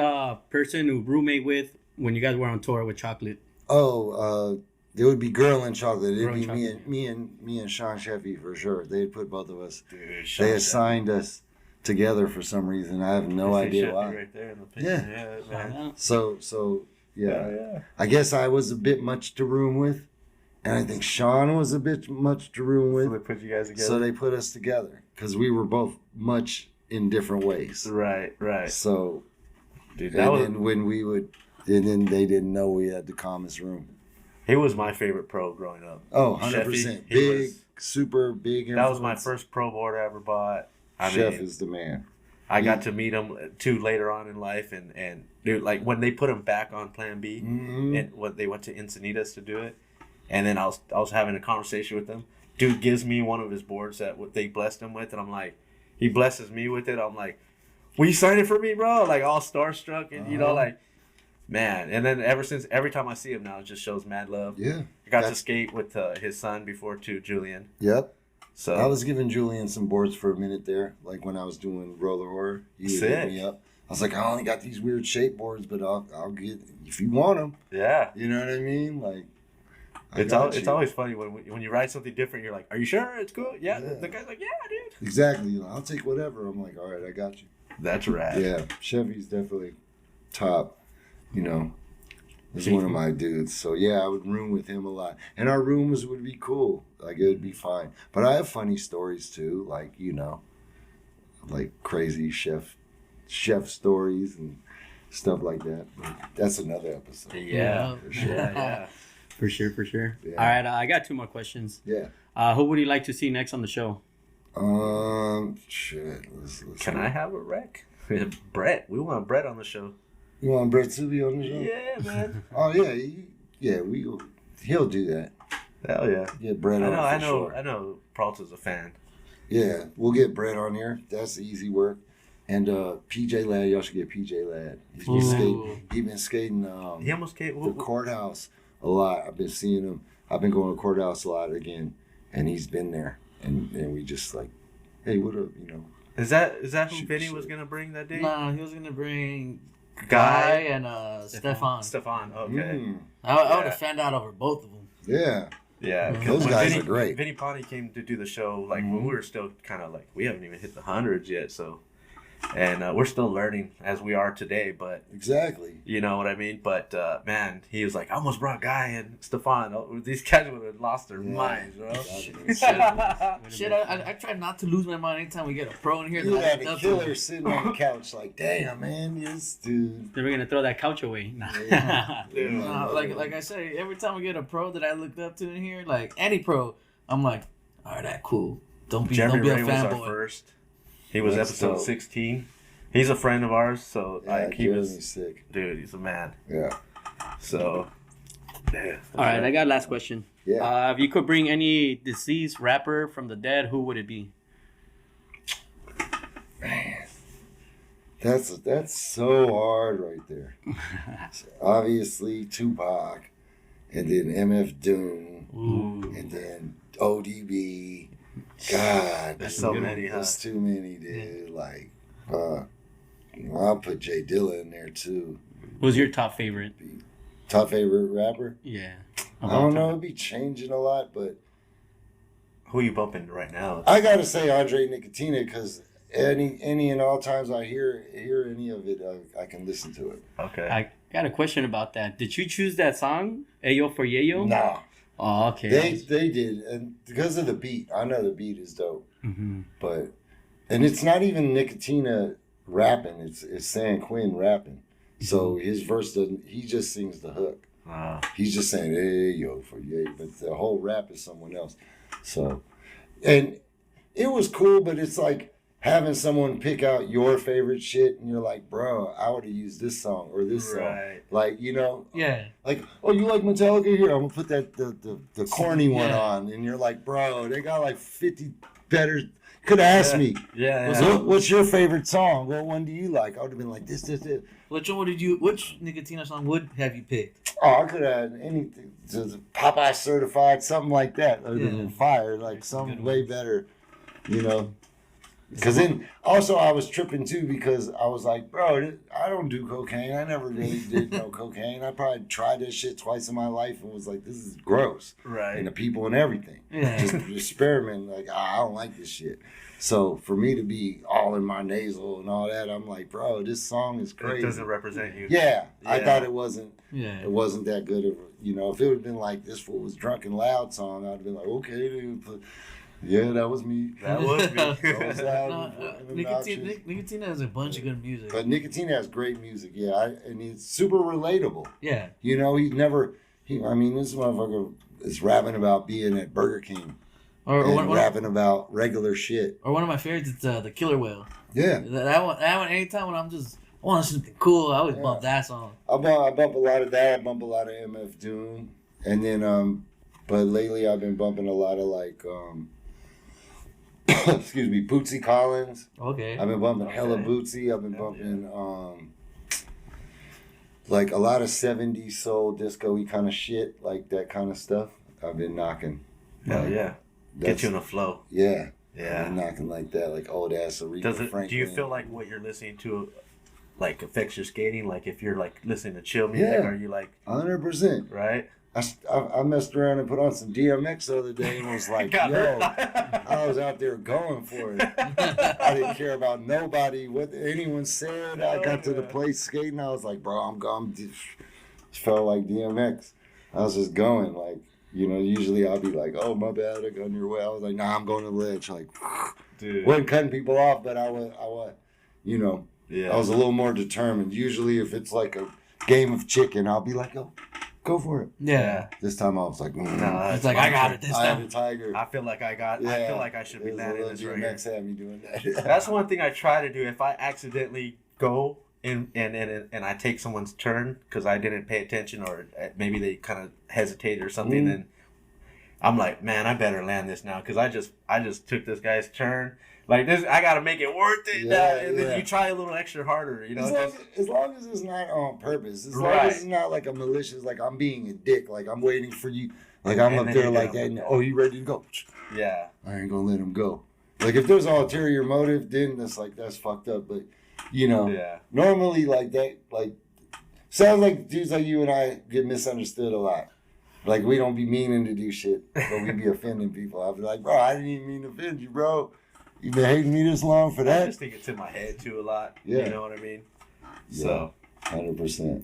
person to roommate with when you guys were on tour with Chocolate? Oh, it would be Girl in Chocolate. It'd be me and Sean Sheffy for sure. They'd put both of us. Dude, they assigned us together for some reason. I have no idea why. Right there in the picture. Yeah, man. So. Yeah. I guess I was a bit much to room with, and I think Sean was a bit much to room with. So they put you guys together? So they put us together because we were both much in different ways. Right. So, dude, then they didn't know we had the calmest room. He was my favorite pro growing up. Oh, 100%. Big, super big influence? That was my first pro board I ever bought. Chef is the man. I got to meet him too later on in life, and dude, like when they put him back on Plan B, and when they went to Encinitas to do it, and then I was having a conversation with him. Dude gives me one of his boards that what they blessed him with, and I'm like, he blesses me with it. I'm like, will you sign it for me, bro? Like all starstruck, and you know, like, man. And then every time I see him now, it just shows mad love. Yeah, I got to skate with his son before too, Julian. Yep. So I was giving Julian some boards for a minute there, like when I was doing roller horror. He hit me up. I was like, I only got these weird shape boards, but I'll get if you want them. Yeah. You know what I mean? Like, it's always funny when you write something different. You're like, are you sure it's cool? Yeah. The guy's like, yeah, dude. Exactly. You know, I'll take whatever. I'm like, all right, I got you. That's rad. Yeah, Chevy's definitely top. You know, he's one of my dudes. So yeah, I would room with him a lot, and our rooms would be cool. Like it would be fine. But I have funny stories too. Like you know, like crazy chef stories and stuff like that. But that's another episode. Yeah, for sure. Yeah. For sure. Yeah. All right, I got 2 more questions. Yeah. Who would you like to see next on the show? Shit. Let's Can I have a rec? Brett. We want Brett on the show. You want Brett to be on the show? Yeah, man. Oh yeah, he'll do that. Hell yeah. Get Brett on. I Sure. know. Peralta's a fan. Yeah, we'll get Brett on here. That's easy work. And PJ Ladd, y'all should get PJ Ladd. He's been skating He almost came. the courthouse a lot. I've been seeing him. I've been going to courthouse a lot again, and he's been there. And we just like, hey, what up? You know. Is that who Vinny was gonna bring that day? Nah, he was gonna bring Guy and Stefan. Stefan. Okay. I would have found out over both of them. Yeah. Yeah, Those guys are great. Vinny Ponty came to do the show like when we were still kind of like we haven't even hit the hundreds yet, so. And we're still learning as we are today, but exactly, you know what I mean. But man, he was like, I almost brought Guy and Stefan. These guys would have lost their minds, bro. Shit, I try not to lose my mind anytime we get a pro in here. You had a killer sitting on the couch, like, damn, man, this dude. Then we're gonna throw that couch away. Like I say, every time we get a pro that I looked up to in here, like any pro, I'm like, all right, that cool. Don't be a Ray was our fanboy. first. He was episode 16. He's a friend of ours, so like he was sick. Dude, he's a man. Yeah. So, yeah. All right, I got last question. Yeah. If you could bring any deceased rapper from the dead, who would it be? Man, that's so hard right there. Obviously Tupac, and then MF Doom, and then ODB. God, there's so many. There's too many, dude. Like, I'll put Jay Dilla in there too. Who's your top favorite? Top favorite rapper? Yeah. I don't know. It'd be changing a lot, but who are you bumping right now? I gotta say Andre Nicotina because any and all times I hear any of it, I can listen to it. Okay. I got a question about that. Did you choose that song, Ayo for Yayo? Nah. Oh, okay. They did, and because of the beat, I know the beat is dope. Mm-hmm. But it's not even Nicotina rapping; it's San Quinn rapping. So his verse doesn't. He just sings the hook. He's just saying "Hey yo for yay," but the whole rap is someone else. So, and it was cool, but it's like having someone pick out your favorite shit, and you're like, bro, I would have used this song or this song. Like, you know, like, oh, you like Metallica? Here, I'm gonna put that the corny one on, and you're like, bro, they got like 50 better. Could have asked me. What's your favorite song? What one do you like? I would have been like this. Which Nicotina song would have you picked? Oh, I could have had anything. Popeye Certified, something like that. Other than Fire, like something way better, you know. Because then, also, I was tripping too because I was like, bro, I don't do cocaine. I never really did no cocaine. I probably tried this shit twice in my life and was like, this is gross. Right. And the people and everything. Just experimenting, like, I don't like this shit. So for me to be all in my nasal and all that, I'm like, bro, this song is crazy. It doesn't represent you. Yeah. I thought it wasn't. It wasn't that good of, you know, if it would have been like this fool was drunk and loud song, I'd have been like, okay, dude. Yeah, that was me. That was me. Nicotina has a bunch of good music. But Nicotina has great music, and he's super relatable. Yeah. You know, this motherfucker is rapping about being at Burger King and rapping about regular shit. Or one of my favorites, it's the Killer Whale. Yeah. That one. Anytime when I want something cool, I always bump that song. I bump a lot of that. I bump a lot of MF Doom, and then but lately I've been bumping a lot of like excuse me, Bootsy Collins. Okay. I've been bumping hella Bootsy. I've been bumping like a lot of 70s soul disco-y kind of shit, like that kind of stuff. I've been knocking. Hell yeah. Get you in a flow. Yeah. Yeah. I've been knocking like that, like old ass Aretha Franklin. Do you feel like what you're listening to like affects your skating? Like if you're like listening to chill music, are you like 100%? Right? I messed around and put on some DMX the other day and was like, yo, I was out there going for it. I didn't care about nobody, what anyone said. I got to the place skating. I was like, bro, I'm gone. Felt like DMX. I was just going like, you know, usually I'll be like, oh, my bad, I got in your way. I was like, nah, I'm going to the ledge. Like, dude. Wasn't cutting people off, but I was, you know, I was a little more determined. Usually if it's like a game of chicken, I'll be like, yo, go for it. Yeah. This time I was like, no, it's like I got it this time. I have a tiger. I feel like I feel like I should be landing this right here. Had me doing that. That's one thing I try to do. If I accidentally go and I take someone's turn because I didn't pay attention or maybe they kind of hesitated or something, then I'm like, man, I better land this now because I just took this guy's turn. Like this, I gotta make it worth it. And then you try a little extra harder, you know. As long as it's not on purpose, as long as it's not like a malicious, like I'm being a dick, like I'm waiting for you, like I'm up there like that. And, oh, you ready to go? Yeah, I ain't gonna let him go. Like if there's an ulterior motive, then that's fucked up. But you know, normally like that, like sounds like dudes like you and I get misunderstood a lot. Like we don't be meaning to do shit, but we be offending people. I'll be like, bro, I didn't even mean to offend you, bro. You been hating me this long for that? I just think it's in my head too a lot. Yeah. You know what I mean? Yeah, so 100%.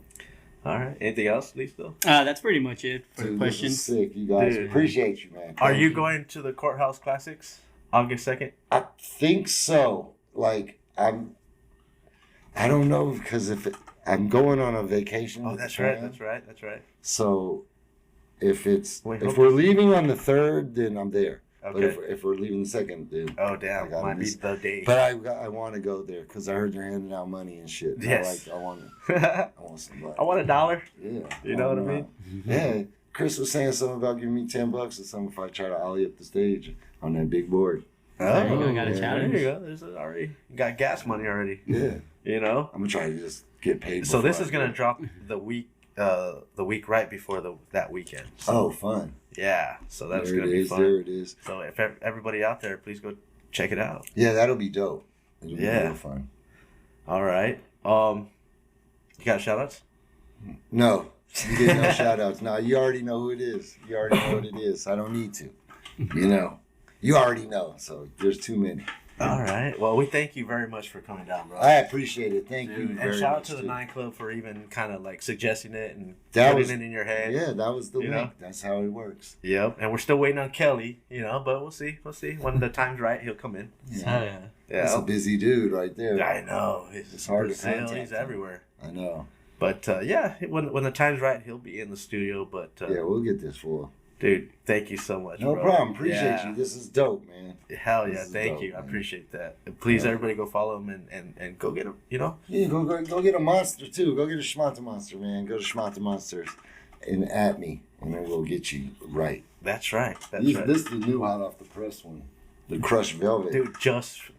All right. Anything else, Listo? That's pretty much it for the questions. This is sick. You guys appreciate you, man. Are you going to the Courthouse Classics August 2nd? I think so. Like I don't know because I'm going on a vacation. Oh, that's right. That's right. That's right. So if we're leaving on the 3rd, then I'm there. Okay. But if we're leaving the 2nd, then might be the day. But I want to go there because I heard they're handing out money and shit. And yes. I want some money. I want $1. Yeah. You know what I mean? Yeah. Chris was saying something about giving me $10 or something if I try to ollie up the stage on that big board. There you go. Got a challenge. There you go. There's already you got gas money already. Yeah. You know. I'm gonna try to just get paid. So this is gonna drop the week right before that weekend. So, fun. Yeah, so that's going to be fun. There it is. So if everybody out there, please go check it out. Yeah, that'll be dope. It'll be real fun. All right. You got shout-outs? No. You get no shout-outs. No, you already know who it is. You already know what it is. I don't need to. You know. You already know, so there's too many. All right. Well, we thank you very much for coming down, bro. I appreciate it. Thank you very much. And shout out to the 9 Club for even kind of like suggesting it and putting it in your head. Yeah, that was the link. That's how it works. Yep. And we're still waiting on Kelly, you know, but we'll see. We'll see. When the time's right, he'll come in. Yeah. That's a busy dude right there. I know. It's hard to contact. He's everywhere. I know. But when the time's right, he'll be in the studio. But we'll get this full. Dude, thank you so much. No problem. Appreciate you. This is dope, man. Hell yeah, thank you. Man. I appreciate that. And please, everybody, go follow him and go get him. You know. Yeah, go get a monster too. Go get a Schmonta Monster, man. Go to Schmonta Monsters and at me, and then we'll get you right. That's right. This is the new hot off the press one, the crushed velvet. Dude,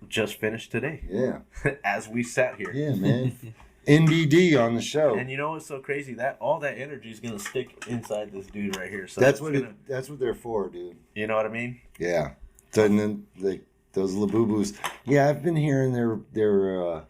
just finished today. Yeah. As we sat here. Yeah, man. NDD on the show. And you know what's so crazy? That all that energy is gonna stick inside this dude right here. So that's what they're for, dude. You know what I mean? Yeah. So, and then those Labubu's. Yeah, I've been hearing they're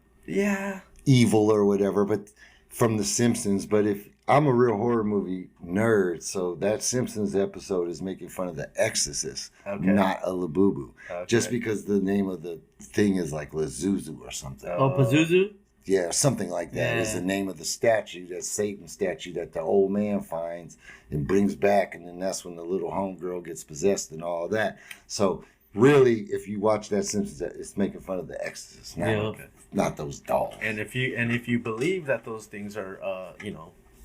evil or whatever, but from The Simpsons. But if I'm a real horror movie nerd, so that Simpsons episode is making fun of The Exorcist, not a Labubu, just because the name of the thing is like Lazuzu or something. Oh, Pazuzu. Yeah, something like that is the name of the statue, that Satan statue that the old man finds and brings back. And then that's when the little homegirl gets possessed and all that. So really, if you watch that Simpsons, it's making fun of The Exorcist, not those dolls. And if you believe that those things are,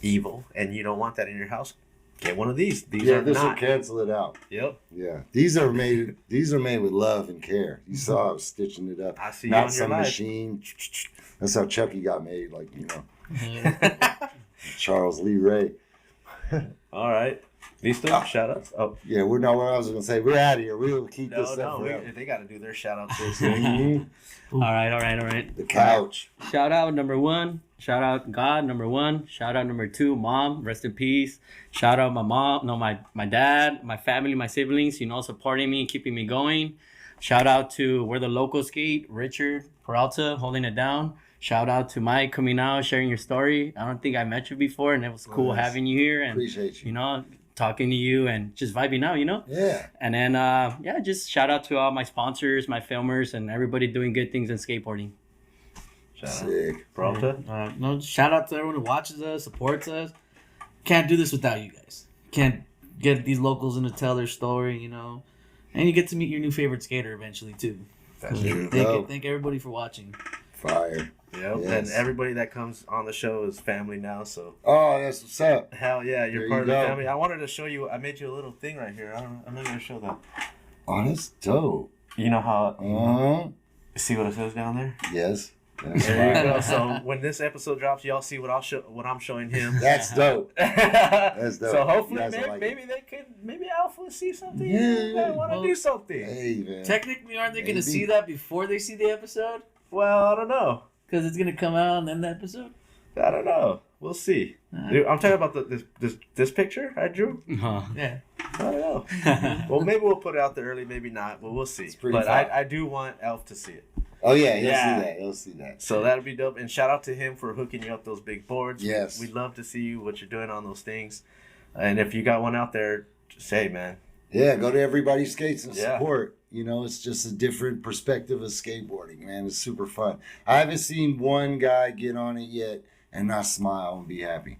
evil and you don't want that in your house, get one of these. These Yeah, are this will not. cancel it out. Yep. Yeah, these are made with love and care. You saw I was stitching it up. I see you Not on some your life. machine. That's how Chucky got made. Like, you know, Charles Lee Ray. All right. Listo? Shout outs? Oh. Yeah, we're not what I was going to say. We're out of here. We'll keep this No, up forever. they got to do their shout outs. All right. The couch. Shout out number 1. Shout out God, number 1. Shout out number 2, Mom, rest in peace. Shout out my mom, no, my dad, my family, my siblings, you know, supporting me and keeping me going. Shout out to Where the Locals Skate, Richard Peralta, holding it down. Shout out to Mike coming out, sharing your story. I don't think I met you before, and it was cool having you here. And, appreciate you. You know, talking to you and just vibing out, you know? Yeah. And then, just shout out to all my sponsors, my filmers, and everybody doing good things in skateboarding. Sick. Peralta? No, shout out to everyone who watches us, supports us. Can't do this without you guys. Can't get these locals in to tell their story, you know. And you get to meet your new favorite skater eventually, too. Thank everybody for watching. Fire. Yep. Yes. And everybody that comes on the show is family now, so. Oh, that's what's up. Hell yeah, you're There part you of the go. family. I wanted to show you, I made you a little thing right here. I'm not going to show that. Oh, that's dope. You know how, Uh-huh. see what it says down there? Yes. That's There you fire. go. So when this episode drops, y'all see what I'm showing him. That's dope. That's dope. So hopefully, You guys will like maybe they could, maybe Alpha will see something. Yeah. I want to do something. Hey, man. Technically, aren't they going Maybe. to see that before they see the episode? Well, I don't know. Because it's going to come out and then the episode? I don't know. We'll see. Dude, I'm talking about this picture I drew. Yeah. I don't know. Well, maybe we'll put it out there early, maybe not, but we'll see. It's pretty But fun. I do want Elf to see it. Oh, yeah. He'll Yeah. see that. He'll see that. So that'll be dope. And shout out to him for hooking you up those big boards. Yes. We'd love to see you, what you're doing on those things. And if you got one out there, just say, man. Yeah, go to Everybody Skates and Yeah. support. You know, it's just a different perspective of skateboarding, man. It's super fun. I haven't seen one guy get on it yet and not smile and be happy.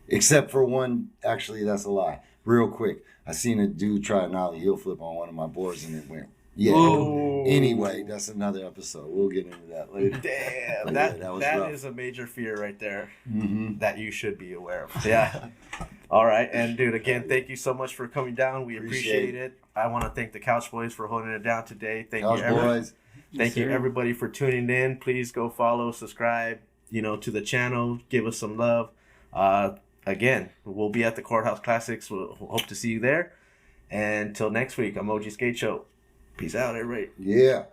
Except for one, actually, that's a lie. Real quick, I seen a dude try an ollie heel flip on one of my boards and it went, yeah. Ooh. Anyway, that's another episode. We'll get into that later. Damn, But that yeah, was rough. is a major fear right there Mm-hmm. that you should be aware of. Yeah. All right. And dude, again, thank you so much for coming down. We appreciate it. I want to thank the Couch Boys for holding it down today. Thank Couch you, Boys. Thank you sir. everybody for tuning in. Please go follow, subscribe, to the channel. Give us some love. Again, we'll be at the Courthouse Classics. We'll hope to see you there. And until next week, I'm OG Skate Show. Peace out, everybody. Yeah.